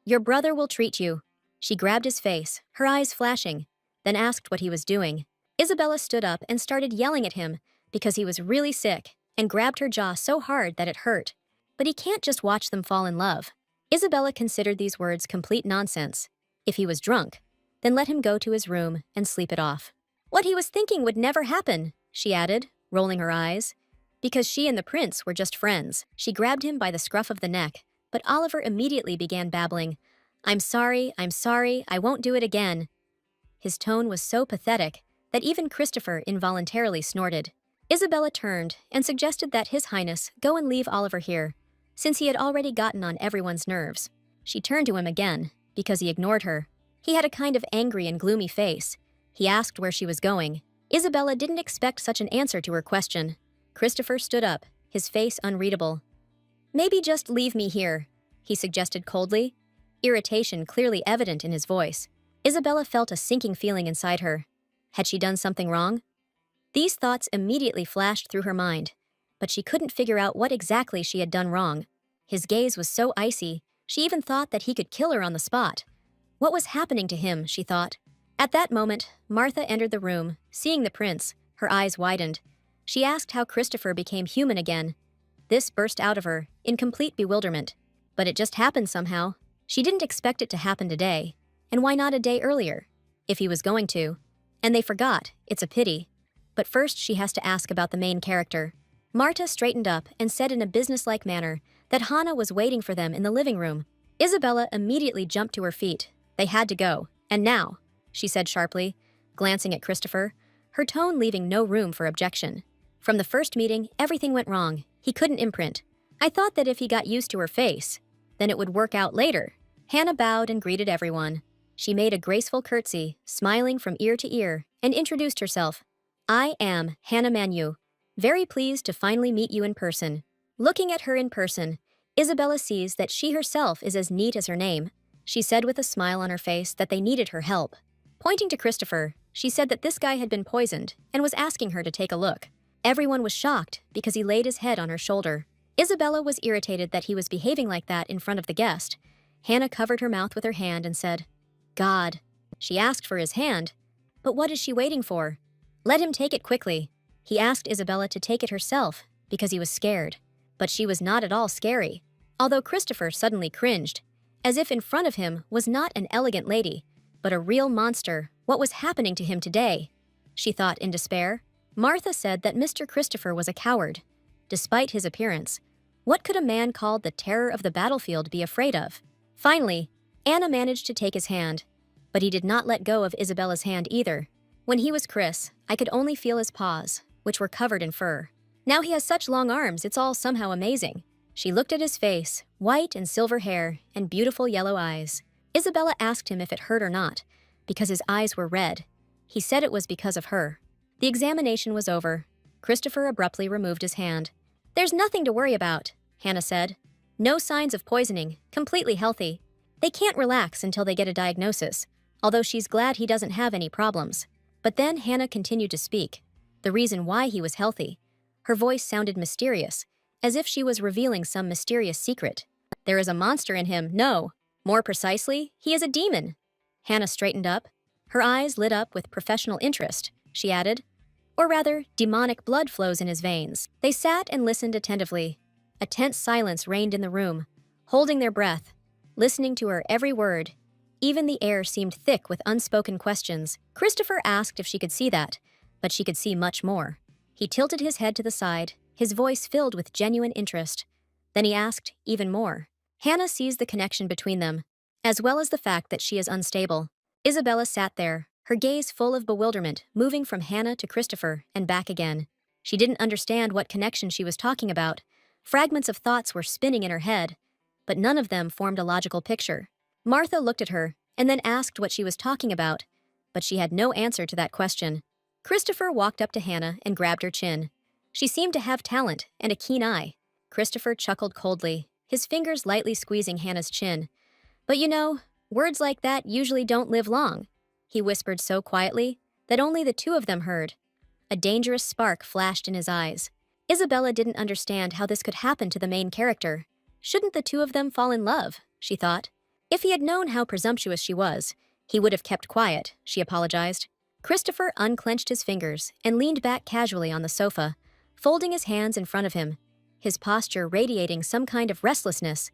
"Your brother will treat you." She grabbed his face, her eyes flashing, then asked what he was doing. Isabella stood up and started yelling at him because he was really sick and grabbed her jaw so hard that it hurt. But he can't just watch them fall in love. Isabella considered these words complete nonsense. If he was drunk, then let him go to his room and sleep it off. What he was thinking would never happen, she added, rolling her eyes. Because she and the prince were just friends. She grabbed him by the scruff of the neck, but Oliver immediately began babbling. I'm sorry, I won't do it again." His tone was so pathetic that even Christopher involuntarily snorted. Isabella turned and suggested that His Highness go and leave Oliver here, since he had already gotten on everyone's nerves. She turned to him again, because he ignored her. He had a kind of angry and gloomy face. He asked where she was going. Isabella didn't expect such an answer to her question. Christopher stood up, his face unreadable. "Maybe just leave me here," he suggested coldly, irritation clearly evident in his voice. Isabella felt a sinking feeling inside her. Had she done something wrong? These thoughts immediately flashed through her mind, but she couldn't figure out what exactly she had done wrong. His gaze was so icy, she even thought that he could kill her on the spot. What was happening to him, she thought. At that moment, Martha entered the room. Seeing the prince, her eyes widened. She asked how Christopher became human again. This burst out of her, in complete bewilderment. But it just happened somehow. She didn't expect it to happen today. And why not a day earlier? If he was going to. And they forgot, it's a pity. But first she has to ask about the main character. Marta straightened up and said in a businesslike manner that Hannah was waiting for them in the living room. Isabella immediately jumped to her feet. They had to go. And now, she said sharply, glancing at Christopher, her tone leaving no room for objection. From the first meeting, everything went wrong. He couldn't imprint. I thought that if he got used to her face, then it would work out later. Hannah bowed and greeted everyone. She made a graceful curtsy, smiling from ear to ear, and introduced herself. I am Hannah Manu. Very pleased to finally meet you in person. Looking at her in person, Isabella sees that she herself is as neat as her name. She said with a smile on her face that they needed her help. Pointing to Christopher, she said that this guy had been poisoned and was asking her to take a look. Everyone was shocked because he laid his head on her shoulder. Isabella was irritated that he was behaving like that in front of the guest. Hannah covered her mouth with her hand and said, God. She asked for his hand, but what is she waiting for? Let him take it quickly. He asked Isabella to take it herself because he was scared. But she was not at all scary, although Christopher suddenly cringed, as if in front of him was not an elegant lady, but a real monster. What was happening to him today? She thought in despair. Martha said that Mr. Christopher was a coward. Despite his appearance, what could a man called the terror of the battlefield be afraid of? Finally, Anna managed to take his hand, but he did not let go of Isabella's hand either. When he was Chris, I could only feel his paws, which were covered in fur. Now he has such long arms, it's all somehow amazing. She looked at his face, white and silver hair, and beautiful yellow eyes. Isabella asked him if it hurt or not, because his eyes were red. He said it was because of her. The examination was over. Christopher abruptly removed his hand. "There's nothing to worry about," Hannah said. "No signs of poisoning, completely healthy. They can't relax until they get a diagnosis, although she's glad he doesn't have any problems." But then Hannah continued to speak. The reason why he was healthy. Her voice sounded mysterious, as if she was revealing some mysterious secret. "There is a monster in him, no. More precisely, he is a demon." Hannah straightened up. Her eyes lit up with professional interest. She added, "Or rather, demonic blood flows in his veins." They sat and listened attentively. A tense silence reigned in the room, holding their breath, listening to her every word. Even the air seemed thick with unspoken questions. Christopher asked if she could see that, but she could see much more. He tilted his head to the side, his voice filled with genuine interest. Then he asked even more. Hannah sees the connection between them, as well as the fact that she is unstable. Isabella sat there, her gaze full of bewilderment, moving from Hannah to Christopher and back again. She didn't understand what connection she was talking about. Fragments of thoughts were spinning in her head, but none of them formed a logical picture. Martha looked at her and then asked what she was talking about, but she had no answer to that question. Christopher walked up to Hannah and grabbed her chin. She seemed to have talent and a keen eye. Christopher chuckled coldly, his fingers lightly squeezing Hannah's chin. "But you know, words like that usually don't live long," he whispered so quietly that only the two of them heard. A dangerous spark flashed in his eyes. Isabella didn't understand how this could happen to the main character. Shouldn't the two of them fall in love, she thought. If he had known how presumptuous she was, he would have kept quiet, she apologized. Christopher unclenched his fingers and leaned back casually on the sofa, folding his hands in front of him, his posture radiating some kind of restlessness,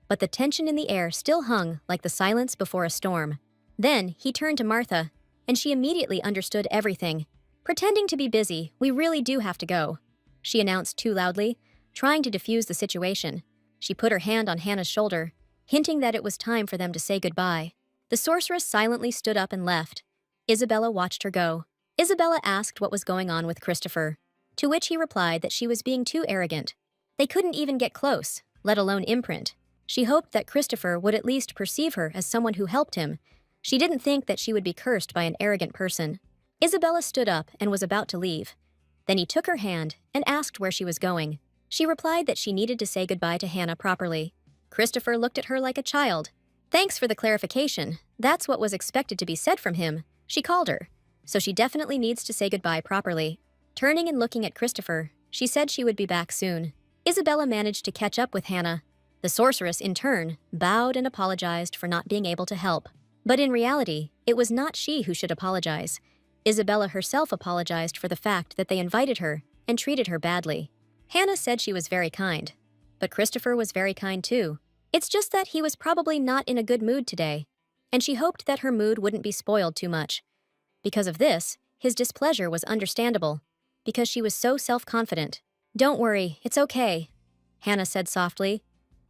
but the tension in the air still hung like the silence before a storm. Then he turned to Martha, and she immediately understood everything. "Pretending to be busy, we really do have to go," she announced too loudly, trying to diffuse the situation. She put her hand on Hannah's shoulder, hinting that it was time for them to say goodbye. The sorceress silently stood up and left. Isabella watched her go. Isabella asked what was going on with Christopher, to which he replied that she was being too arrogant. They couldn't even get close, let alone imprint. She hoped that Christopher would at least perceive her as someone who helped him. She didn't think that she would be cursed by an arrogant person. Isabella stood up and was about to leave. Then he took her hand and asked where she was going. She replied that she needed to say goodbye to Hannah properly. Christopher looked at her like a child. "Thanks for the clarification. That's what was expected to be said from him," she called her. "So she definitely needs to say goodbye properly." Turning and looking at Christopher, she said she would be back soon. Isabella managed to catch up with Hannah. The sorceress, in turn, bowed and apologized for not being able to help. But in reality, it was not she who should apologize. Isabella herself apologized for the fact that they invited her and treated her badly. Hannah said she was very kind, but Christopher was very kind too. It's just that he was probably not in a good mood today, and she hoped that her mood wouldn't be spoiled too much. Because of this, his displeasure was understandable, because she was so self-confident. "Don't worry, it's okay," Hannah said softly,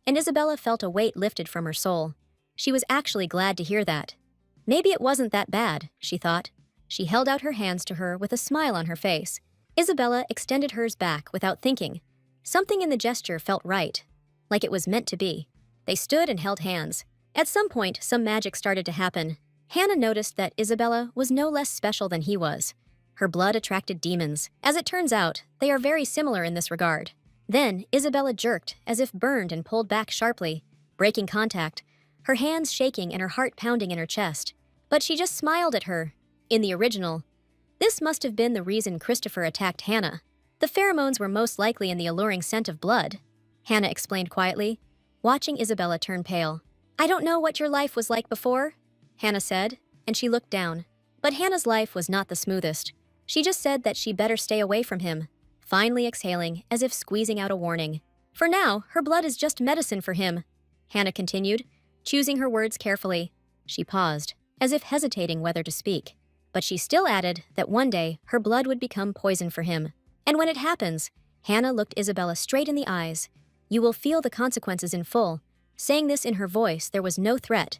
and Isabella felt a weight lifted from her soul. She was actually glad to hear that. Maybe it wasn't that bad, she thought. She held out her hands to her with a smile on her face. Isabella extended hers back without thinking. Something in the gesture felt right, like it was meant to be. They stood and held hands. At some point, some magic started to happen. Hannah noticed that Isabella was no less special than he was. Her blood attracted demons. As it turns out, they are very similar in this regard. Then, Isabella jerked, as if burned, and pulled back sharply, breaking contact, her hands shaking and her heart pounding in her chest. But she just smiled at her. In the original, this must have been the reason Christopher attacked Hannah. The pheromones were most likely in the alluring scent of blood, Hannah explained quietly, watching Isabella turn pale. "I don't know what your life was like before," Hannah said, and she looked down. But Hannah's life was not the smoothest. She just said that she better stay away from him, finally exhaling as if squeezing out a warning. "For now, her blood is just medicine for him," Hannah continued, choosing her words carefully. She paused, as if hesitating whether to speak. But she still added that one day her blood would become poison for him. And when it happens, Hannah looked Isabella straight in the eyes. "You will feel the consequences in full." Saying this in her voice, there was no threat,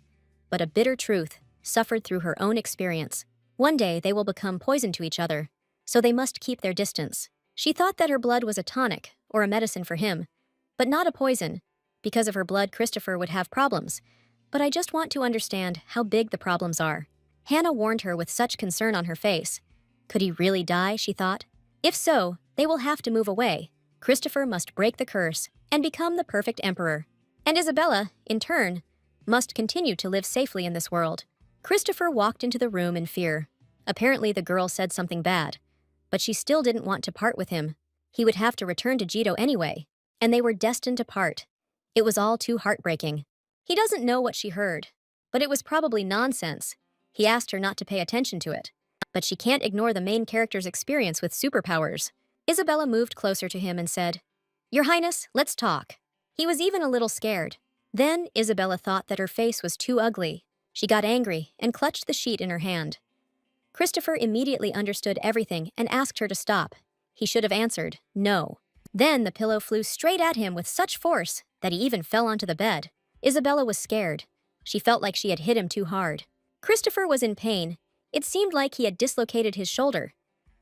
but a bitter truth, suffered through her own experience. One day they will become poison to each other, so they must keep their distance. She thought that her blood was a tonic, or a medicine for him, but not a poison. Because of her blood, Christopher would have problems, but I just want to understand how big the problems are. Hannah warned her with such concern on her face. Could he really die, she thought? If so, they will have to move away. Christopher must break the curse and become the perfect emperor. And Isabella, in turn, must continue to live safely in this world. Christopher walked into the room in fear. Apparently the girl said something bad, but she still didn't want to part with him. He would have to return to Jetto anyway, and they were destined to part. It was all too heartbreaking. He doesn't know what she heard, but it was probably nonsense. He asked her not to pay attention to it, but she can't ignore the main character's experience with superpowers. Isabella moved closer to him and said, "Your Highness, let's talk." He was even a little scared. Then Isabella thought that her face was too ugly. She got angry and clutched the sheet in her hand. Christopher immediately understood everything and asked her to stop. He should have answered, no. Then the pillow flew straight at him with such force that he even fell onto the bed. Isabella was scared. She felt like she had hit him too hard. Christopher was in pain. It seemed like he had dislocated his shoulder.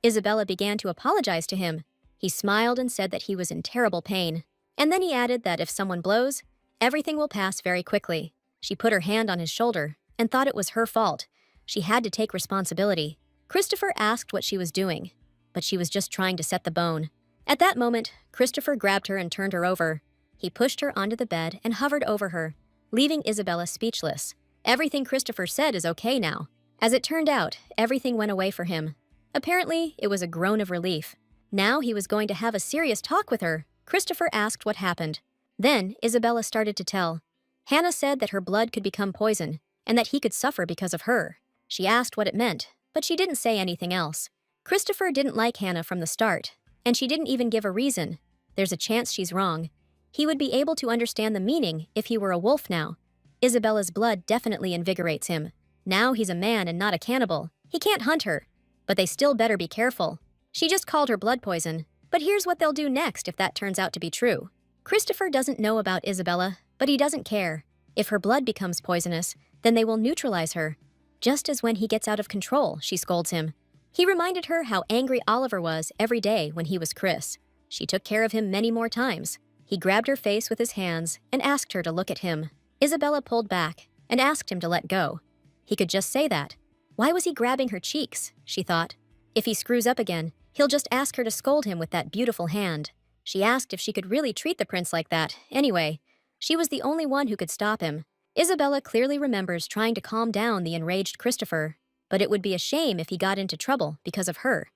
Isabella began to apologize to him. He smiled and said that he was in terrible pain. And then he added that if someone blows, everything will pass very quickly. She put her hand on his shoulder and thought it was her fault. She had to take responsibility. Christopher asked what she was doing, but she was just trying to set the bone. At that moment, Christopher grabbed her and turned her over. He pushed her onto the bed and hovered over her, leaving Isabella speechless. Everything Christopher said is okay now. As it turned out, everything went away for him. Apparently, it was a groan of relief. Now he was going to have a serious talk with her. Christopher asked what happened. Then Isabella started to tell. Hannah said that her blood could become poison and that he could suffer because of her. She asked what it meant, but she didn't say anything else. Christopher didn't like Hannah from the start, and she didn't even give a reason. There's a chance she's wrong. He would be able to understand the meaning if he were a wolf now. Isabella's blood definitely invigorates him. Now he's a man and not a cannibal. He can't hunt her, but they still better be careful. She just called her blood poison, but here's what they'll do next if that turns out to be true. Christopher doesn't know about Isabella, but he doesn't care. If her blood becomes poisonous, then they will neutralize her. Just as when he gets out of control, she scolds him. He reminded her how angry Oliver was every day when he was Chris. She took care of him many more times. He grabbed her face with his hands and asked her to look at him. Isabella pulled back and asked him to let go. He could just say that. Why was he grabbing her cheeks, she thought. If he screws up again, he'll just ask her to scold him with that beautiful hand. She asked if she could really treat the prince like that. Anyway, she was the only one who could stop him. Isabella clearly remembers trying to calm down the enraged Christopher, but it would be a shame if he got into trouble because of her.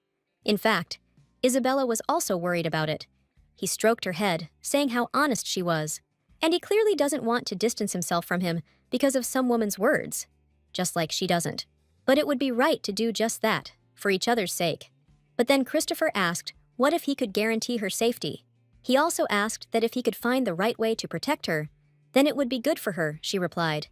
In fact, Isabella was also worried about it. He stroked her head, saying how honest she was. And he clearly doesn't want to distance himself from him because of some woman's words, just like she doesn't. But it would be right to do just that, for each other's sake. But then Christopher asked what if he could guarantee her safety. He also asked that if he could find the right way to protect her, then it would be good for her, she replied.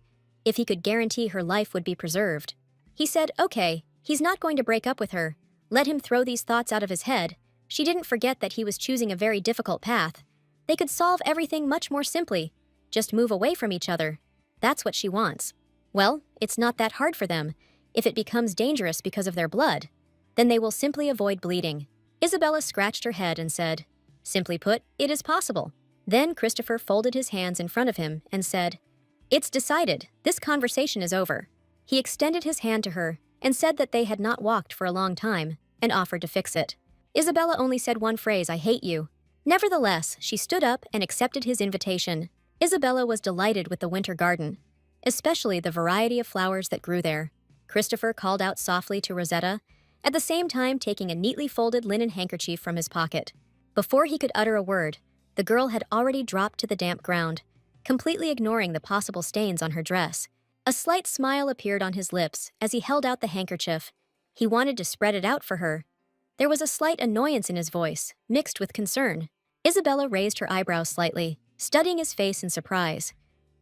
If he could guarantee her life would be preserved. He said, okay, he's not going to break up with her. Let him throw these thoughts out of his head. She didn't forget that he was choosing a very difficult path. They could solve everything much more simply. Just move away from each other. That's what she wants. Well, it's not that hard for them. If it becomes dangerous because of their blood, then they will simply avoid bleeding. Isabella scratched her head and said, simply put, it is possible. Then Christopher folded his hands in front of him and said, it's decided. This conversation is over. He extended his hand to her and said that they had not walked for a long time and offered to fix it. Isabella only said one phrase, I hate you. Nevertheless, she stood up and accepted his invitation. Isabella was delighted with the winter garden, especially the variety of flowers that grew there. Christopher called out softly to Rosetta, at the same time taking a neatly folded linen handkerchief from his pocket. Before he could utter a word, the girl had already dropped to the damp ground, completely ignoring the possible stains on her dress. A slight smile appeared on his lips as he held out the handkerchief. He wanted to spread it out for her. There was a slight annoyance in his voice, mixed with concern. Isabella raised her eyebrows slightly, studying his face in surprise.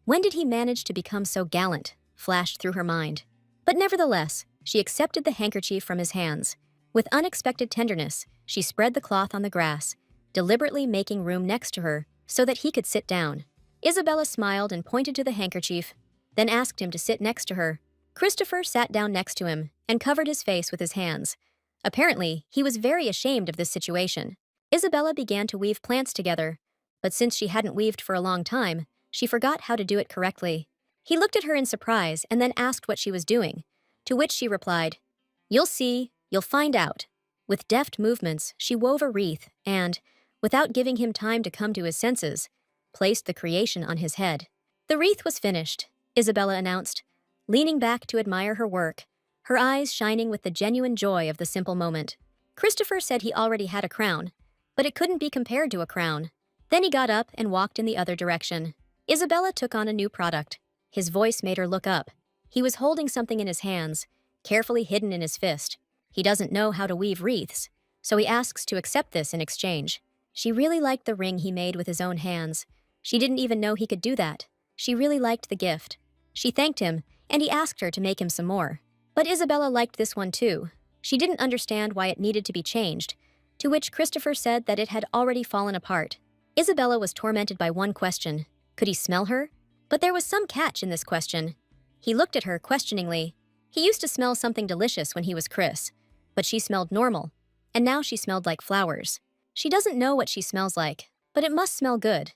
When did he manage to become so gallant? Flashed through her mind. But nevertheless, she accepted the handkerchief from his hands. With unexpected tenderness, she spread the cloth on the grass, deliberately making room next to her so that he could sit down. Isabella smiled and pointed to the handkerchief, then asked him to sit next to her. Christopher sat down next to him and covered his face with his hands. Apparently, he was very ashamed of this situation. Isabella began to weave plants together, but since she hadn't weaved for a long time, she forgot how to do it correctly. He looked at her in surprise and then asked what she was doing, to which she replied, "You'll see, you'll find out." With deft movements, she wove a wreath and, without giving him time to come to his senses, placed the creation on his head. The wreath was finished, Isabella announced, leaning back to admire her work, her eyes shining with the genuine joy of the simple moment. Christopher said he already had a crown, but it couldn't be compared to a crown. Then he got up and walked in the other direction. Isabella took on a new product. His voice made her look up. He was holding something in his hands, carefully hidden in his fist. He doesn't know how to weave wreaths, so he asks to accept this in exchange. She really liked the ring he made with his own hands. She didn't even know he could do that. She really liked the gift. She thanked him, and he asked her to make him some more. But Isabella liked this one too. She didn't understand why it needed to be changed, to which Christopher said that it had already fallen apart. Isabella was tormented by one question. Could he smell her? But there was some catch in this question. He looked at her questioningly. He used to smell something delicious when he was Chris, but she smelled normal, and now she smelled like flowers. She doesn't know what she smells like, but it must smell good.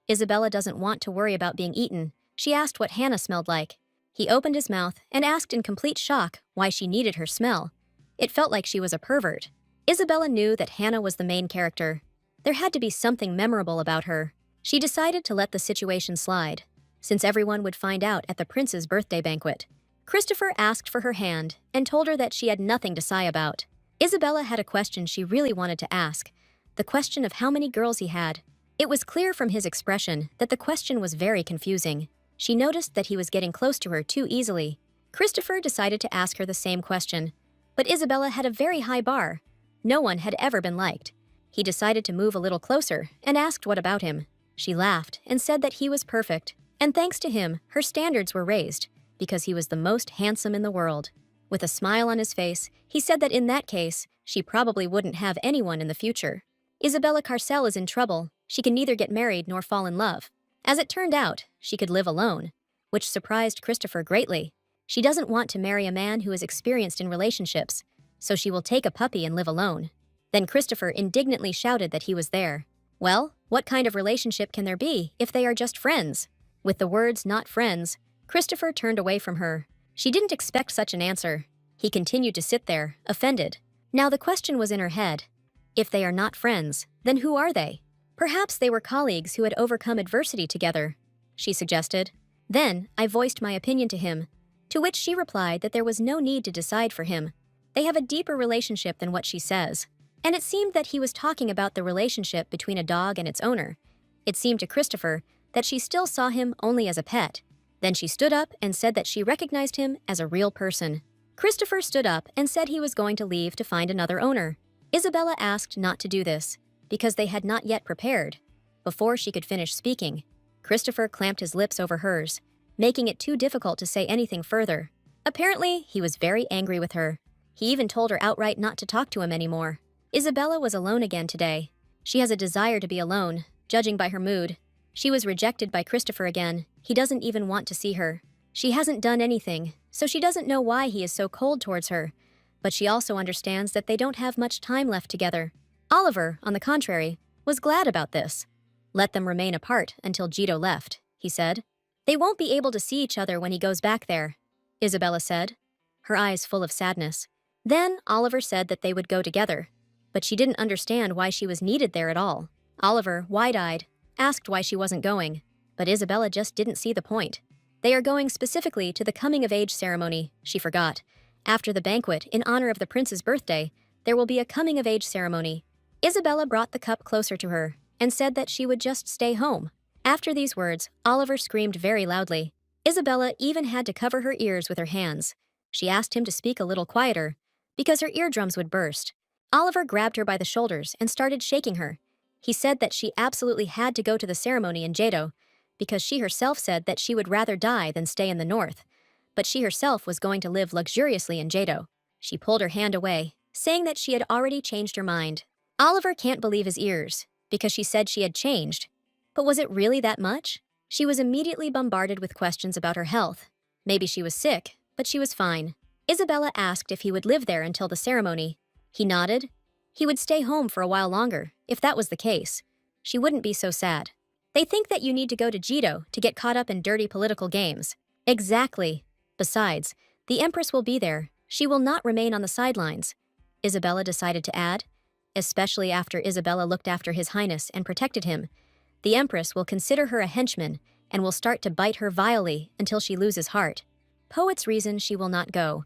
Isabella doesn't want to worry about being eaten. She asked what Hannah smelled like. He opened his mouth and asked in complete shock why she needed her smell. It felt like she was a pervert. Isabella knew that Hannah was the main character. There had to be something memorable about her. She decided to let the situation slide, since everyone would find out at the prince's birthday banquet. Christopher asked for her hand and told her that she had nothing to sigh about. Isabella had a question she really wanted to ask, the question of how many girls he had. It was clear from his expression that the question was very confusing. She noticed that he was getting close to her too easily. Christopher decided to ask her the same question, but Isabella had a very high bar. No one had ever been liked. He decided to move a little closer and asked what about him. She laughed and said that he was perfect, and thanks to him, her standards were raised, because he was the most handsome in the world. With a smile on his face, he said that in that case, she probably wouldn't have anyone in the future. Isabella Carcel is in trouble. She can neither get married nor fall in love. As it turned out, she could live alone, which surprised Christopher greatly. She doesn't want to marry a man who is experienced in relationships, so she will take a puppy and live alone. Then Christopher indignantly shouted that he was there. Well, what kind of relationship can there be if they are just friends? With the words "not friends," Christopher turned away from her. She didn't expect such an answer. He continued to sit there, offended. Now the question was in her head. If they are not friends, then who are they? Perhaps they were colleagues who had overcome adversity together, she suggested. Then I voiced my opinion to him, to which she replied that there was no need to decide for him. They have a deeper relationship than what she says. And it seemed that he was talking about the relationship between a dog and its owner. It seemed to Christopher that she still saw him only as a pet. Then she stood up and said that she recognized him as a real person. Christopher stood up and said he was going to leave to find another owner. Isabella asked not to do this, because they had not yet prepared. Before she could finish speaking, Christopher clamped his lips over hers, making it too difficult to say anything further. Apparently, he was very angry with her. He even told her outright not to talk to him anymore. Isabella was alone again today. She has a desire to be alone, judging by her mood. She was rejected by Christopher again. He doesn't even want to see her. She hasn't done anything, so she doesn't know why he is so cold towards her. But she also understands that they don't have much time left together. Oliver, on the contrary, was glad about this. Let them remain apart until Jetto left, he said. They won't be able to see each other when he goes back there, Isabella said, her eyes full of sadness. Then Oliver said that they would go together, but she didn't understand why she was needed there at all. Oliver, wide-eyed, asked why she wasn't going, but Isabella just didn't see the point. They are going specifically to the coming-of-age ceremony, she forgot. After the banquet, in honor of the prince's birthday, there will be a coming-of-age ceremony. Isabella brought the cup closer to her and said that she would just stay home. After these words, Oliver screamed very loudly. Isabella even had to cover her ears with her hands. She asked him to speak a little quieter, because her eardrums would burst. Oliver grabbed her by the shoulders and started shaking her. He said that she absolutely had to go to the ceremony in Jetto, because she herself said that she would rather die than stay in the north. But she herself was going to live luxuriously in Jetto. She pulled her hand away, saying that she had already changed her mind. Oliver can't believe his ears, because she said she had changed. But was it really that much? She was immediately bombarded with questions about her health. Maybe she was sick, but she was fine. Isabella asked if he would live there until the ceremony. He nodded. He would stay home for a while longer, if that was the case. She wouldn't be so sad. They think that you need to go to Jetto to get caught up in dirty political games. Exactly. Besides, the Empress will be there. She will not remain on the sidelines, Isabella decided to add, especially after Isabella looked after His Highness and protected him. The Empress will consider her a henchman and will start to bite her vilely until she loses heart. Poets reason she will not go.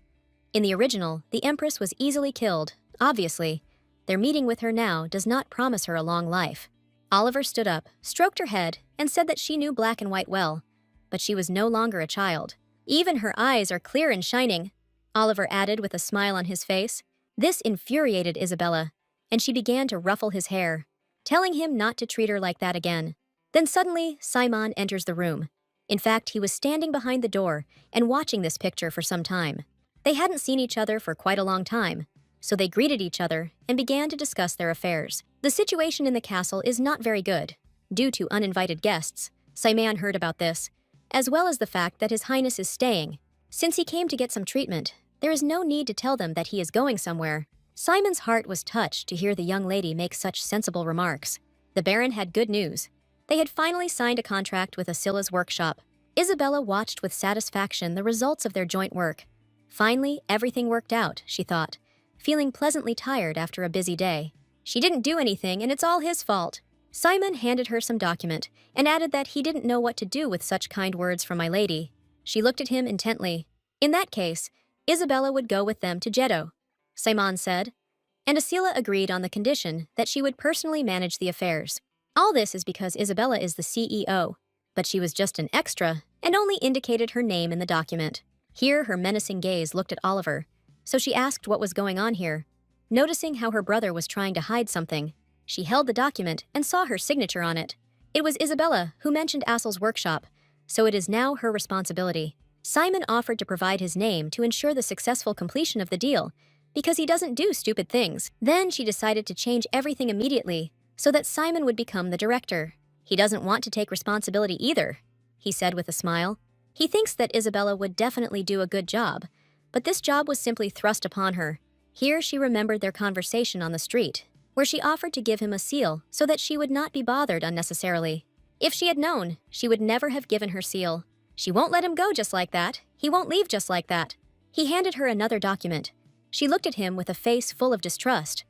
In the original, the Empress was easily killed, obviously. Their meeting with her now does not promise her a long life. Oliver stood up, stroked her head, and said that she knew black and white well, but she was no longer a child. Even her eyes are clear and shining, Oliver added with a smile on his face. This infuriated Isabella, and she began to ruffle his hair, telling him not to treat her like that again. Then suddenly, Simon enters the room. In fact, he was standing behind the door and watching this picture for some time. They hadn't seen each other for quite a long time, so they greeted each other and began to discuss their affairs. The situation in the castle is not very good. Due to uninvited guests, Simon heard about this, as well as the fact that His Highness is staying. Since he came to get some treatment, there is no need to tell them that he is going somewhere. Simon's heart was touched to hear the young lady make such sensible remarks. The Baron had good news. They had finally signed a contract with Asilla's workshop. Isabella watched with satisfaction the results of their joint work. Finally, everything worked out, she thought, feeling pleasantly tired after a busy day. She didn't do anything, and it's all his fault. Simon handed her some document and added that he didn't know what to do with such kind words from my lady. She looked at him intently. In that case, Isabella would go with them to Jetto, Simon said, and Asila agreed on the condition that she would personally manage the affairs. All this is because Isabella is the CEO, but she was just an extra and only indicated her name in the document. Here her menacing gaze looked at Oliver, so she asked what was going on here. Noticing how her brother was trying to hide something, she held the document and saw her signature on it. It was Isabella who mentioned Assel's workshop, so it is now her responsibility. Simon offered to provide his name to ensure the successful completion of the deal, because he doesn't do stupid things. Then she decided to change everything immediately, so that Simon would become the director. He doesn't want to take responsibility either, he said with a smile. He thinks that Isabella would definitely do a good job, but this job was simply thrust upon her. Here she remembered their conversation on the street, where she offered to give him a seal so that she would not be bothered unnecessarily. If she had known, she would never have given her seal. She won't let him go just like that. He won't leave just like that. He handed her another document. She looked at him with a face full of distrust.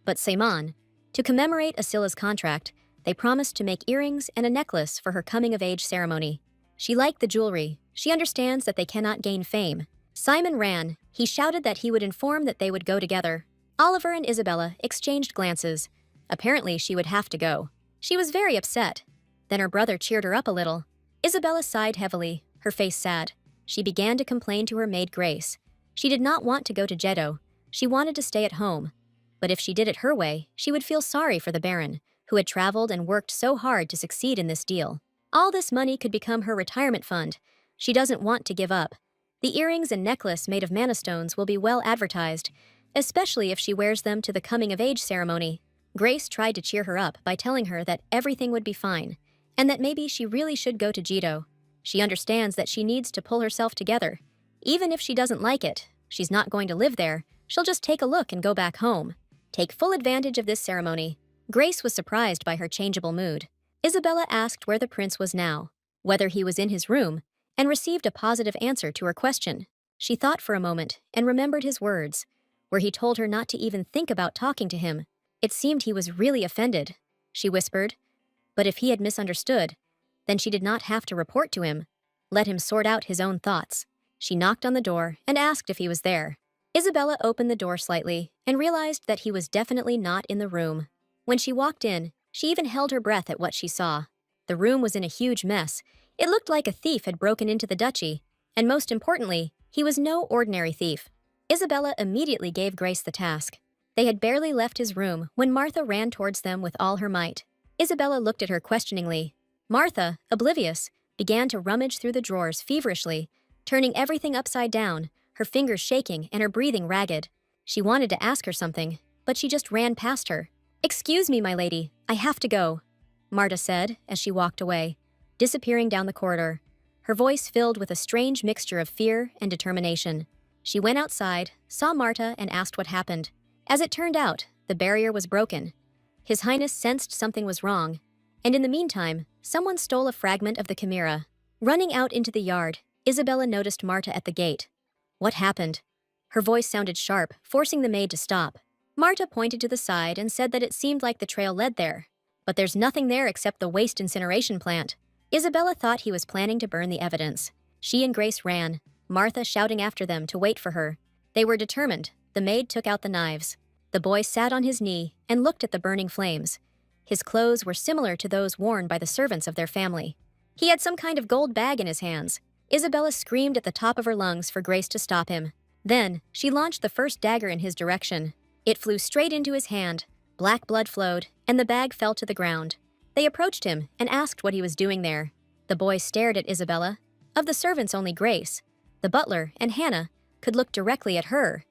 But Simon, to commemorate Asilla's contract, they promised to make earrings and a necklace for her coming-of-age ceremony. She liked the jewelry. She understands that they cannot gain fame. Simon ran. He shouted that he would inform that they would go together. Oliver and Isabella exchanged glances. Apparently, she would have to go. She was very upset. Then her brother cheered her up a little. Isabella sighed heavily, her face sad. She began to complain to her maid Grace. She did not want to go to Jetto. She wanted to stay at home. But if she did it her way, she would feel sorry for the Baron, who had traveled and worked so hard to succeed in this deal. All this money could become her retirement fund. She doesn't want to give up. The earrings and necklace made of mana stones will be well advertised, especially if she wears them to the coming-of-age ceremony. Grace tried to cheer her up by telling her that everything would be fine, and that maybe she really should go to Jetto. She understands that she needs to pull herself together. Even if she doesn't like it, she's not going to live there. She'll just take a look and go back home. Take full advantage of this ceremony. Grace was surprised by her changeable mood. Isabella asked where the prince was now, whether he was in his room, and received a positive answer to her question. She thought for a moment and remembered his words, where he told her not to even think about talking to him. It seemed he was really offended, she whispered. But if he had misunderstood, then she did not have to report to him. Let him sort out his own thoughts. She knocked on the door and asked if he was there. Isabella opened the door slightly and realized that he was definitely not in the room. When she walked in, she even held her breath at what she saw. The room was in a huge mess. It looked like a thief had broken into the duchy, and most importantly, he was no ordinary thief. Isabella immediately gave Grace the task. They had barely left his room when Martha ran towards them with all her might. Isabella looked at her questioningly. Martha, oblivious, began to rummage through the drawers feverishly, turning everything upside down, her fingers shaking and her breathing ragged. She wanted to ask her something, but she just ran past her. "Excuse me, my lady, I have to go," Marta said as she walked away, disappearing down the corridor, her voice filled with a strange mixture of fear and determination. She went outside, saw Marta, and asked what happened. As it turned out, the barrier was broken. His Highness sensed something was wrong, and in the meantime, someone stole a fragment of the chimera. Running out into the yard, Isabella noticed Marta at the gate. What happened? Her voice sounded sharp, forcing the maid to stop. Marta pointed to the side and said that it seemed like the trail led there. But there's nothing there except the waste incineration plant. Isabella thought he was planning to burn the evidence. She and Grace ran, Martha shouting after them to wait for her. They were determined. The maid took out the knives. The boy sat on his knee and looked at the burning flames. His clothes were similar to those worn by the servants of their family. He had some kind of gold bag in his hands. Isabella screamed at the top of her lungs for Grace to stop him. Then, she launched the first dagger in his direction. It flew straight into his hand. Black blood flowed, and the bag fell to the ground. They approached him and asked what he was doing there. The boy stared at Isabella. Of the servants, only Grace, the butler, and Hannah could look directly at her.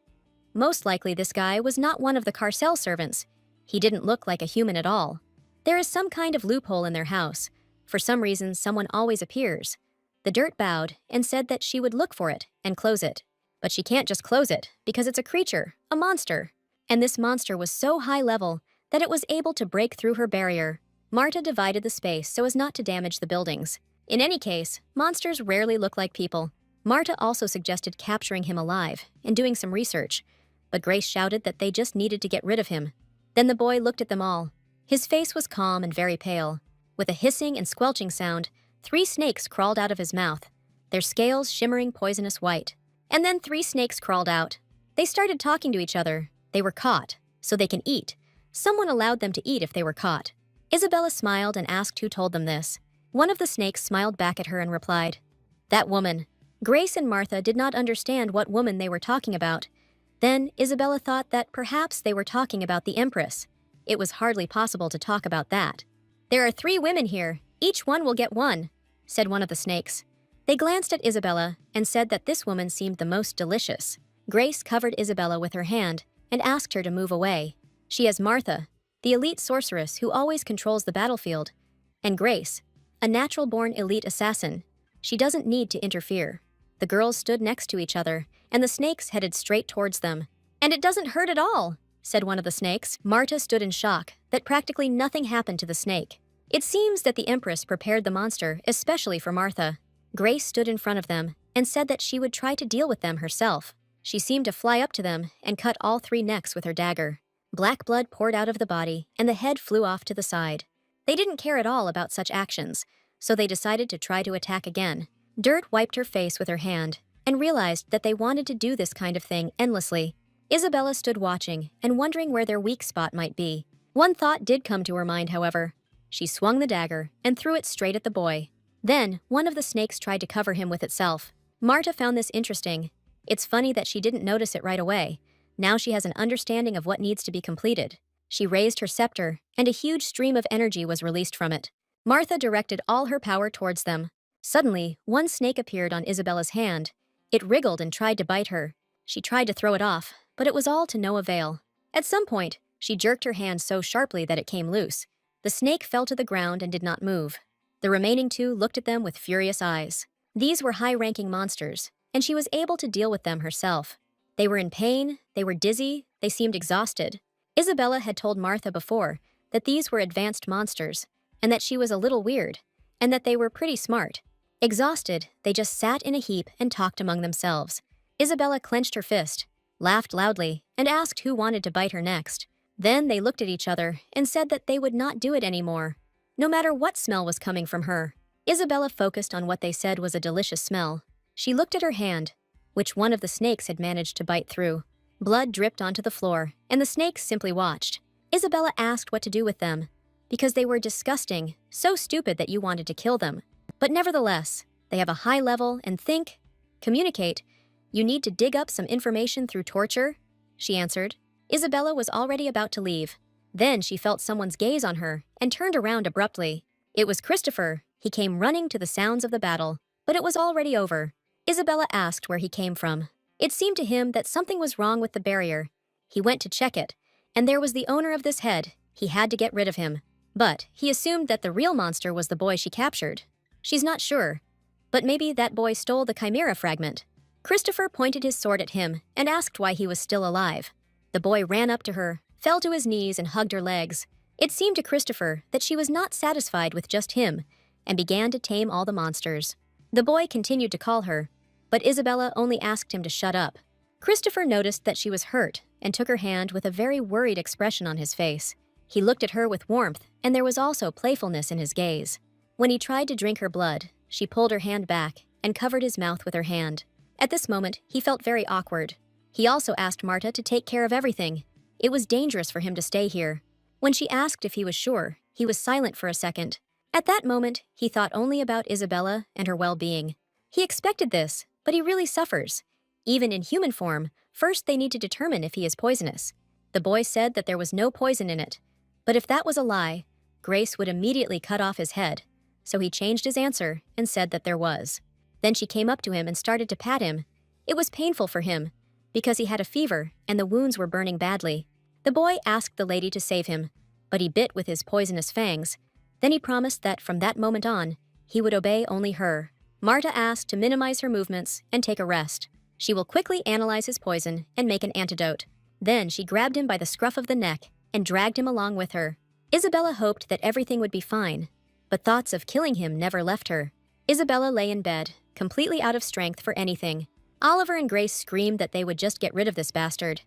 Most likely this guy was not one of the Carcel servants. He didn't look like a human at all. There is some kind of loophole in their house. For some reason, someone always appears. The dirt bowed and said that she would look for it and close it. But she can't just close it, because it's a creature, a monster. And this monster was so high level that it was able to break through her barrier. Marta divided the space so as not to damage the buildings. In any case, monsters rarely look like people. Marta also suggested capturing him alive and doing some research, but Grace shouted that they just needed to get rid of him. Then the boy looked at them all. His face was calm and very pale. With a hissing and squelching sound, 3 snakes crawled out of his mouth, their scales shimmering poisonous white. And then 3 snakes crawled out. They started talking to each other. They were caught, so they can eat. Someone allowed them to eat if they were caught. Isabella smiled and asked who told them this. One of the snakes smiled back at her and replied, "That woman." Grace and Martha did not understand what woman they were talking about. Then Isabella thought that perhaps they were talking about the Empress. It was hardly possible to talk about that. "There are 3 women here. Each one will get one," said one of the snakes. They glanced at Isabella and said that this woman seemed the most delicious. Grace covered Isabella with her hand and asked her to move away. She has Martha, the elite sorceress who always controls the battlefield, and Grace, a natural-born elite assassin. She doesn't need to interfere. The girls stood next to each other, and the snakes headed straight towards them. "And it doesn't hurt at all," said one of the snakes. Marta stood in shock that practically nothing happened to the snake. It seems that the Empress prepared the monster especially for Martha. Grace stood in front of them and said that she would try to deal with them herself. She seemed to fly up to them and cut all 3 necks with her dagger. Black blood poured out of the body, and the head flew off to the side. They didn't care at all about such actions, so they decided to try to attack again. Dirt wiped her face with her hand and realized that they wanted to do this kind of thing endlessly. Isabella stood watching and wondering where their weak spot might be. One thought did come to her mind, however. She swung the dagger and threw it straight at the boy. Then, one of the snakes tried to cover him with itself. Marta found this interesting. It's funny that she didn't notice it right away. Now she has an understanding of what needs to be completed. She raised her scepter, and a huge stream of energy was released from it. Martha directed all her power towards them. Suddenly, one snake appeared on Isabella's hand. It wriggled and tried to bite her. She tried to throw it off, but it was all to no avail. At some point, she jerked her hand so sharply that it came loose. The snake fell to the ground and did not move. The remaining 2 looked at them with furious eyes. These were high-ranking monsters, and she was able to deal with them herself. They were in pain, they were dizzy, they seemed exhausted. Isabella had told Martha before that these were advanced monsters, and that she was a little weird, and that they were pretty smart. Exhausted, they just sat in a heap and talked among themselves. Isabella clenched her fist, laughed loudly, and asked who wanted to bite her next. Then they looked at each other and said that they would not do it anymore, no matter what smell was coming from her. Isabella focused on what they said was a delicious smell. She looked at her hand, which one of the snakes had managed to bite through. Blood dripped onto the floor, and the snakes simply watched. Isabella asked what to do with them, because they were disgusting, so stupid that you wanted to kill them. But nevertheless, they have a high level and think, communicate. You need to dig up some information through torture, she answered. Isabella was already about to leave. Then she felt someone's gaze on her and turned around abruptly. It was Christopher. He came running to the sounds of the battle, but it was already over. Isabella asked where he came from. It seemed to him that something was wrong with the barrier. He went to check it, and there was the owner of this head. He had to get rid of him. But he assumed that the real monster was the boy she captured. She's not sure, but maybe that boy stole the chimera fragment. Christopher pointed his sword at him and asked why he was still alive. The boy ran up to her, fell to his knees and hugged her legs. It seemed to Christopher that she was not satisfied with just him and began to tame all the monsters. The boy continued to call her, but Isabella only asked him to shut up. Christopher noticed that she was hurt and took her hand with a very worried expression on his face. He looked at her with warmth, and there was also playfulness in his gaze. When he tried to drink her blood, she pulled her hand back and covered his mouth with her hand. At this moment, he felt very awkward. He also asked Marta to take care of everything. It was dangerous for him to stay here. When she asked if he was sure, he was silent for a second. At that moment, he thought only about Isabella and her well-being. He expected this, but he really suffers. Even in human form, first they need to determine if he is poisonous. The boy said that there was no poison in it. But if that was a lie, Grace would immediately cut off his head. So he changed his answer and said that there was. Then she came up to him and started to pat him. It was painful for him, because he had a fever and the wounds were burning badly. The boy asked the lady to save him, but he bit with his poisonous fangs. Then he promised that from that moment on, he would obey only her. Marta asked to minimize her movements and take a rest. She will quickly analyze his poison and make an antidote. Then she grabbed him by the scruff of the neck and dragged him along with her. Isabella hoped that everything would be fine, but thoughts of killing him never left her. Isabella lay in bed, completely out of strength for anything. Oliver and Grace screamed that they would just get rid of this bastard.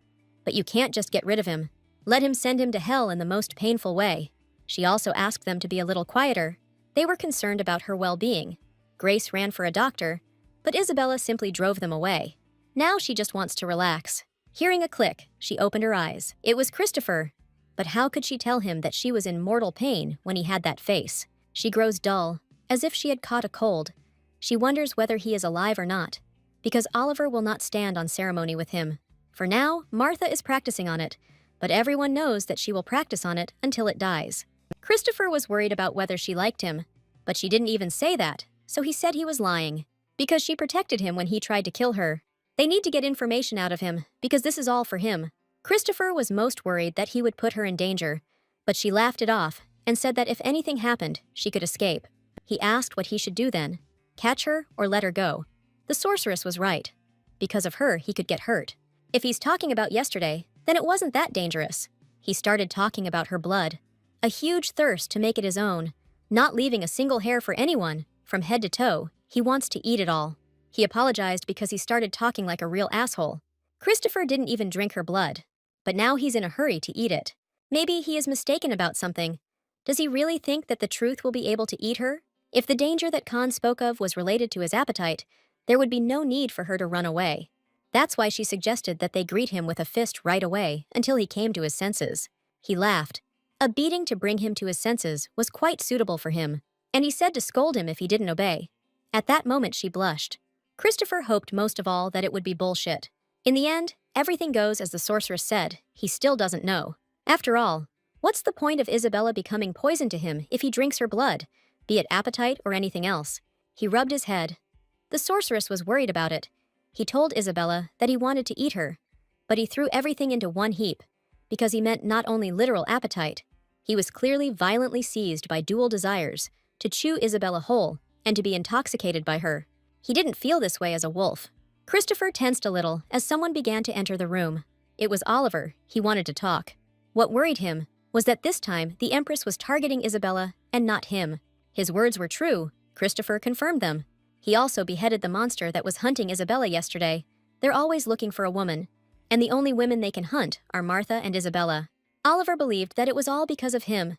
But you can't just get rid of him. Let him send him to hell in the most painful way. She also asked them to be a little quieter. They were concerned about her well-being. Grace ran for a doctor, but Isabella simply drove them away. Now she just wants to relax. Hearing a click, she opened her eyes. It was Christopher. But how could she tell him that she was in mortal pain when he had that face? She grows dull, as if she had caught a cold. She wonders whether he is alive or not, because Oliver will not stand on ceremony with him. For now, Martha is practicing on it, but everyone knows that she will practice on it until it dies. Christopher was worried about whether she liked him, but she didn't even say that, so he said he was lying, because she protected him when he tried to kill her. They need to get information out of him, because this is all for him. Christopher was most worried that he would put her in danger, but she laughed it off and said that if anything happened, she could escape. He asked what he should do then, catch her or let her go. The sorceress was right. Because of her, he could get hurt. If he's talking about yesterday, then it wasn't that dangerous. He started talking about her blood. A huge thirst to make it his own, not leaving a single hair for anyone, from head to toe. He wants to eat it all. He apologized because he started talking like a real asshole. Christopher didn't even drink her blood, but now he's in a hurry to eat it. Maybe he is mistaken about something. Does he really think that the truth will be able to eat her? If the danger that Khan spoke of was related to his appetite, there would be no need for her to run away. That's why she suggested that they greet him with a fist right away until he came to his senses. He laughed. A beating to bring him to his senses was quite suitable for him, and he said to scold him if he didn't obey. At that moment she blushed. Christopher hoped most of all that it would be bullshit. In the end, everything goes as the sorceress said. He still doesn't know. After all, what's the point of Isabella becoming poison to him if he drinks her blood, be it appetite or anything else? He rubbed his head. The sorceress was worried about it. He told Isabella that he wanted to eat her, but he threw everything into one heap, because he meant not only literal appetite. He was clearly violently seized by dual desires, to chew Isabella whole and to be intoxicated by her. He didn't feel this way as a wolf. Christopher tensed a little as someone began to enter the room. It was Oliver. He wanted to talk. What worried him was that this time the Empress was targeting Isabella and not him. His words were true. Christopher confirmed them. He also beheaded the monster that was hunting Isabella yesterday. They're always looking for a woman, and the only women they can hunt are Martha and Isabella. Oliver believed that it was all because of him.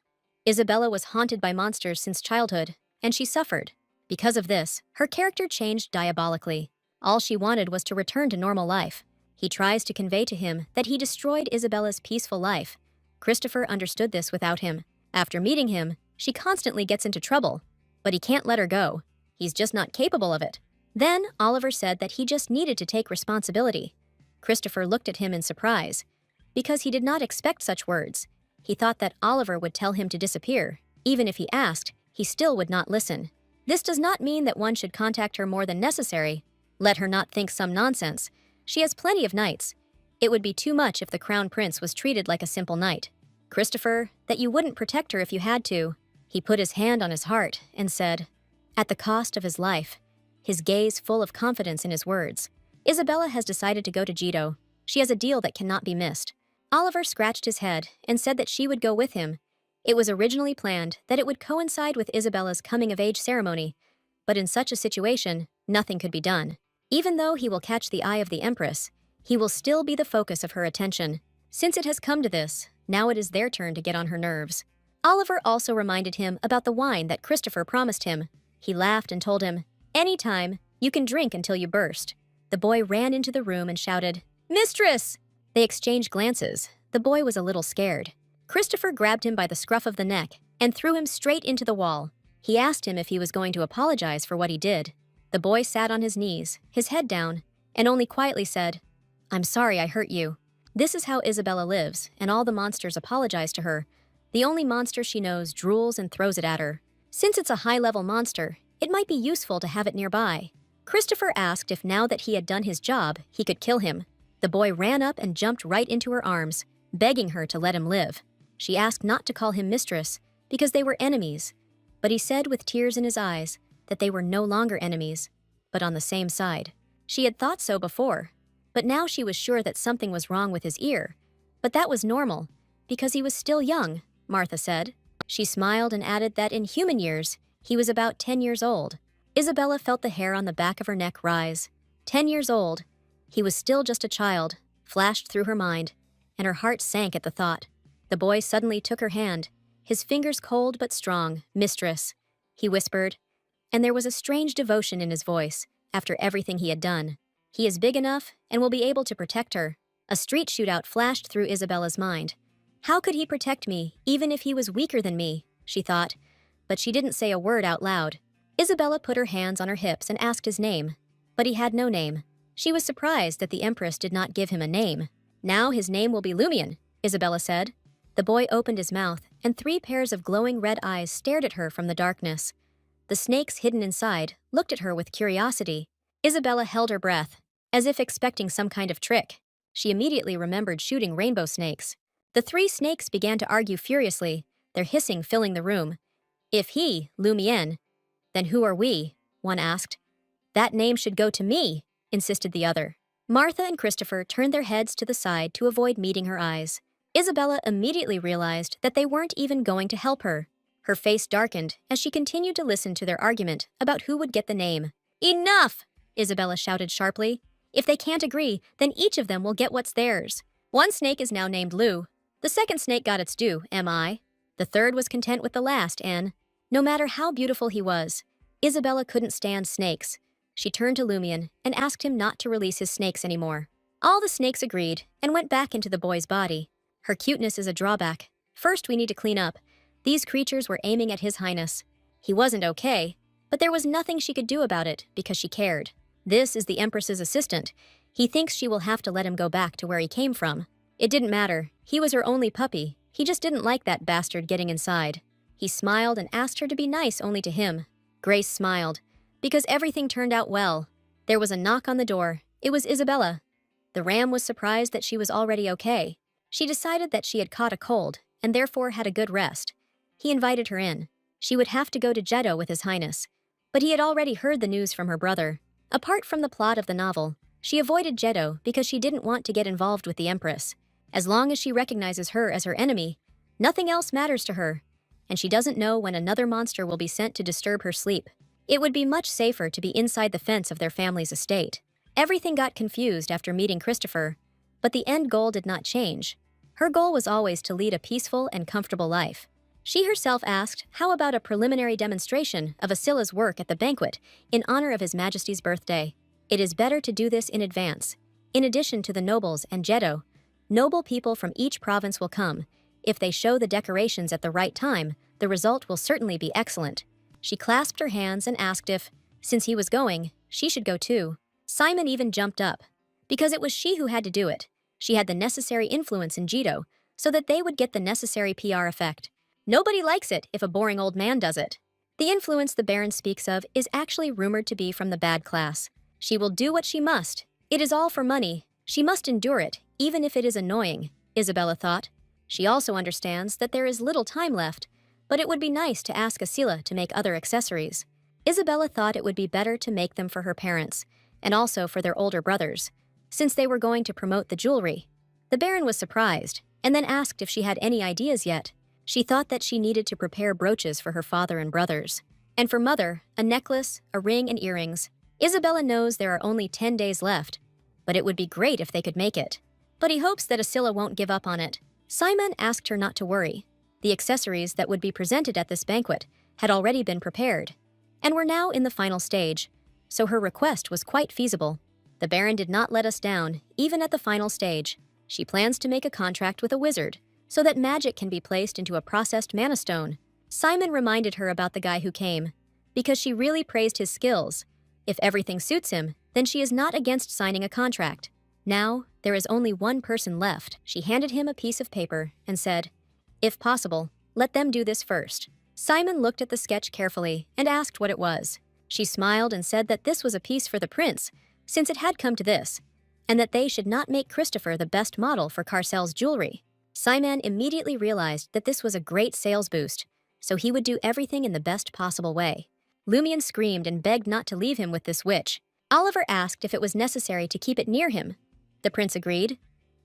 Isabella was haunted by monsters since childhood, and she suffered. Because of this, her character changed diabolically. All she wanted was to return to normal life. He tries to convey to him that he destroyed Isabella's peaceful life. Christopher understood this without him. After meeting him, she constantly gets into trouble, but he can't let her go. He's just not capable of it. Then Oliver said that he just needed to take responsibility. Christopher looked at him in surprise, because he did not expect such words. He thought that Oliver would tell him to disappear. Even if he asked, he still would not listen. This does not mean that one should contact her more than necessary. Let her not think some nonsense. She has plenty of knights. It would be too much if the crown prince was treated like a simple knight. Christopher, that you wouldn't protect her if you had to. He put his hand on his heart and said, at the cost of his life, his gaze full of confidence in his words. Isabella has decided to go to Jetto. She has a deal that cannot be missed. Oliver scratched his head and said that she would go with him. It was originally planned that it would coincide with Isabella's coming-of-age ceremony, But in such a situation, nothing could be done. Even though he will catch the eye of the Empress, he will still be the focus of her attention. Since it has come to this, now it is their turn to get on her nerves. Oliver also reminded him about the wine that Christopher promised him. He laughed and told him, "Anytime, you can drink until you burst." The boy ran into the room and shouted, "Mistress!" They exchanged glances. The boy was a little scared. Christopher grabbed him by the scruff of the neck and threw him straight into the wall. He asked him if he was going to apologize for what he did. The boy sat on his knees, his head down, and only quietly said, "I'm sorry I hurt you." This is how Isabella lives, and all the monsters apologize to her. The only monster she knows drools and throws it at her. Since it's a high-level monster, it might be useful to have it nearby. Christopher asked if now that he had done his job, he could kill him. The boy ran up and jumped right into her arms, begging her to let him live. She asked not to call him mistress, because they were enemies, but he said with tears in his eyes that they were no longer enemies, but on the same side. She had thought so before, but now she was sure that something was wrong with his ear. But that was normal, because he was still young, Martha said. She smiled and added that in human years, he was about 10 years old. Isabella felt the hair on the back of her neck rise. 10 years old. He was still just a child, flashed through her mind, and her heart sank at the thought. The boy suddenly took her hand, his fingers cold but strong. "Mistress," he whispered, and there was a strange devotion in his voice after everything he had done. He is big enough and will be able to protect her. A street shootout flashed through Isabella's mind. How could he protect me, even if he was weaker than me, she thought, but she didn't say a word out loud. Isabella put her hands on her hips and asked his name, but he had no name. She was surprised that the Empress did not give him a name. "Now his name will be Lumian," Isabella said. The boy opened his mouth, and 3 pairs of glowing red eyes stared at her from the darkness. The snakes hidden inside looked at her with curiosity. Isabella held her breath, as if expecting some kind of trick. She immediately remembered shooting rainbow snakes. The 3 snakes began to argue furiously, their hissing filling the room. "If he, Lumian, then who are we?" one asked. "That name should go to me," insisted the other. Martha and Christopher turned their heads to the side to avoid meeting her eyes. Isabella immediately realized that they weren't even going to help her. Her face darkened as she continued to listen to their argument about who would get the name. "Enough!" Isabella shouted sharply. "If they can't agree, then each of them will get what's theirs. One snake is now named Lu. The second snake got its due, M.I. The third was content with the last, N. No matter how beautiful he was, Isabella couldn't stand snakes. She turned to Lumian and asked him not to release his snakes anymore. All the snakes agreed and went back into the boy's body. "Her cuteness is a drawback. First, we need to clean up. These creatures were aiming at His Highness. He wasn't okay, but there was nothing she could do about it because she cared. This is the Empress's assistant. He thinks she will have to let him go back to where he came from. It didn't matter. He was her only puppy. He just didn't like that bastard getting inside." He smiled and asked her to be nice only to him. Grace smiled, because everything turned out well. There was a knock on the door. It was Isabella. The ram was surprised that she was already okay. She decided that she had caught a cold and therefore had a good rest. He invited her in. She would have to go to Jetto with His Highness, but he had already heard the news from her brother. Apart from the plot of the novel, she avoided Jetto because she didn't want to get involved with the Empress. As long as she recognizes her as her enemy, nothing else matters to her, and she doesn't know when another monster will be sent to disturb her sleep. It would be much safer to be inside the fence of their family's estate. Everything got confused after meeting Christopher, but the end goal did not change. Her goal was always to lead a peaceful and comfortable life. She herself asked, how about a preliminary demonstration of Asila's work at the banquet in honor of His Majesty's birthday? It is better to do this in advance. In addition to the nobles and Jetto, noble people from each province will come. If they show the decorations at the right time, the result will certainly be excellent. She clasped her hands and asked if, since he was going, she should go too. Simon even jumped up, because it was she who had to do it. She had the necessary influence in Jetto, so that they would get the necessary PR effect. Nobody likes it if a boring old man does it. The influence the Baron speaks of is actually rumored to be from the bad class. She will do what she must. It is all for money. She must endure it, even if it is annoying, Isabella thought. She also understands that there is little time left, but it would be nice to ask Asila to make other accessories. Isabella thought it would be better to make them for her parents, and also for their older brothers, since they were going to promote the jewelry. The Baron was surprised, and then asked if she had any ideas yet. She thought that she needed to prepare brooches for her father and brothers. And for Mother, a necklace, a ring, and earrings. Isabella knows there are only 10 days left, but it would be great if they could make it. But he hopes that Asilla won't give up on it. Simon asked her not to worry. The accessories that would be presented at this banquet had already been prepared, and were now in the final stage, so her request was quite feasible. The Baron did not let us down, even at the final stage. She plans to make a contract with a wizard, so that magic can be placed into a processed mana stone. Simon reminded her about the guy who came, because she really praised his skills. If everything suits him, then she is not against signing a contract. Now, there is only one person left. She handed him a piece of paper and said, "If possible, let them do this first." Simon looked at the sketch carefully and asked what it was. She smiled and said that this was a piece for the prince, since it had come to this, and that they should not make Christopher the best model for Carcel's jewelry. Simon immediately realized that this was a great sales boost, so he would do everything in the best possible way. Lumian screamed and begged not to leave him with this witch. Oliver asked if it was necessary to keep it near him. The prince agreed.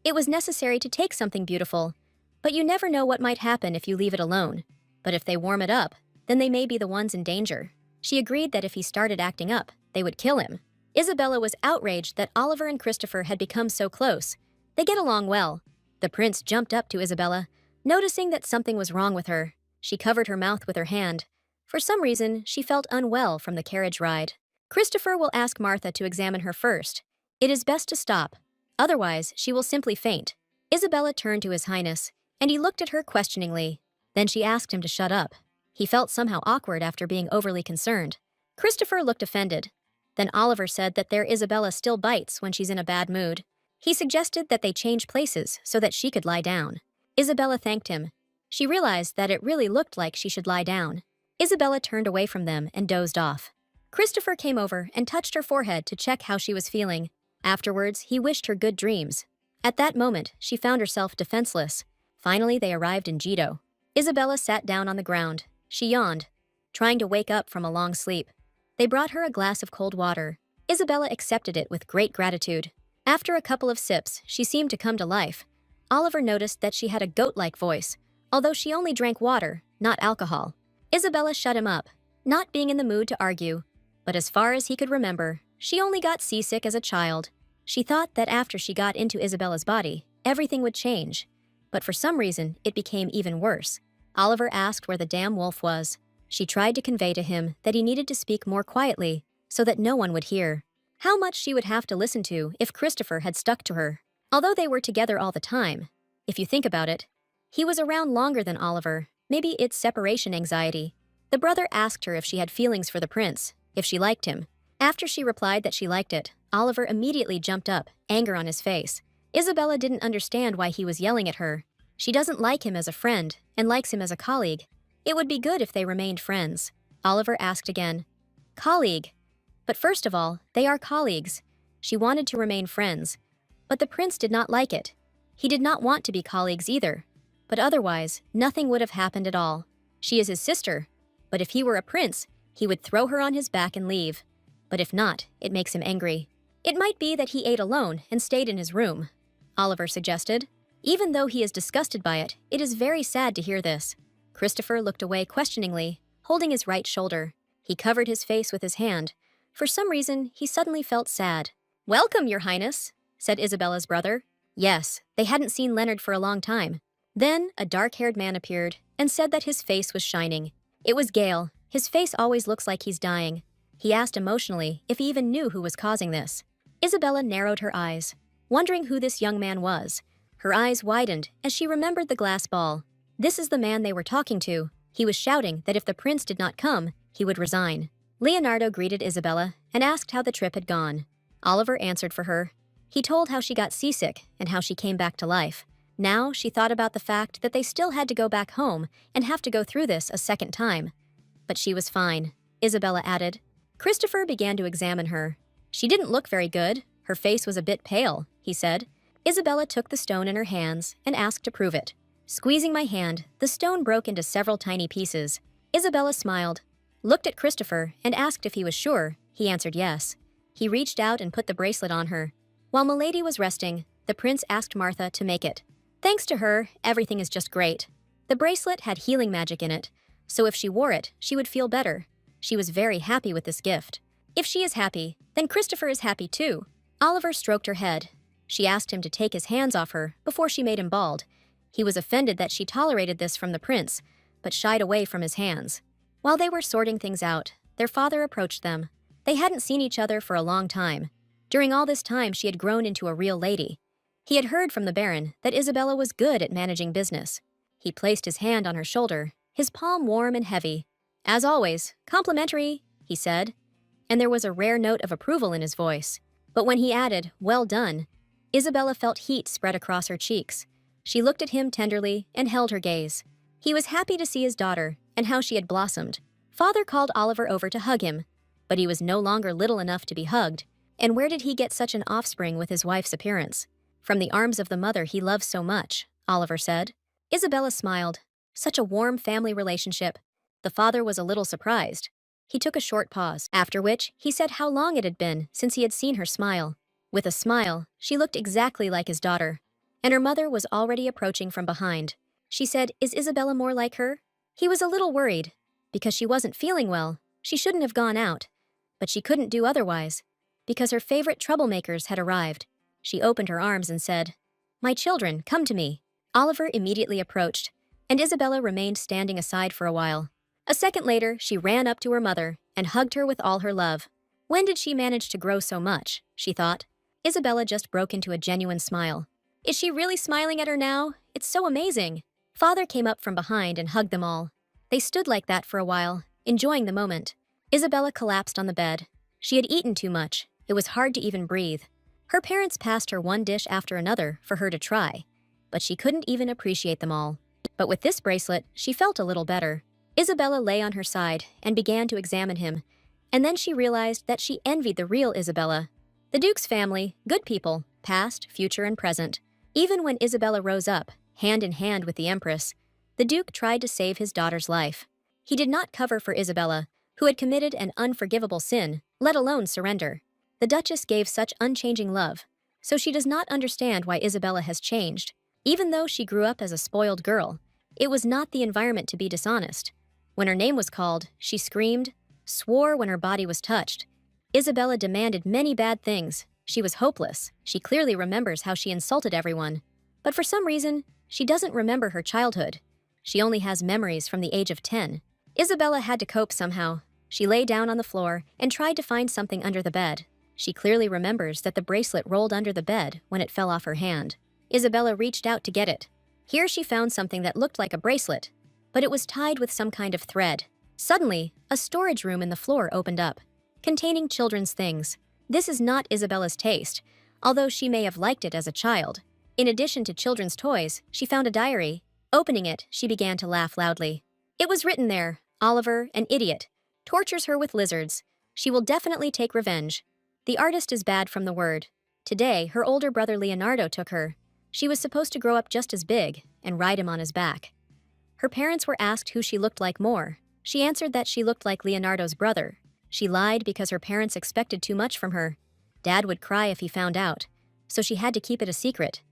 It was necessary to take something beautiful, but you never know what might happen if you leave it alone. But if they warm it up, then they may be the ones in danger. She agreed that if he started acting up, they would kill him. Isabella was outraged that Oliver and Christopher had become so close. They get along well. The prince jumped up to Isabella, noticing that something was wrong with her. She covered her mouth with her hand. For some reason, she felt unwell from the carriage ride. Christopher will ask Martha to examine her first. It is best to stop. Otherwise, she will simply faint. Isabella turned to His Highness, and he looked at her questioningly. Then she asked him to shut up. He felt somehow awkward after being overly concerned. Christopher looked offended. Then Oliver said that their Isabella still bites when she's in a bad mood. He suggested that they change places so that she could lie down. Isabella thanked him. She realized that it really looked like she should lie down. Isabella turned away from them and dozed off. Christopher came over and touched her forehead to check how she was feeling. Afterwards, he wished her good dreams. At that moment, she found herself defenseless. Finally, they arrived in Jetto. Isabella sat down on the ground. She yawned, trying to wake up from a long sleep. They brought her a glass of cold water. Isabella accepted it with great gratitude. After a couple of sips, she seemed to come to life. Oliver noticed that she had a goat-like voice, although she only drank water, not alcohol. Isabella shut him up, not being in the mood to argue. But as far as he could remember, she only got seasick as a child. She thought that after she got into Isabella's body, everything would change. But for some reason, it became even worse. Oliver asked where the damn wolf was. She tried to convey to him that he needed to speak more quietly, so that no one would hear. How much she would have to listen to if Christopher had stuck to her. Although they were together all the time, if you think about it, he was around longer than Oliver. Maybe it's separation anxiety. The brother asked her if she had feelings for the prince, if she liked him. After she replied that she liked it, Oliver immediately jumped up, anger on his face. Isabella didn't understand why he was yelling at her. She doesn't like him as a friend, and likes him as a colleague. It would be good if they remained friends. Oliver asked again. Colleague. But first of all, they are colleagues. She wanted to remain friends. But the prince did not like it. He did not want to be colleagues either. But otherwise, nothing would have happened at all. She is his sister. But if he were a prince, he would throw her on his back and leave. But if not, it makes him angry. It might be that he ate alone and stayed in his room, Oliver suggested. Even though he is disgusted by it, it is very sad to hear this. Christopher looked away questioningly, holding his right shoulder. He covered his face with his hand. For some reason, he suddenly felt sad. "Welcome, Your Highness," said Isabella's brother. Yes, they hadn't seen Leonard for a long time. Then, a dark-haired man appeared and said that his face was shining. It was Gale. His face always looks like he's dying. He asked emotionally if he even knew who was causing this. Isabella narrowed her eyes, wondering who this young man was. Her eyes widened as she remembered the glass ball. This is the man they were talking to. He was shouting that if the prince did not come, he would resign. Leonardo greeted Isabella and asked how the trip had gone. Oliver answered for her. He told how she got seasick and how she came back to life. Now she thought about the fact that they still had to go back home and have to go through this a second time. But she was fine, Isabella added. Christopher began to examine her. She didn't look very good. Her face was a bit pale, he said. Isabella took the stone in her hands and asked to prove it. Squeezing my hand, the stone broke into several tiny pieces. Isabella smiled, looked at Christopher, and asked if he was sure. He answered yes. He reached out and put the bracelet on her. While Milady was resting, the prince asked Martha to make it. Thanks to her, everything is just great. The bracelet had healing magic in it, so if she wore it, she would feel better. She was very happy with this gift. If she is happy, then Christopher is happy too. Oliver stroked her head. She asked him to take his hands off her before she made him bald. He was offended that she tolerated this from the prince, but shied away from his hands. While they were sorting things out, their father approached them. They hadn't seen each other for a long time. During all this time, she had grown into a real lady. He had heard from the Baron that Isabella was good at managing business. He placed his hand on her shoulder, his palm warm and heavy. "As always, complimentary," he said, and there was a rare note of approval in his voice. But when he added, "Well done," Isabella felt heat spread across her cheeks. She looked at him tenderly and held her gaze. He was happy to see his daughter and how she had blossomed. Father called Oliver over to hug him, but he was no longer little enough to be hugged. And where did he get such an offspring with his wife's appearance? From the arms of the mother he loves so much, Oliver said. Isabella smiled. Such a warm family relationship. The father was a little surprised. He took a short pause, after which he said how long it had been since he had seen her smile. With a smile, she looked exactly like his daughter, and her mother was already approaching from behind. She said, "Is Isabella more like her?" He was a little worried. Because she wasn't feeling well, she shouldn't have gone out. But she couldn't do otherwise, because her favorite troublemakers had arrived. She opened her arms and said, "My children, come to me." Oliver immediately approached, and Isabella remained standing aside for a while. A second later, she ran up to her mother and hugged her with all her love. When did she manage to grow so much, she thought. Isabella just broke into a genuine smile. Is she really smiling at her now? It's so amazing. Father came up from behind and hugged them all. They stood like that for a while, enjoying the moment. Isabella collapsed on the bed. She had eaten too much. It was hard to even breathe. Her parents passed her one dish after another for her to try, but she couldn't even appreciate them all. But with this bracelet, she felt a little better. Isabella lay on her side and began to examine him, and then she realized that she envied the real Isabella. The Duke's family, good people, past, future, and present. Even when Isabella rose up, hand in hand with the Empress, the Duke tried to save his daughter's life. He did not cover for Isabella, who had committed an unforgivable sin, let alone surrender. The Duchess gave such unchanging love, so she does not understand why Isabella has changed. Even though she grew up as a spoiled girl, it was not the environment to be dishonest. When her name was called, she screamed, swore when her body was touched. Isabella demanded many bad things. She was hopeless. She clearly remembers how she insulted everyone. But for some reason, she doesn't remember her childhood. She only has memories from the age of 10. Isabella had to cope somehow. She lay down on the floor and tried to find something under the bed. She clearly remembers that the bracelet rolled under the bed when it fell off her hand. Isabella reached out to get it. Here she found something that looked like a bracelet, but it was tied with some kind of thread. Suddenly, a storage room in the floor opened up, containing children's things. This is not Isabella's taste, although she may have liked it as a child. In addition to children's toys, she found a diary. Opening it, she began to laugh loudly. It was written there, "Oliver, an idiot, tortures her with lizards. She will definitely take revenge. The artist is bad from the word. Today, her older brother Leonardo took her. She was supposed to grow up just as big and ride him on his back." Her parents were asked who she looked like more. She answered that she looked like Leonardo's brother. She lied because her parents expected too much from her. Dad would cry if he found out, so she had to keep it a secret.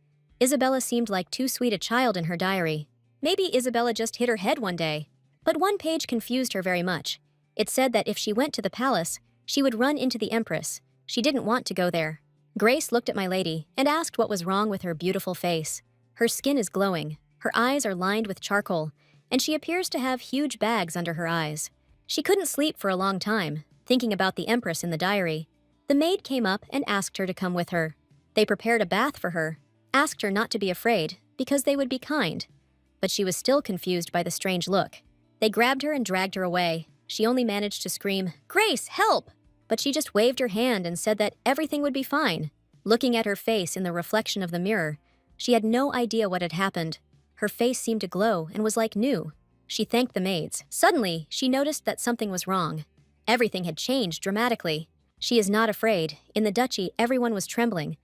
Isabella seemed like too sweet a child in her diary. Maybe Isabella just hit her head one day. But one page confused her very much. It said that if she went to the palace, she would run into the Empress. She didn't want to go there. Grace looked at my lady and asked what was wrong with her beautiful face. Her skin is glowing. Her eyes are lined with charcoal, and she appears to have huge bags under her eyes. She couldn't sleep for a long time, thinking about the Empress in the diary. The maid came up and asked her to come with her. They prepared a bath for her, asked her not to be afraid, because they would be kind. But she was still confused by the strange look. They grabbed her and dragged her away. She only managed to scream, "Grace, help!" But she just waved her hand and said that everything would be fine. Looking at her face in the reflection of the mirror, she had no idea what had happened. Her face seemed to glow and was like new. She thanked the maids. Suddenly, she noticed that something was wrong. Everything had changed dramatically. She is not afraid. In the duchy, everyone was trembling.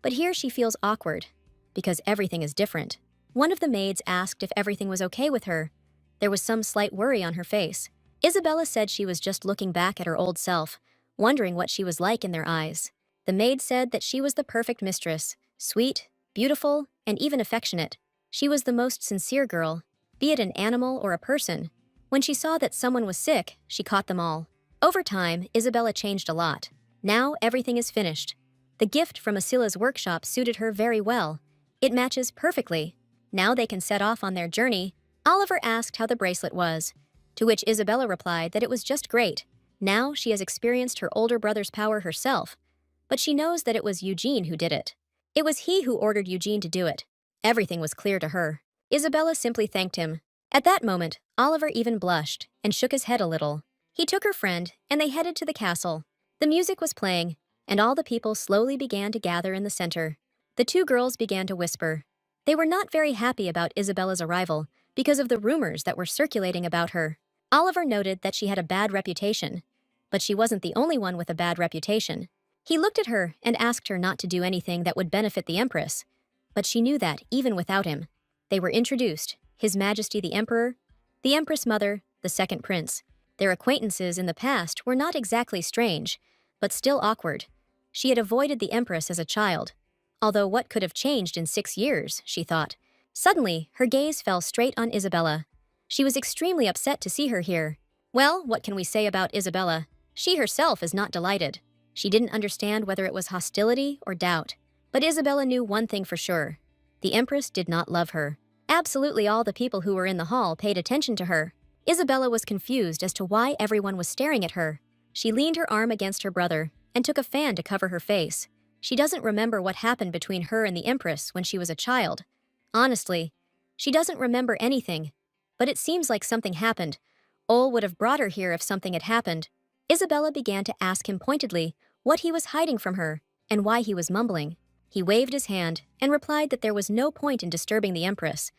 But here she feels awkward, because everything is different. One of the maids asked if everything was okay with her. There was some slight worry on her face. Isabella said she was just looking back at her old self, wondering what she was like in their eyes. The maid said that she was the perfect mistress, sweet, beautiful, and even affectionate. She was the most sincere girl, be it an animal or a person. When she saw that someone was sick, she caught them all. Over time, Isabella changed a lot. Now everything is finished. The gift from Asila's workshop suited her very well. It matches perfectly. Now they can set off on their journey. Oliver asked how the bracelet was, to which Isabella replied that it was just great. Now she has experienced her older brother's power herself, but she knows that it was Eugene who did it. It was he who ordered Eugene to do it. Everything was clear to her. Isabella simply thanked him. At that moment, Oliver even blushed and shook his head a little. He took her friend, and they headed to the castle. The music was playing, and all the people slowly began to gather in the center. The two girls began to whisper. They were not very happy about Isabella's arrival because of the rumors that were circulating about her. Oliver noted that she had a bad reputation, but she wasn't the only one with a bad reputation. He looked at her and asked her not to do anything that would benefit the Empress, but she knew that even without him. They were introduced, His Majesty the Emperor, the Empress Mother, the second prince. Their acquaintances in the past were not exactly strange, but still awkward. She had avoided the Empress as a child. Although what could have changed in 6 years, she thought. Suddenly, her gaze fell straight on Isabella. She was extremely upset to see her here. Well, what can we say about Isabella? She herself is not delighted. She didn't understand whether it was hostility or doubt. But Isabella knew one thing for sure. The Empress did not love her. Absolutely all the people who were in the hall paid attention to her. Isabella was confused as to why everyone was staring at her. She leaned her arm against her brother and took a fan to cover her face. She doesn't remember what happened between her and the Empress when she was a child. Honestly, she doesn't remember anything. But it seems like something happened. Ole would have brought her here if something had happened. Isabella began to ask him pointedly what he was hiding from her and why he was mumbling. He waved his hand and replied that there was no point in disturbing the Empress.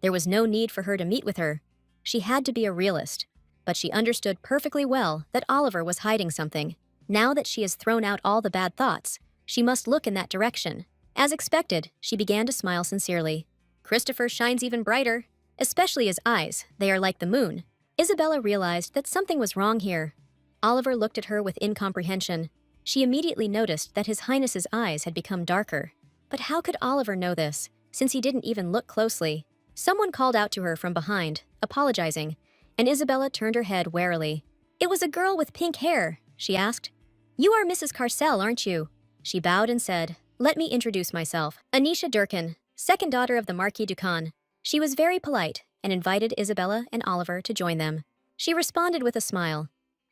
There was no need for her to meet with her. She had to be a realist. But she understood perfectly well that Oliver was hiding something. Now that she has thrown out all the bad thoughts, she must look in that direction. As expected, she began to smile sincerely. Christopher shines even brighter, especially his eyes. They are like the moon. Isabella realized that something was wrong here. Oliver looked at her with incomprehension. She immediately noticed that His Highness's eyes had become darker. But how could Oliver know this, since he didn't even look closely? Someone called out to her from behind, apologizing, and Isabella turned her head warily. It was a girl with pink hair, she asked. You are Mrs. Carcel, aren't you? She bowed and said, Let me introduce myself. Anisha Durkin, second daughter of the Marquis Ducan. She was very polite and invited Isabella and Oliver to join them. She responded with a smile.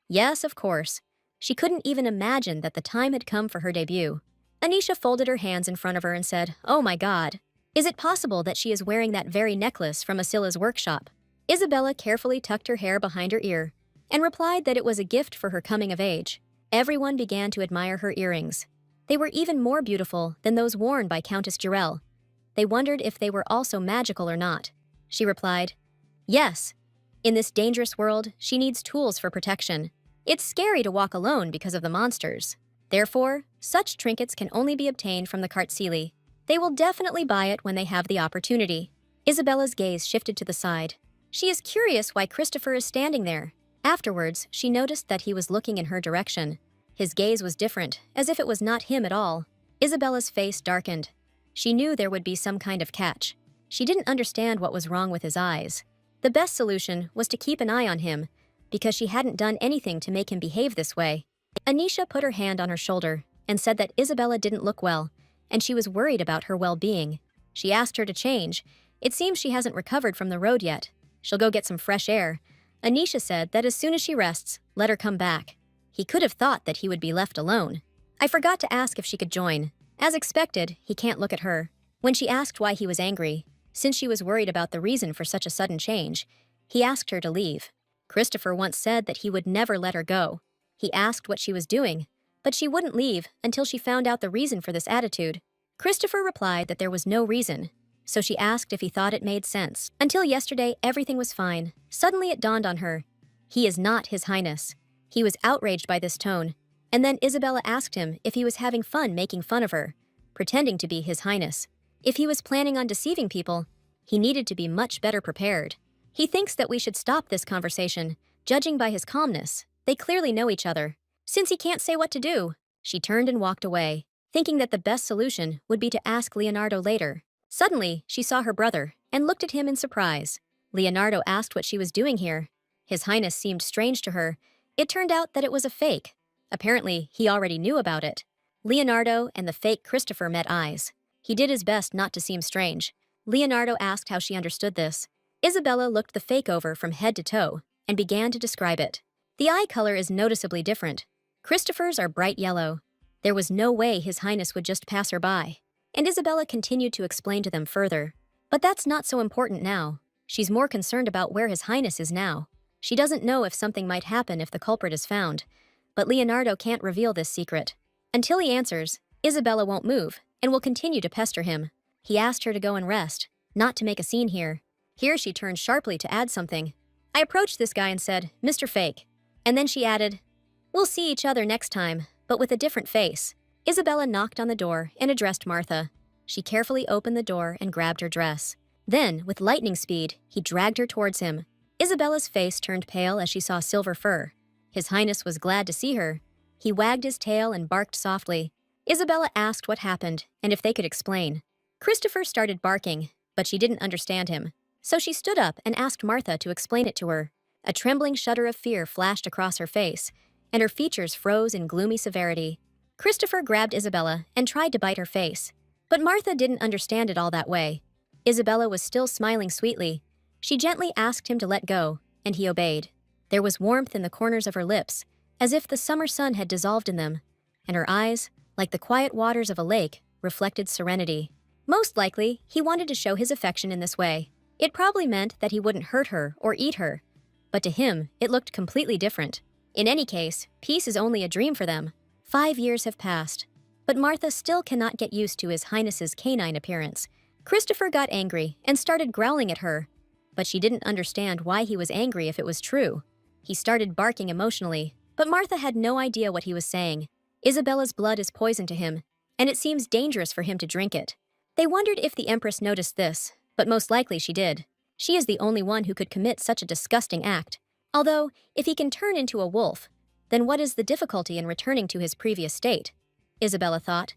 Yes, of course. She couldn't even imagine that the time had come for her debut. Anisha folded her hands in front of her and said, Oh my God. Is it possible that she is wearing that very necklace from Asila's workshop? Isabella carefully tucked her hair behind her ear and replied that it was a gift for her coming of age. Everyone began to admire her earrings. They were even more beautiful than those worn by Countess Jurel. They wondered if they were also magical or not. She replied, Yes. In this dangerous world, she needs tools for protection. It's scary to walk alone because of the monsters. Therefore, such trinkets can only be obtained from the Kartsili. They will definitely buy it when they have the opportunity. Isabella's gaze shifted to the side. She is curious why Christopher is standing there. Afterwards, she noticed that he was looking in her direction. His gaze was different, as if it was not him at all. Isabella's face darkened. She knew there would be some kind of catch. She didn't understand what was wrong with his eyes. The best solution was to keep an eye on him, because she hadn't done anything to make him behave this way. Anisha put her hand on her shoulder and said that Isabella didn't look well, and she was worried about her well-being. She asked her to change. It seems she hasn't recovered from the road yet. She'll go get some fresh air. Anisha said that as soon as she rests, let her come back. He could have thought that he would be left alone. I forgot to ask if she could join. As expected, he can't look at her. When she asked why he was angry, since she was worried about the reason for such a sudden change, he asked her to leave. Christopher once said that he would never let her go. He asked what she was doing, but she wouldn't leave until she found out the reason for this attitude. Christopher replied that there was no reason, so she asked if he thought it made sense. Until yesterday, everything was fine. Suddenly it dawned on her. He is not His Highness. He was outraged by this tone, and then Isabella asked him if he was having fun making fun of her, pretending to be His Highness. If he was planning on deceiving people, he needed to be much better prepared. He thinks that we should stop this conversation. Judging by his calmness, they clearly know each other. Since he can't say what to do, she turned and walked away, thinking that the best solution would be to ask Leonardo later. Suddenly, she saw her brother and looked at him in surprise. Leonardo asked what she was doing here. His Highness seemed strange to her, It turned out that it was a fake. Apparently, he already knew about it. Leonardo and the fake Christopher met eyes. He did his best not to seem strange. Leonardo asked how she understood this. Isabella looked the fake over from head to toe and began to describe it. The eye color is noticeably different. Christopher's are bright yellow. There was no way His Highness would just pass her by. And Isabella continued to explain to them further. But that's not so important now. She's more concerned about where His Highness is now. She doesn't know if something might happen if the culprit is found. But Leonardo can't reveal this secret. Until he answers, Isabella won't move and will continue to pester him. He asked her to go and rest, not to make a scene here. Here she turned sharply to add something. I approached this guy and said, Mr. Fake. And then she added, we'll see each other next time, but with a different face. Isabella knocked on the door and addressed Martha. She carefully opened the door and grabbed her dress. Then, with lightning speed, he dragged her towards him. Isabella's face turned pale as she saw silver fur. His Highness was glad to see her. He wagged his tail and barked softly. Isabella asked what happened and if they could explain. Christopher started barking, but she didn't understand him. So she stood up and asked Martha to explain it to her. A trembling shudder of fear flashed across her face, and her features froze in gloomy severity. Christopher grabbed Isabella and tried to bite her face, but Martha didn't understand it all that way. Isabella was still smiling sweetly. She gently asked him to let go, and he obeyed. There was warmth in the corners of her lips, as if the summer sun had dissolved in them, and her eyes, like the quiet waters of a lake, reflected serenity. Most likely, he wanted to show his affection in this way. It probably meant that he wouldn't hurt her or eat her, but to him, it looked completely different. In any case, peace is only a dream for them. 5 years have passed, but Martha still cannot get used to His Highness's canine appearance. Christopher got angry and started growling at her, but she didn't understand why he was angry if it was true. He started barking emotionally, but Martha had no idea what he was saying. Isabella's blood is poison to him, and it seems dangerous for him to drink it. They wondered if the Empress noticed this, but most likely she did. She is the only one who could commit such a disgusting act. Although, if he can turn into a wolf, then what is the difficulty in returning to his previous state? Isabella thought.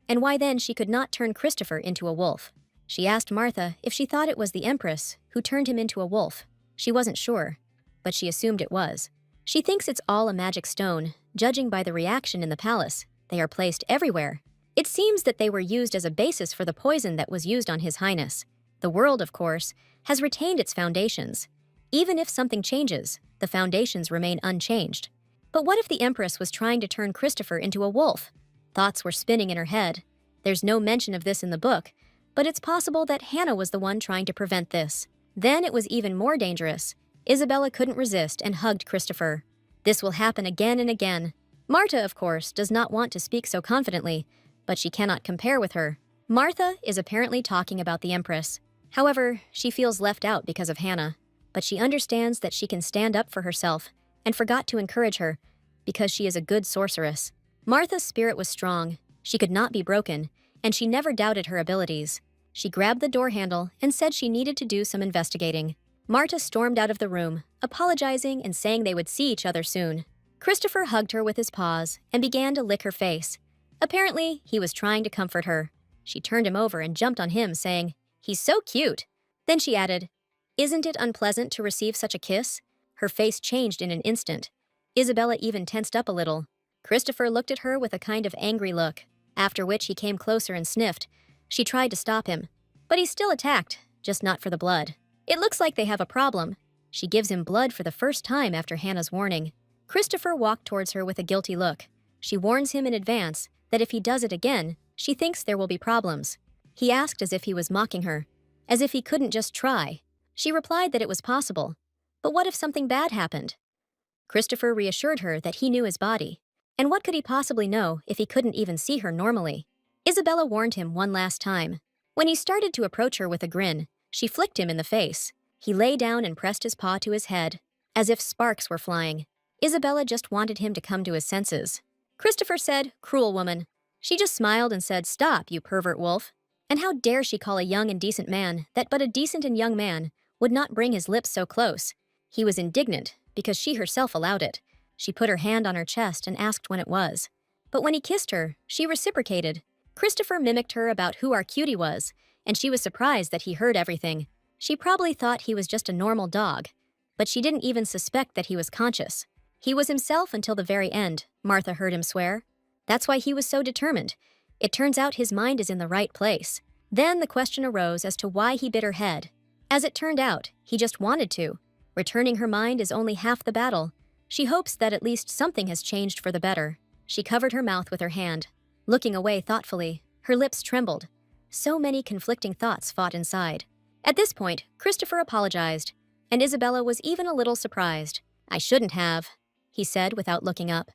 And why then she could not turn Christopher into a wolf? She asked Martha if she thought it was the Empress who turned him into a wolf. She wasn't sure, but she assumed it was. She thinks it's all a magic stone, judging by the reaction in the palace. They are placed everywhere. It seems that they were used as a basis for the poison that was used on His Highness. The world, of course, has retained its foundations. Even if something changes, the foundations remain unchanged. But what if the Empress was trying to turn Christopher into a wolf? Thoughts were spinning in her head. There's no mention of this in the book, but it's possible that Hannah was the one trying to prevent this. Then it was even more dangerous. Isabella couldn't resist and hugged Christopher. This will happen again and again. Martha, of course, does not want to speak so confidently, but she cannot compare with her. Martha is apparently talking about the Empress. However, she feels left out because of Hannah, but she understands that she can stand up for herself and forgot to encourage her because she is a good sorceress. Martha's spirit was strong. She could not be broken, and she never doubted her abilities. She grabbed the door handle and said she needed to do some investigating. Martha stormed out of the room, apologizing and saying they would see each other soon. Christopher hugged her with his paws and began to lick her face. Apparently, he was trying to comfort her. She turned him over and jumped on him, saying, "He's so cute." Then she added, "Isn't it unpleasant to receive such a kiss?" Her face changed in an instant. Isabella even tensed up a little. Christopher looked at her with a kind of angry look, after which he came closer and sniffed. She tried to stop him, but he still attacked, just not for the blood. It looks like they have a problem. She gives him blood for the first time after Hannah's warning. Christopher walked towards her with a guilty look. She warns him in advance that if he does it again, she thinks there will be problems. He asked as if he was mocking her, as if he couldn't just try. She replied that it was possible. But what if something bad happened? Christopher reassured her that he knew his body. And what could he possibly know if he couldn't even see her normally? Isabella warned him one last time. When he started to approach her with a grin, she flicked him in the face. He lay down and pressed his paw to his head, as if sparks were flying. Isabella just wanted him to come to his senses. Christopher said, "Cruel woman." She just smiled and said, "Stop, you pervert wolf." And how dare she call a young and decent man that but a decent and young man would not bring his lips so close? He was indignant because she herself allowed it. She put her hand on her chest and asked when it was. But when he kissed her, she reciprocated. Christopher mimicked her about who our cutie was, and she was surprised that he heard everything. She probably thought he was just a normal dog, but she didn't even suspect that he was conscious. He was himself until the very end, Martha heard him swear. That's why he was so determined. It turns out his mind is in the right place. Then the question arose as to why he bit her head. As it turned out, he just wanted to. Returning her mind is only half the battle. She hopes that at least something has changed for the better. She covered her mouth with her hand. Looking away thoughtfully, her lips trembled. So many conflicting thoughts fought inside. At this point, Christopher apologized, and Isabella was even a little surprised. "I shouldn't have," he said without looking up.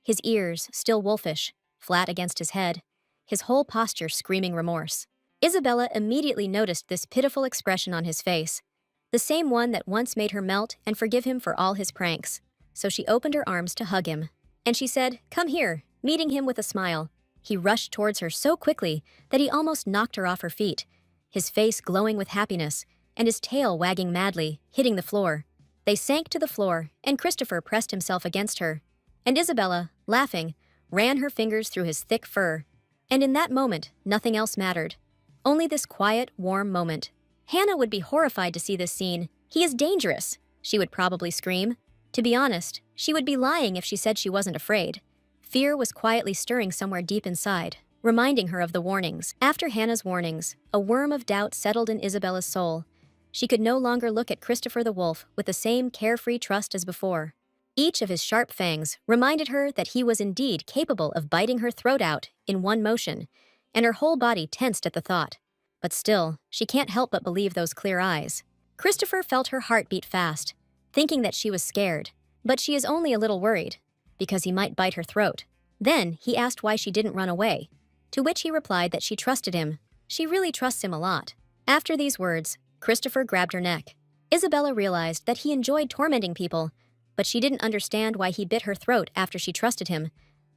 His ears, still wolfish, flat against his head, his whole posture screaming remorse. Isabella immediately noticed this pitiful expression on his face, the same one that once made her melt and forgive him for all his pranks. So she opened her arms to hug him, and she said, "Come here," meeting him with a smile. He rushed towards her so quickly that he almost knocked her off her feet, his face glowing with happiness and his tail wagging madly, hitting the floor. They sank to the floor, and Christopher pressed himself against her, and Isabella, laughing, ran her fingers through his thick fur. And in that moment, nothing else mattered. Only this quiet, warm moment. Hannah would be horrified to see this scene. "He is dangerous," she would probably scream. To be honest, she would be lying if she said she wasn't afraid. Fear was quietly stirring somewhere deep inside, reminding her of the warnings. After Hannah's warnings, a worm of doubt settled in Isabella's soul. She could no longer look at Christopher the wolf with the same carefree trust as before. Each of his sharp fangs reminded her that he was indeed capable of biting her throat out in one motion, and her whole body tensed at the thought. But still, she can't help but believe those clear eyes. Christopher felt her heart beat fast, thinking that she was scared, but she is only a little worried, because he might bite her throat. Then he asked why she didn't run away, to which he replied that she trusted him. She really trusts him a lot. After these words, Christopher grabbed her neck. Isabella realized that he enjoyed tormenting people, but she didn't understand why he bit her throat after she trusted him.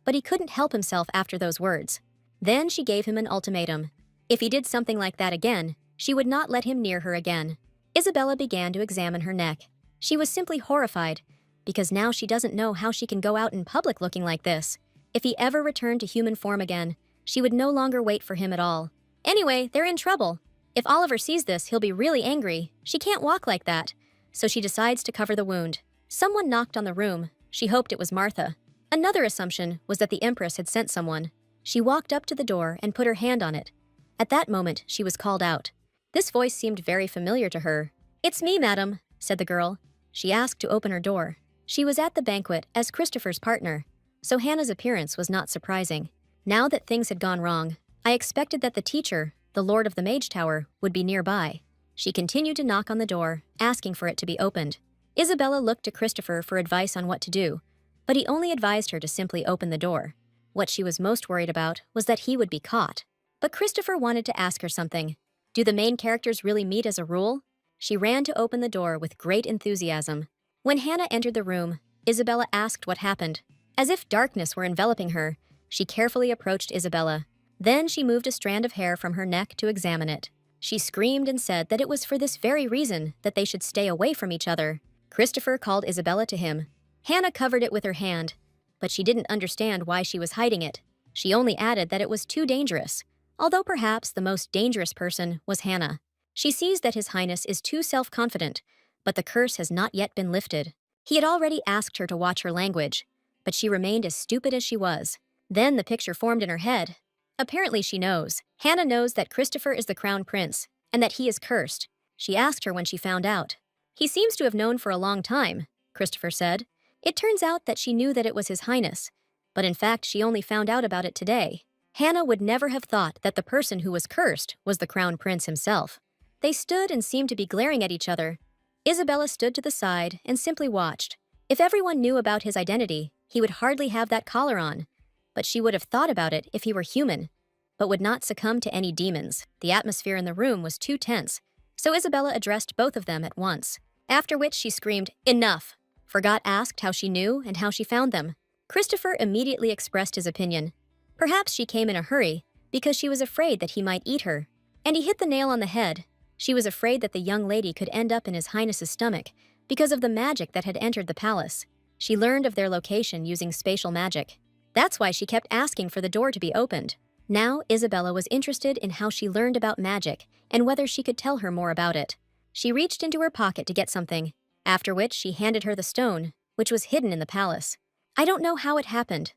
But he couldn't help himself after those words. Then she gave him an ultimatum. If he did something like that again, she would not let him near her again. Isabella began to examine her neck. She was simply horrified, because now she doesn't know how she can go out in public looking like this. If he ever returned to human form again, she would no longer wait for him at all. Anyway, they're in trouble. If Oliver sees this, he'll be really angry. She can't walk like that, so she decides to cover the wound. Someone knocked on the room. She hoped it was Martha. Another assumption was that the Empress had sent someone. She walked up to the door and put her hand on it. At that moment, she was called out. This voice seemed very familiar to her. "It's me, madam," said the girl. She asked to open her door. She was at the banquet as Christopher's partner, so Hannah's appearance was not surprising. Now that things had gone wrong, I expected that the teacher, the Lord of the Mage Tower, would be nearby. She continued to knock on the door, asking for it to be opened. Isabella looked to Christopher for advice on what to do, but he only advised her to simply open the door. What she was most worried about was that he would be caught. But Christopher wanted to ask her something. Do the main characters really meet as a rule? She ran to open the door with great enthusiasm. When Hannah entered the room, Isabella asked what happened. As if darkness were enveloping her, she carefully approached Isabella. Then she moved a strand of hair from her neck to examine it. She screamed and said that it was for this very reason that they should stay away from each other. Christopher called Isabella to him. Hannah covered it with her hand, but she didn't understand why she was hiding it. She only added that it was too dangerous, although perhaps the most dangerous person was Hannah. She sees that His Highness is too self-confident, but the curse has not yet been lifted. He had already asked her to watch her language, but she remained as stupid as she was. Then the picture formed in her head. Apparently she knows. Hannah knows that Christopher is the crown prince, and that he is cursed. She asked her when she found out. "He seems to have known for a long time," Christopher said. It turns out that she knew that it was His Highness, but in fact she only found out about it today. Hannah would never have thought that the person who was cursed was the crown prince himself. They stood and seemed to be glaring at each other. Isabella stood to the side and simply watched. If everyone knew about his identity, he would hardly have that collar on. But she would have thought about it if he were human, but would not succumb to any demons. The atmosphere in the room was too tense, so Isabella addressed both of them at once. After which she screamed, "Enough!" Forgot asked how she knew and how she found them. Christopher immediately expressed his opinion. Perhaps she came in a hurry because she was afraid that he might eat her. And he hit the nail on the head. She was afraid that the young lady could end up in His Highness's stomach because of the magic that had entered the palace. She learned of their location using spatial magic. That's why she kept asking for the door to be opened. Now Isabella was interested in how she learned about magic and whether she could tell her more about it. She reached into her pocket to get something, after which she handed her the stone. which was hidden in the palace. I don't know how it happened,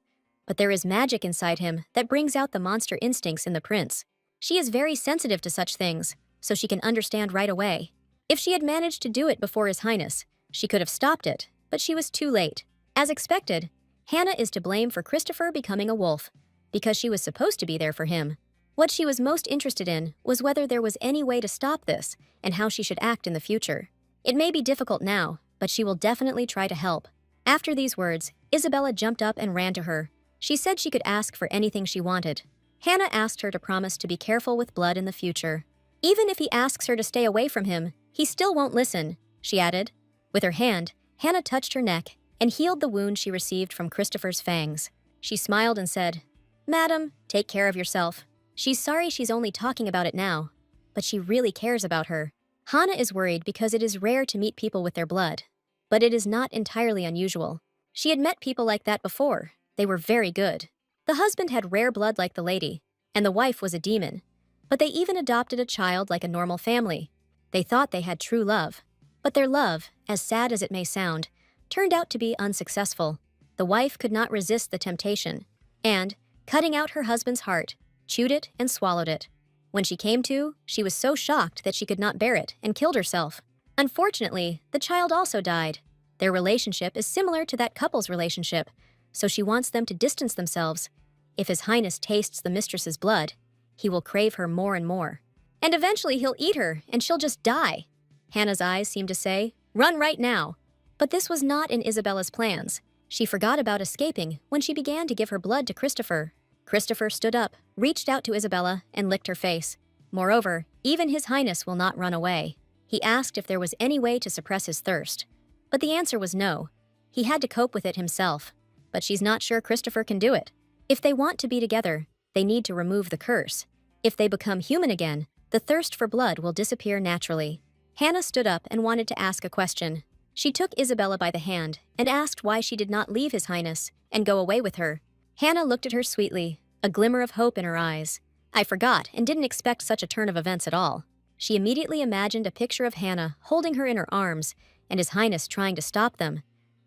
but there is magic inside him that brings out the monster instincts in the prince. She is very sensitive to such things, so she can understand right away. If she had managed to do it before His Highness, she could have stopped it, but she was too late. As expected, Hannah is to blame for Christopher becoming a wolf, because she was supposed to be there for him. What she was most interested in was whether there was any way to stop this and how she should act in the future. It may be difficult now, but she will definitely try to help. After these words, Isabella jumped up and ran to her. She said she could ask for anything she wanted. Hannah asked her to promise to be careful with blood in the future. Even if he asks her to stay away from him, he still won't listen, she added. With her hand, Hannah touched her neck and healed the wound she received from Christopher's fangs. She smiled and said, "Madam, take care of yourself." She's sorry she's only talking about it now, but she really cares about her. Hannah is worried because it is rare to meet people with their blood, but it is not entirely unusual. She had met people like that before. They were very good. The husband had rare blood like the lady, and the wife was a demon. But they even adopted a child like a normal family. They thought they had true love. But their love, as sad as it may sound, turned out to be unsuccessful. The wife could not resist the temptation, and, cutting out her husband's heart, chewed it and swallowed it. When she came to, she was so shocked that she could not bear it and killed herself. Unfortunately, the child also died. Their relationship is similar to that couple's relationship, so she wants them to distance themselves. If His Highness tastes the mistress's blood, he will crave her more and more. And eventually he'll eat her, and she'll just die. Hannah's eyes seemed to say, "Run right now." But this was not in Isabella's plans. She forgot about escaping when she began to give her blood to Christopher. Christopher stood up, reached out to Isabella, and licked her face. Moreover, even His Highness will not run away. He asked if there was any way to suppress his thirst. But the answer was no. He had to cope with it himself. But she's not sure Christopher can do it. If they want to be together, they need to remove the curse. If they become human again, the thirst for blood will disappear naturally. Hannah stood up and wanted to ask a question. She took Isabella by the hand and asked why she did not leave His Highness and go away with her. Hannah looked at her sweetly, a glimmer of hope in her eyes. I forgot and didn't expect such a turn of events at all. She immediately imagined a picture of Hannah holding her in her arms and His Highness trying to stop them.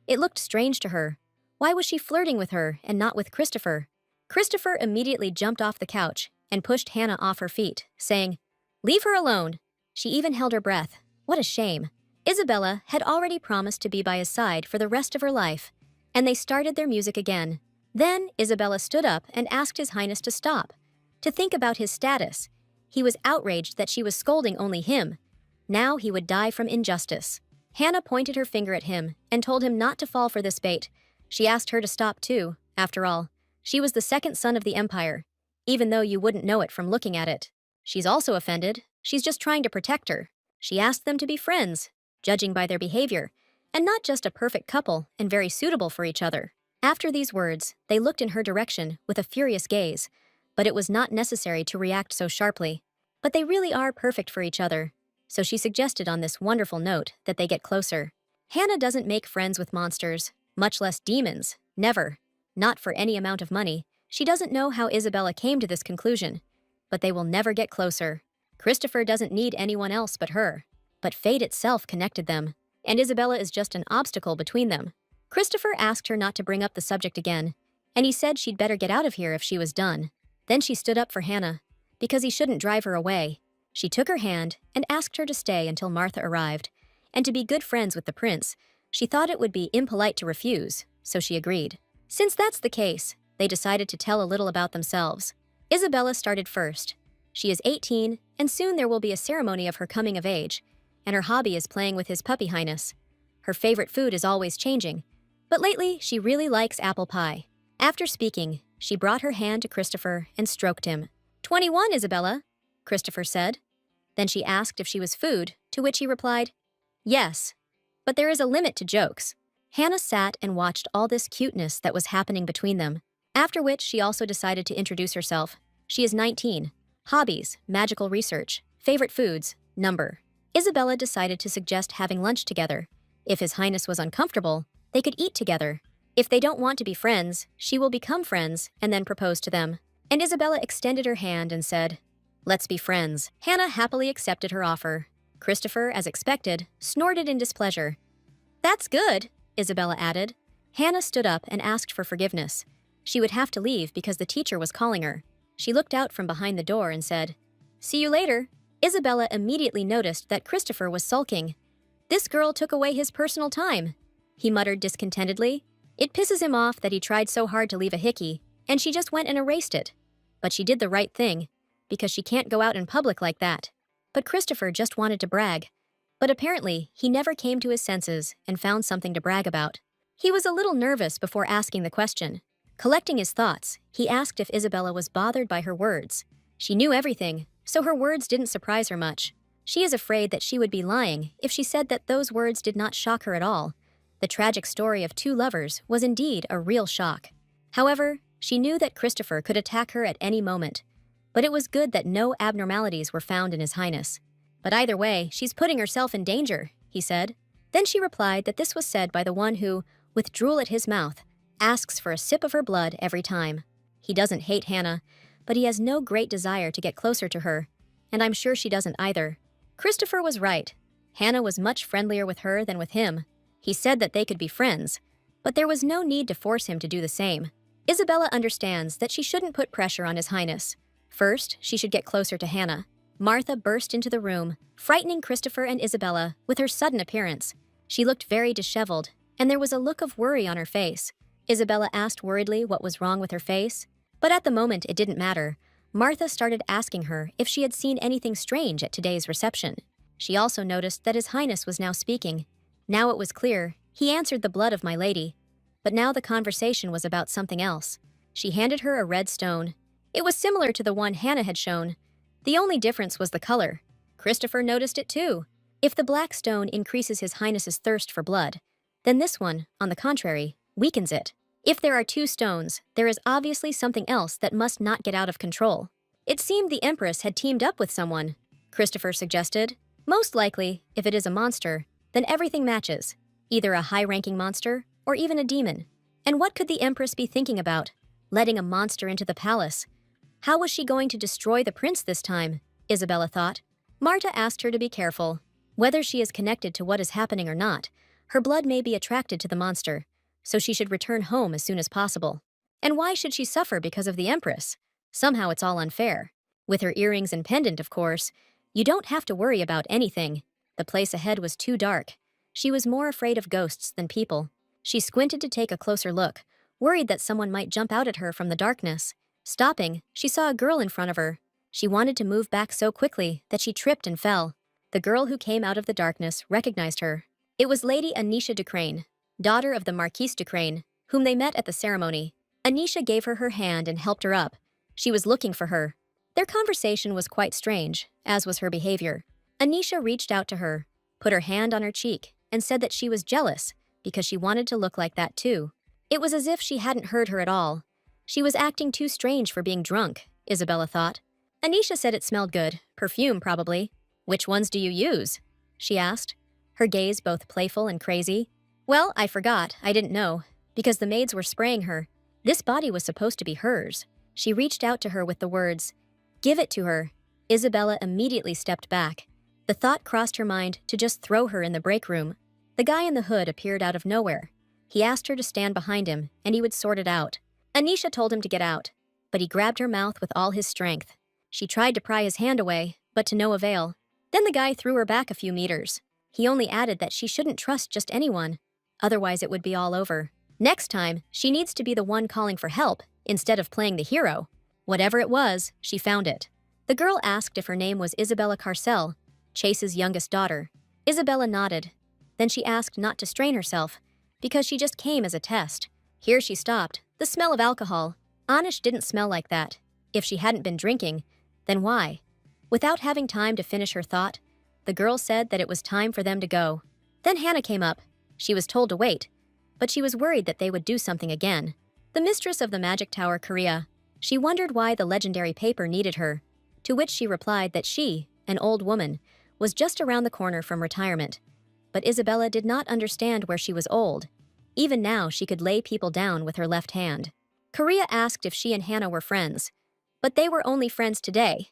It looked strange to her. Why was she flirting with her and not with Christopher? Christopher immediately jumped off the couch and pushed Hannah off her feet, saying, "Leave her alone." She even held her breath. What a shame. Isabella had already promised to be by his side for the rest of her life, and they started their music again. Then Isabella stood up and asked His Highness to stop, to think about his status. He was outraged that she was scolding only him. Now he would die from injustice. Hannah pointed her finger at him and told him not to fall for this bait. She asked her to stop too, after all. She was the second son of the Empire, even though you wouldn't know it from looking at it. She's also offended. She's just trying to protect her. She asked them to be friends, judging by their behavior, and not just a perfect couple and very suitable for each other. After these words, they looked in her direction with a furious gaze, but it was not necessary to react so sharply. But they really are perfect for each other, so she suggested on this wonderful note that they get closer. Hannah doesn't make friends with monsters, much less demons, never. Not for any amount of money. She doesn't know how Isabella came to this conclusion, but they will never get closer. Christopher doesn't need anyone else but her, but fate itself connected them, and Isabella is just an obstacle between them. Christopher asked her not to bring up the subject again, and he said she'd better get out of here if she was done. Then she stood up for Hannah, because he shouldn't drive her away. She took her hand and asked her to stay until Martha arrived, and to be good friends with the prince. She thought it would be impolite to refuse, so she agreed. Since that's the case, they decided to tell a little about themselves. Isabella started first. She is 18, and soon there will be a ceremony of her coming of age, and her hobby is playing with His Puppy Highness. Her favorite food is always changing, but lately she really likes apple pie. After speaking, she brought her hand to Christopher and stroked him. 21, Isabella, Christopher said. Then she asked if she was food, to which he replied, yes, but there is a limit to jokes. Hannah sat and watched all this cuteness that was happening between them, after which she also decided to introduce herself. She is 19. Hobbies, magical research, favorite foods, number. Isabella decided to suggest having lunch together. If His Highness was uncomfortable, they could eat together. If they don't want to be friends, she will become friends and then propose to them. And Isabella extended her hand and said, "Let's be friends." Hannah happily accepted her offer. Christopher, as expected, snorted in displeasure. "That's good. Isabella added. Hannah stood up and asked for forgiveness. She would have to leave because the teacher was calling her. She looked out from behind the door and said, "See you later." Isabella immediately noticed that Christopher was sulking. This girl took away his personal time, he muttered discontentedly. It pisses him off that he tried so hard to leave a hickey, and she just went and erased it. But she did the right thing, because she can't go out in public like that. But Christopher just wanted to brag. But apparently, he never came to his senses and found something to brag about. He was a little nervous before asking the question. Collecting his thoughts, he asked if Isabella was bothered by her words. She knew everything, so her words didn't surprise her much. She is afraid that she would be lying if she said that those words did not shock her at all. The tragic story of two lovers was indeed a real shock. However, she knew that Christopher could attack her at any moment. But it was good that no abnormalities were found in His Highness. But either way, she's putting herself in danger, he said. Then she replied that this was said by the one who, with drool at his mouth, asks for a sip of her blood every time. He doesn't hate Hannah, but he has no great desire to get closer to her, and I'm sure she doesn't either. Christopher was right. Hannah was much friendlier with her than with him. He said that they could be friends, but there was no need to force him to do the same. Isabella understands that she shouldn't put pressure on His Highness. First, she should get closer to Hannah. Martha burst into the room, frightening Christopher and Isabella with her sudden appearance. She looked very disheveled, and there was a look of worry on her face. Isabella asked worriedly what was wrong with her face, but at the moment it didn't matter. Martha started asking her if she had seen anything strange at today's reception. She also noticed that His Highness was now speaking. Now it was clear, he answered the blood of my lady. But now the conversation was about something else. She handed her a red stone. It was similar to the one Hannah had shown. The only difference was the color. Christopher noticed it too. If the black stone increases His Highness's thirst for blood, then this one, on the contrary, weakens it. If there are two stones, there is obviously something else that must not get out of control. It seemed the Empress had teamed up with someone, Christopher suggested. Most likely, if it is a monster, then everything matches, either a high-ranking monster or even a demon. And what could the Empress be thinking about? Letting a monster into the palace. How was she going to destroy the prince this time? Isabella thought. Marta asked her to be careful. Whether she is connected to what is happening or not, her blood may be attracted to the monster, so she should return home as soon as possible. And why should she suffer because of the Empress? Somehow it's all unfair. With her earrings and pendant, of course, you don't have to worry about anything. The place ahead was too dark. She was more afraid of ghosts than people. She squinted to take a closer look, worried that someone might jump out at her from the darkness. Stopping, she saw a girl in front of her. She wanted to move back so quickly that she tripped and fell. The girl who came out of the darkness recognized her. It was Lady Anisha de Crane, daughter of the Marquise de Crane, whom they met at the ceremony. Anisha gave her her hand and helped her up. She was looking for her. Their conversation was quite strange, as was her behavior. Anisha reached out to her, put her hand on her cheek, and said that she was jealous because she wanted to look like that too. It was as if she hadn't heard her at all. She was acting too strange for being drunk, Isabella thought. Anisha said it smelled good, perfume probably. Which ones do you use? She asked, her gaze both playful and crazy. Well, I forgot, I didn't know, because the maids were spraying her. This body was supposed to be hers. She reached out to her with the words, "Give it to her." Isabella immediately stepped back. The thought crossed her mind to just throw her in the break room. The guy in the hood appeared out of nowhere. He asked her to stand behind him, and he would sort it out. Anisha told him to get out, but he grabbed her mouth with all his strength. She tried to pry his hand away, but to no avail. Then the guy threw her back a few meters. He only added that she shouldn't trust just anyone, otherwise it would be all over. Next time, she needs to be the one calling for help, instead of playing the hero. Whatever it was, she found it. The girl asked if her name was Isabella Carcel, Chase's youngest daughter. Isabella nodded. Then she asked not to strain herself, because she just came as a test. Here she stopped. The smell of alcohol. Anish didn't smell like that. If she hadn't been drinking, then why? Without having time to finish her thought, the girl said that it was time for them to go. Then Hannah came up. She was told to wait, but she was worried that they would do something again. The mistress of the Magic Tower, Korea. She wondered why the legendary paper needed her, to which she replied that she, an old woman, was just around the corner from retirement. But Isabella did not understand where she was old. Even now, she could lay people down with her left hand. Korea asked if she and Hannah were friends, but they were only friends today.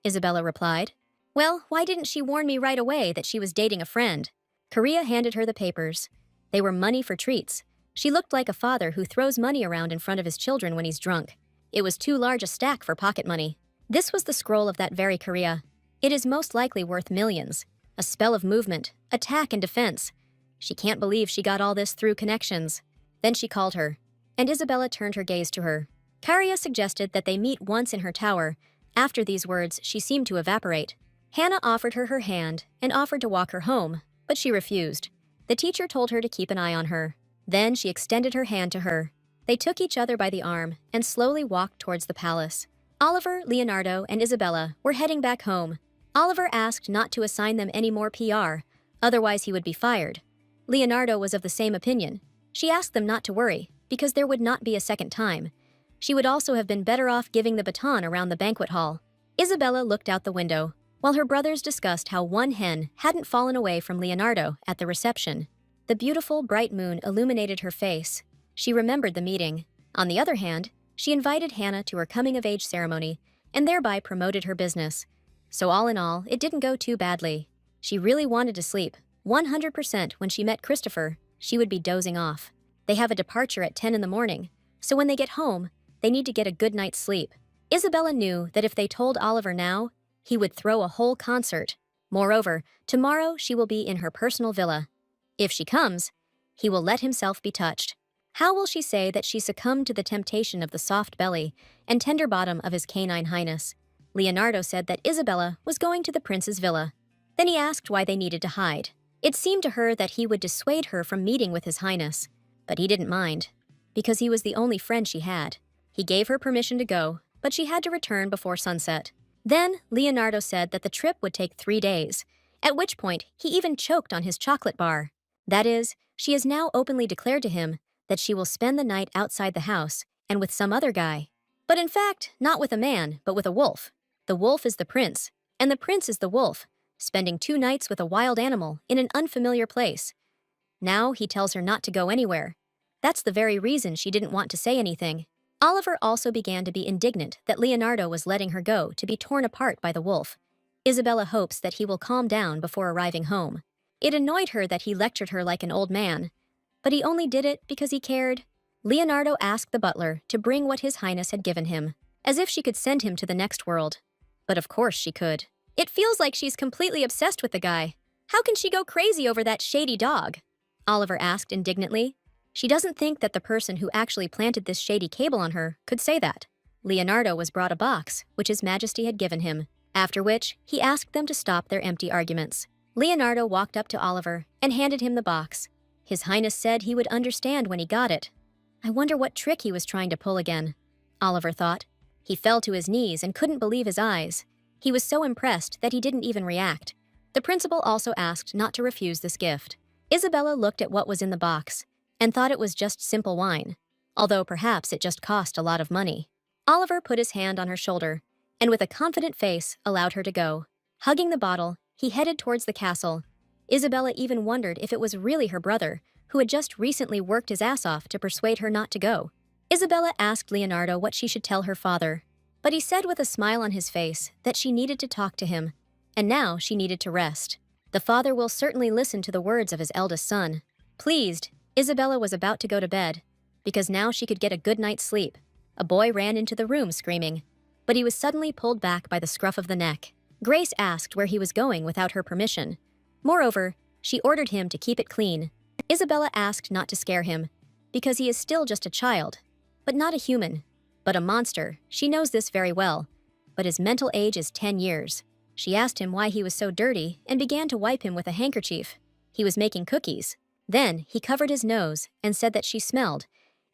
Isabella replied, "Well, why didn't she warn me right away that she was dating a friend?" Korea handed her the papers. They were money for treats. She looked like a father who throws money around in front of his children when he's drunk. It was too large a stack for pocket money. This was the scroll of that very Korea. It is most likely worth millions. A spell of movement, attack and defense. She can't believe she got all this through connections. Then she called her, and Isabella turned her gaze to her. Karia suggested that they meet once in her tower. After these words, she seemed to evaporate. Hannah offered her hand and offered to walk her home, but she refused. The teacher told her to keep an eye on her. Then she extended her hand to her. They took each other by the arm and slowly walked towards the palace. Oliver, Leonardo, and Isabella were heading back home. Oliver asked not to assign them any more PR, otherwise he would be fired. Leonardo was of the same opinion. She asked them not to worry, because there would not be a second time. She would also have been better off giving the baton around the banquet hall. Isabella looked out the window, while her brothers discussed how one hen hadn't fallen away from Leonardo at the reception. The beautiful, bright moon illuminated her face. She remembered the meeting. On the other hand, she invited Hannah to her coming-of-age ceremony and thereby promoted her business. So all in all, it didn't go too badly. She really wanted to sleep. 100% when she met Christopher, she would be dozing off. They have a departure at 10 in the morning, so when they get home, they need to get a good night's sleep. Isabella knew that if they told Oliver now, he would throw a whole concert. Moreover, tomorrow she will be in her personal villa. If she comes, he will let himself be touched. How will she say that she succumbed to the temptation of the soft belly and tender bottom of his canine highness? Leonardo said that Isabella was going to the prince's villa. Then he asked why they needed to hide. It seemed to her that he would dissuade her from meeting with his highness, but he didn't mind, because he was the only friend she had. He gave her permission to go, but she had to return before sunset. Then Leonardo said that the trip would take 3 days, at which point he even choked on his chocolate bar. That is, she has now openly declared to him that she will spend the night outside the house and with some other guy. But in fact, not with a man, but with a wolf. The wolf is the prince, and the prince is the wolf, spending 2 nights with a wild animal in an unfamiliar place. Now he tells her not to go anywhere. That's the very reason she didn't want to say anything. Oliver also began to be indignant that Leonardo was letting her go to be torn apart by the wolf. Isabella hopes that he will calm down before arriving home. It annoyed her that he lectured her like an old man, but he only did it because he cared. Leonardo asked the butler to bring what his highness had given him, as if she could send him to the next world. But of course she could. It feels like she's completely obsessed with the guy. How can she go crazy over that shady dog? Oliver asked indignantly. She doesn't think that the person who actually planted this shady cable on her could say that. Leonardo was brought a box, which His Majesty had given him, after which he asked them to stop their empty arguments. Leonardo walked up to Oliver and handed him the box. His Highness said he would understand when he got it. I wonder what trick he was trying to pull again, Oliver thought. He fell to his knees and couldn't believe his eyes. He was so impressed that he didn't even react. The principal also asked not to refuse this gift. Isabella looked at what was in the box and thought it was just simple wine, although perhaps it just cost a lot of money. Oliver put his hand on her shoulder and with a confident face allowed her to go. Hugging the bottle, he headed towards the castle. Isabella even wondered if it was really her brother, who had just recently worked his ass off to persuade her not to go. Isabella asked Leonardo what she should tell her father, but he said with a smile on his face that she needed to talk to him, and now she needed to rest. The father will certainly listen to the words of his eldest son. Pleased, Isabella was about to go to bed, because now she could get a good night's sleep. A boy ran into the room screaming, but he was suddenly pulled back by the scruff of the neck. Grace asked where he was going without her permission. Moreover, she ordered him to keep it clean. Isabella asked not to scare him, because he is still just a child, but not a human, but a monster. She knows this very well, but his mental age is 10 years. She asked him why he was so dirty and began to wipe him with a handkerchief. He was making cookies. Then he covered his nose and said that she smelled,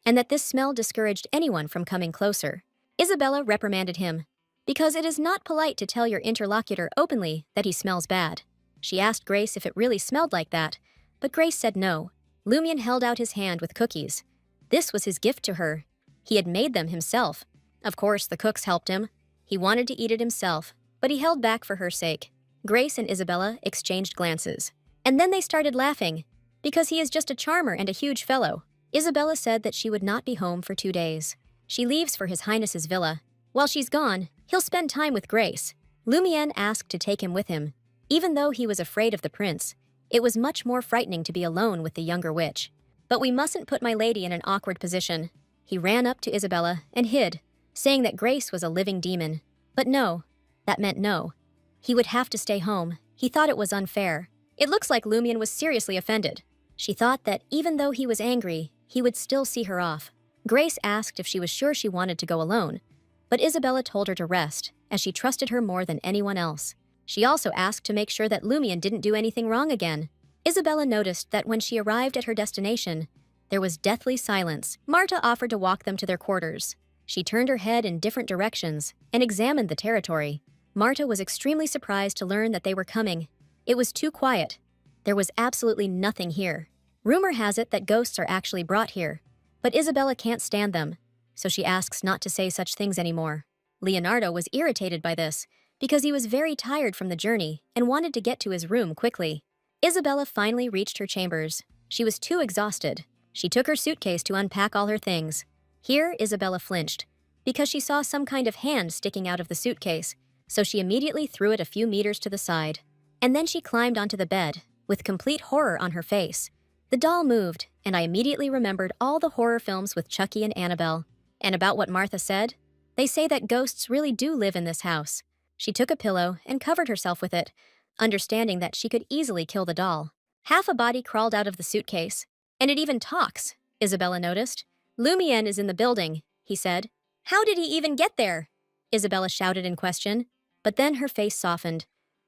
and that this smell discouraged anyone from coming closer. Isabella reprimanded him, because it is not polite to tell your interlocutor openly that he smells bad. She asked Grace if it really smelled like that, but Grace said no. Lumian held out his hand with cookies. This was his gift to her. He had made them himself. Of course, the cooks helped him. He wanted to eat it himself, but he held back for her sake. Grace and Isabella exchanged glances. And then they started laughing, because he is just a charmer and a huge fellow. Isabella said that she would not be home for 2 days. She leaves for His Highness's villa. While she's gone, he'll spend time with Grace. Lumian asked to take him with him. Even though he was afraid of the prince, It was much more frightening to be alone with the younger witch. But we mustn't put my lady in an awkward position. He ran up to Isabella and hid, saying that Grace was a living demon. But no, that meant no. He would have to stay home. He thought it was unfair. It looks like Lumian was seriously offended. She thought that even though he was angry, he would still see her off. Grace asked if she was sure she wanted to go alone, but Isabella told her to rest, as she trusted her more than anyone else. She also asked to make sure that Lumian didn't do anything wrong again. Isabella noticed that when she arrived at her destination, there was deathly silence. Marta offered to walk them to their quarters. She turned her head in different directions and examined the territory. Marta was extremely surprised to learn that they were coming. It was too quiet. There was absolutely nothing here. Rumor has it that ghosts are actually brought here, but Isabella can't stand them, so she asks not to say such things anymore. Leonardo was irritated by this because he was very tired from the journey and wanted to get to his room quickly. Isabella finally reached her chambers. She was too exhausted. She took her suitcase to unpack all her things. Here, Isabella flinched because she saw some kind of hand sticking out of the suitcase, so she immediately threw it a few meters to the side. And then she climbed onto the bed, with complete horror on her face. The doll moved, and I immediately remembered all the horror films with Chucky and Annabelle. And about what Martha said, they say that ghosts really do live in this house. She took a pillow and covered herself with it, understanding that she could easily kill the doll. Half a body crawled out of the suitcase, and it even talks, Isabella noticed. Lumian is in the building, he said. How did he even get there? Isabella shouted in question, but then her face softened.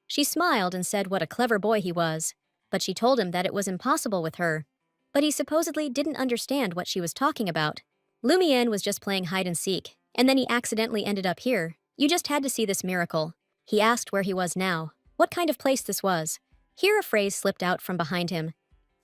She smiled and said what a clever boy he was, but she told him that it was impossible with her. But he supposedly didn't understand what she was talking about. Lumian was just playing hide and seek, and then he accidentally ended up here. You just had to see this miracle. He asked where he was now, what kind of place this was. Here a phrase slipped out from behind him.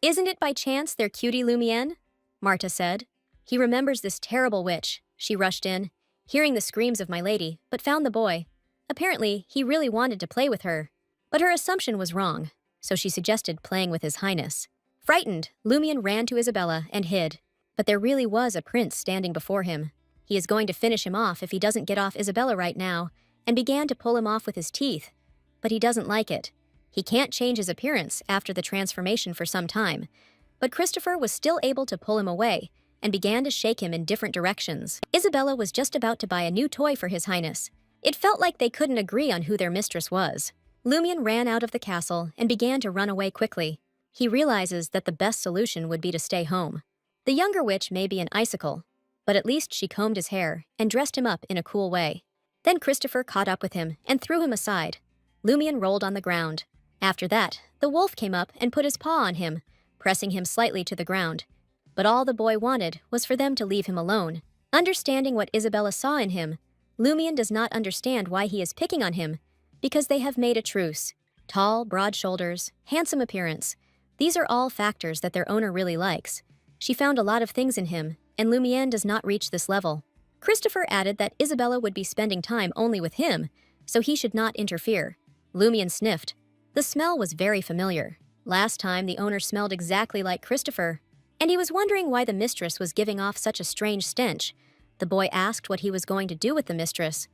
Isn't it by chance their cutie Lumian? Marta said. He remembers this terrible witch. She rushed in, hearing the screams of my lady, but found the boy. Apparently, he really wanted to play with her. But her assumption was wrong, so she suggested playing with his highness. Frightened, Lumian ran to Isabella and hid. But there really was a prince standing before him. He is going to finish him off if he doesn't get off Isabella right now, and began to pull him off with his teeth. But he doesn't like it. He can't change his appearance after the transformation for some time. But Christopher was still able to pull him away, and began to shake him in different directions. Isabella was just about to buy a new toy for his highness. It felt like they couldn't agree on who their mistress was. Lumian ran out of the castle and began to run away quickly. He realizes that the best solution would be to stay home. The younger witch may be an icicle, but at least she combed his hair and dressed him up in a cool way. Then Christopher caught up with him and threw him aside. Lumian rolled on the ground. After that, the wolf came up and put his paw on him, pressing him slightly to the ground. But all the boy wanted was for them to leave him alone. Understanding what Isabella saw in him, Lumian does not understand why he is picking on him, because they have made a truce. Tall, broad shoulders, handsome appearance. These are all factors that their owner really likes. She found a lot of things in him, and Lumian does not reach this level. Christopher added that Isabella would be spending time only with him, so he should not interfere. Lumian sniffed. The smell was very familiar. Last time the owner smelled exactly like Christopher, and he was wondering why the mistress was giving off such a strange stench. The boy asked what he was going to do with the mistress,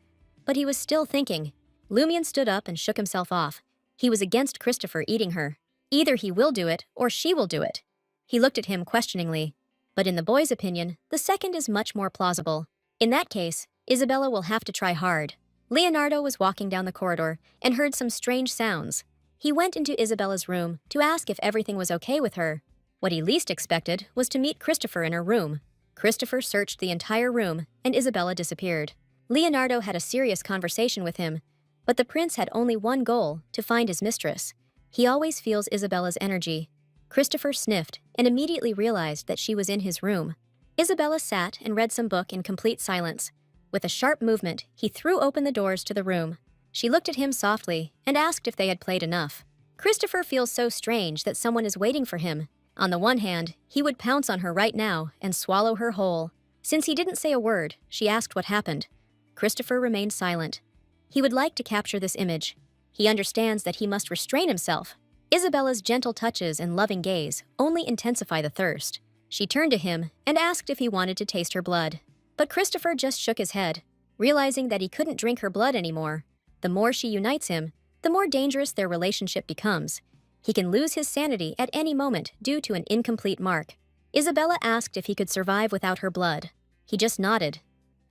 but he was still thinking. Lumian stood up and shook himself off. He was against Christopher eating her. Either he will do it, or she will do it. He looked at him questioningly, but in the boy's opinion, the second is much more plausible. In that case, Isabella will have to try hard. Leonardo was walking down the corridor and heard some strange sounds. He went into Isabella's room to ask if everything was okay with her. What he least expected was to meet Christopher in her room. Christopher searched the entire room, and Isabella disappeared. Leonardo had a serious conversation with him, but the prince had only one goal, to find his mistress. He always feels Isabella's energy. Christopher sniffed and immediately realized that she was in his room. Isabella sat and read some book in complete silence. With a sharp movement, he threw open the doors to the room. She looked at him softly and asked if they had played enough. Christopher feels so strange that someone is waiting for him. On the one hand, he would pounce on her right now and swallow her whole. Since he didn't say a word, she asked what happened. Christopher remained silent. He would like to capture this image. He understands that he must restrain himself. Isabella's gentle touches and loving gaze only intensify the thirst. She turned to him and asked if he wanted to taste her blood. But Christopher just shook his head, realizing that he couldn't drink her blood anymore. The more she unites him, the more dangerous their relationship becomes. He can lose his sanity at any moment due to an incomplete mark. Isabella asked if he could survive without her blood. He just nodded.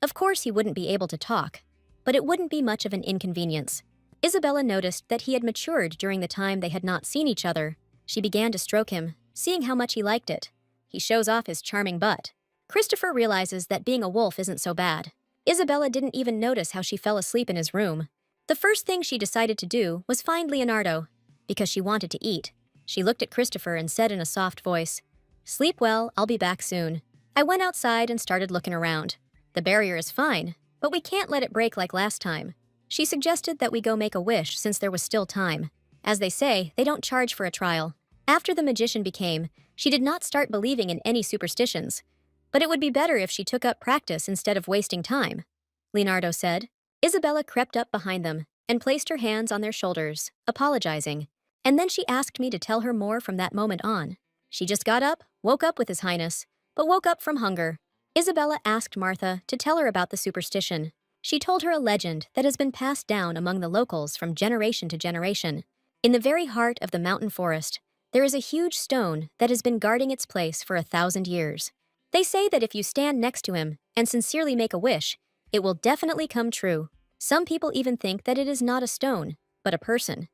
Of course he wouldn't be able to talk, but it wouldn't be much of an inconvenience. Isabella noticed that he had matured during the time they had not seen each other. She began to stroke him, seeing how much he liked it. He shows off his charming butt. Christopher realizes that being a wolf isn't so bad. Isabella didn't even notice how she fell asleep in his room. The first thing she decided to do was find Leonardo, because she wanted to eat. She looked at Christopher and said in a soft voice, "Sleep well, I'll be back soon." I went outside and started looking around. The barrier is fine, but we can't let it break like last time. She suggested that we go make a wish since there was still time. As they say, they don't charge for a trial. After the magician became, she did not start believing in any superstitions. But it would be better if she took up practice instead of wasting time, Leonardo said. Isabella crept up behind them and placed her hands on their shoulders, apologizing. And then she asked me to tell her more from that moment on. She just got up, woke up with His Highness, but woke up from hunger. Isabella asked Martha to tell her about the superstition. She told her a legend that has been passed down among the locals from generation to generation. In the very heart of the mountain forest, there is a huge stone that has been guarding its place for 1,000 years. They say that if you stand next to him and sincerely make a wish, it will definitely come true. Some people even think that it is not a stone, but a person.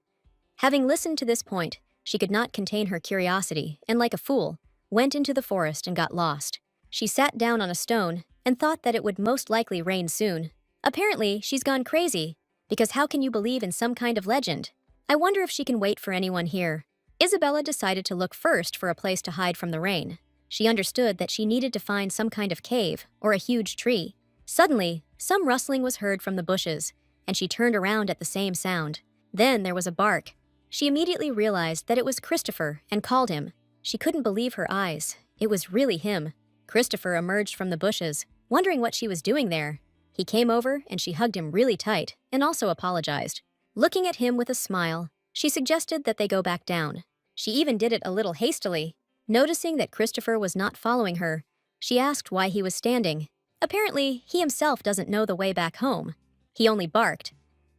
Having listened to this point, she could not contain her curiosity and, like a fool, went into the forest and got lost. She sat down on a stone and thought that it would most likely rain soon. Apparently, she's gone crazy, because how can you believe in some kind of legend? I wonder if she can wait for anyone here. Isabella decided to look first for a place to hide from the rain. She understood that she needed to find some kind of cave or a huge tree. Suddenly, some rustling was heard from the bushes, and she turned around at the same sound. Then there was a bark. She immediately realized that it was Christopher and called him. She couldn't believe her eyes. It was really him. Christopher emerged from the bushes, wondering what she was doing there. He came over and she hugged him really tight and also apologized. Looking at him with a smile, she suggested that they go back down. She even did it a little hastily. Noticing that Christopher was not following her, she asked why he was standing. Apparently, he himself doesn't know the way back home. He only barked.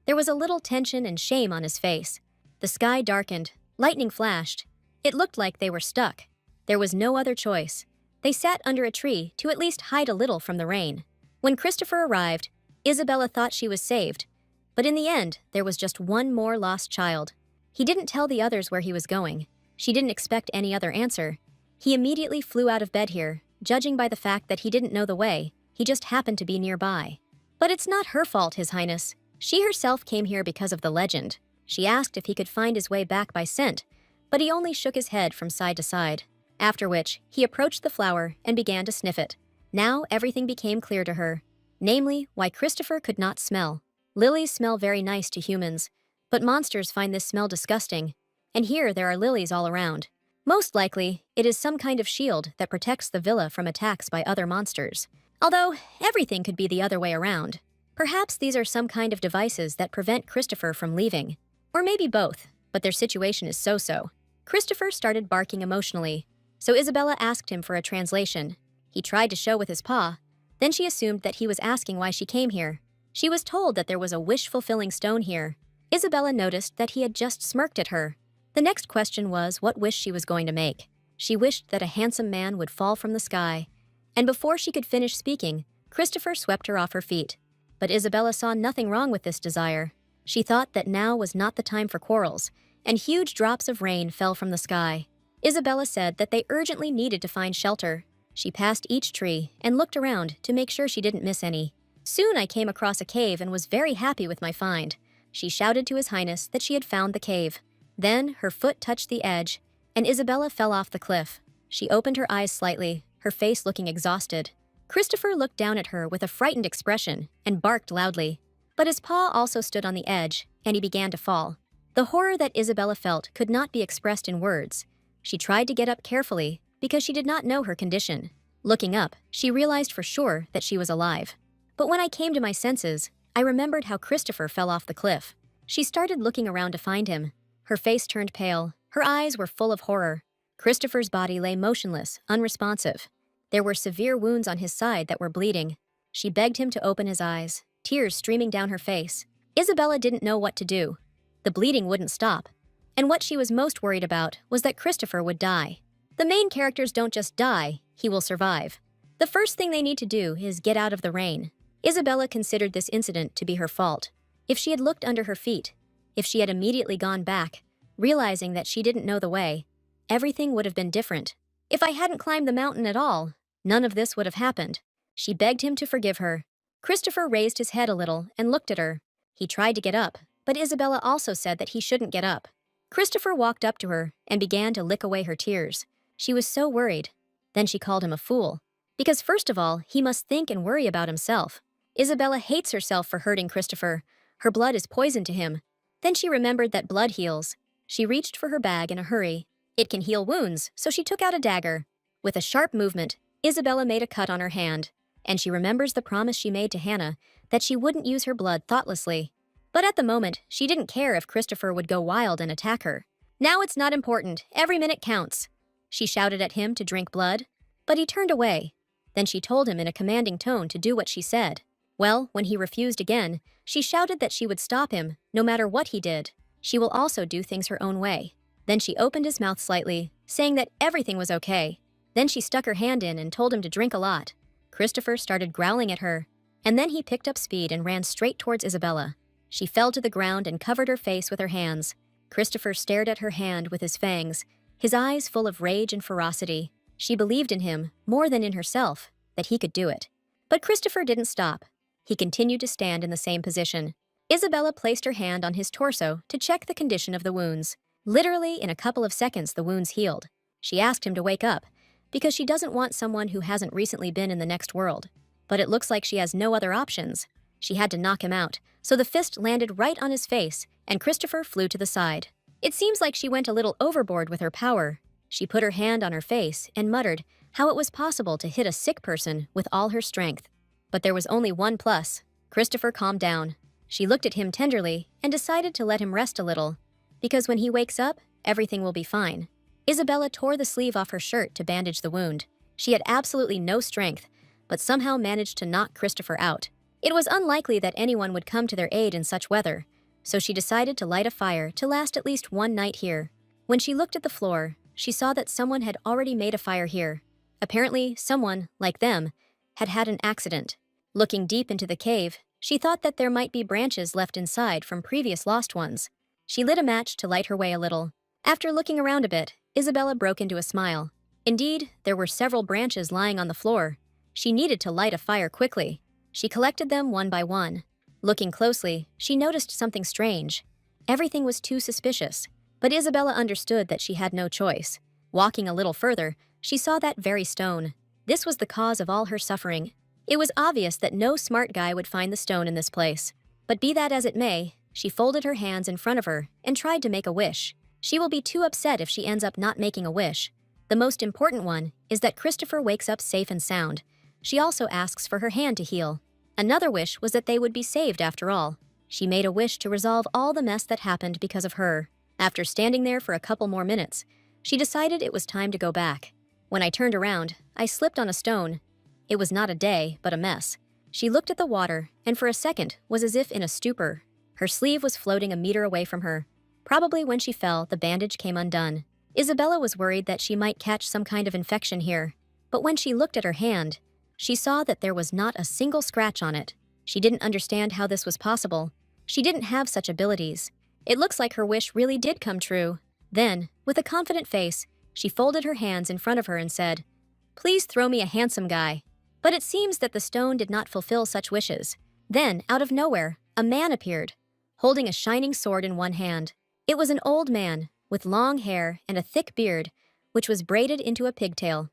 There was a little tension and shame on his face. The sky darkened. Lightning flashed. It looked like they were stuck. There was no other choice. They sat under a tree to at least hide a little from the rain. When Christopher arrived, Isabella thought she was saved. But in the end, there was just one more lost child. He didn't tell the others where he was going. She didn't expect any other answer. He immediately flew out of bed here, judging by the fact that he didn't know the way. He just happened to be nearby. But it's not her fault, His Highness. She herself came here because of the legend. She asked if he could find his way back by scent, but he only shook his head from side to side. After which, he approached the flower and began to sniff it. Now everything became clear to her, namely, why Christopher could not smell. Lilies smell very nice to humans, but monsters find this smell disgusting. And here there are lilies all around. Most likely, it is some kind of shield that protects the villa from attacks by other monsters. Although, everything could be the other way around. Perhaps these are some kind of devices that prevent Christopher from leaving. Or maybe both, but their situation is so-so. Christopher started barking emotionally, so Isabella asked him for a translation. He tried to show with his paw. Then she assumed that he was asking why she came here. She was told that there was a wish-fulfilling stone here. Isabella noticed that he had just smirked at her. The next question was what wish she was going to make. She wished that a handsome man would fall from the sky. And before she could finish speaking, Christopher swept her off her feet. But Isabella saw nothing wrong with this desire. She thought that now was not the time for quarrels, and huge drops of rain fell from the sky. Isabella said that they urgently needed to find shelter. She passed each tree and looked around to make sure she didn't miss any. Soon I came across a cave and was very happy with my find. She shouted to His Highness that she had found the cave. Then her foot touched the edge, and Isabella fell off the cliff. She opened her eyes slightly, her face looking exhausted. Christopher looked down at her with a frightened expression and barked loudly. But his paw also stood on the edge, and he began to fall. The horror that Isabella felt could not be expressed in words. She tried to get up carefully because she did not know her condition. Looking up, she realized for sure that she was alive. But when I came to my senses, I remembered how Christopher fell off the cliff. She started looking around to find him. Her face turned pale. Her eyes were full of horror. Christopher's body lay motionless, unresponsive. There were severe wounds on his side that were bleeding. She begged him to open his eyes, tears streaming down her face. Isabella didn't know what to do. The bleeding wouldn't stop. And what she was most worried about was that Christopher would die. The main characters don't just die, he will survive. The first thing they need to do is get out of the rain. Isabella considered this incident to be her fault. If she had looked under her feet, if she had immediately gone back, realizing that she didn't know the way, everything would have been different. If I hadn't climbed the mountain at all, none of this would have happened. She begged him to forgive her. Christopher raised his head a little and looked at her. He tried to get up, but Isabella also said that he shouldn't get up. Christopher walked up to her and began to lick away her tears. She was so worried. Then she called him a fool. Because first of all, he must think and worry about himself. Isabella hates herself for hurting Christopher. Her blood is poison to him. Then she remembered that blood heals. She reached for her bag in a hurry. It can heal wounds, so she took out a dagger. With a sharp movement, Isabella made a cut on her hand, and she remembers the promise she made to Hannah that she wouldn't use her blood thoughtlessly. But at the moment, she didn't care if Christopher would go wild and attack her. Now it's not important, every minute counts. She shouted at him to drink blood, but he turned away. Then she told him in a commanding tone to do what she said. Well, when he refused again, she shouted that she would stop him, no matter what he did. She will also do things her own way. Then she opened his mouth slightly, saying that everything was okay. Then she stuck her hand in and told him to drink a lot. Christopher started growling at her, and then he picked up speed and ran straight towards Isabella. She fell to the ground and covered her face with her hands. Christopher stared at her hand with his fangs, his eyes full of rage and ferocity. She believed in him, more than in herself, that he could do it. But Christopher didn't stop. He continued to stand in the same position. Isabella placed her hand on his torso to check the condition of the wounds. Literally, in a couple of seconds, the wounds healed. She asked him to wake up, because she doesn't want someone who hasn't recently been in the next world. But it looks like she has no other options. She had to knock him out, so the fist landed right on his face, and Christopher flew to the side. It seems like she went a little overboard with her power. She put her hand on her face and muttered how it was possible to hit a sick person with all her strength. But there was only one plus. Christopher calmed down. She looked at him tenderly and decided to let him rest a little, because when he wakes up, everything will be fine. Isabella tore the sleeve off her shirt to bandage the wound. She had absolutely no strength, but somehow managed to knock Christopher out. It was unlikely that anyone would come to their aid in such weather, so she decided to light a fire to last at least one night here. When she looked at the floor, she saw that someone had already made a fire here. Apparently, someone, like them, had had an accident. Looking deep into the cave, she thought that there might be branches left inside from previous lost ones. She lit a match to light her way a little. After looking around a bit, Isabella broke into a smile. Indeed, there were several branches lying on the floor. She needed to light a fire quickly. She collected them one by one. Looking closely, she noticed something strange. Everything was too suspicious, but Isabella understood that she had no choice. Walking a little further, she saw that very stone. This was the cause of all her suffering. It was obvious that no smart guy would find the stone in this place. But be that as it may, she folded her hands in front of her and tried to make a wish. She will be too upset if she ends up not making a wish. The most important one is that Christopher wakes up safe and sound. She also asks for her hand to heal. Another wish was that they would be saved after all. She made a wish to resolve all the mess that happened because of her. After standing there for a couple more minutes, she decided it was time to go back. When I turned around, I slipped on a stone. It was not a day, but a mess. She looked at the water, and for a second was as if in a stupor. Her sleeve was floating a meter away from her. Probably when she fell, the bandage came undone. Isabella was worried that she might catch some kind of infection here. But when she looked at her hand, she saw that there was not a single scratch on it. She didn't understand how this was possible. She didn't have such abilities. It looks like her wish really did come true. Then, with a confident face, she folded her hands in front of her and said, "Please throw me a handsome guy." But it seems that the stone did not fulfill such wishes. Then, out of nowhere, a man appeared, holding a shining sword in one hand. It was an old man, with long hair and a thick beard, which was braided into a pigtail.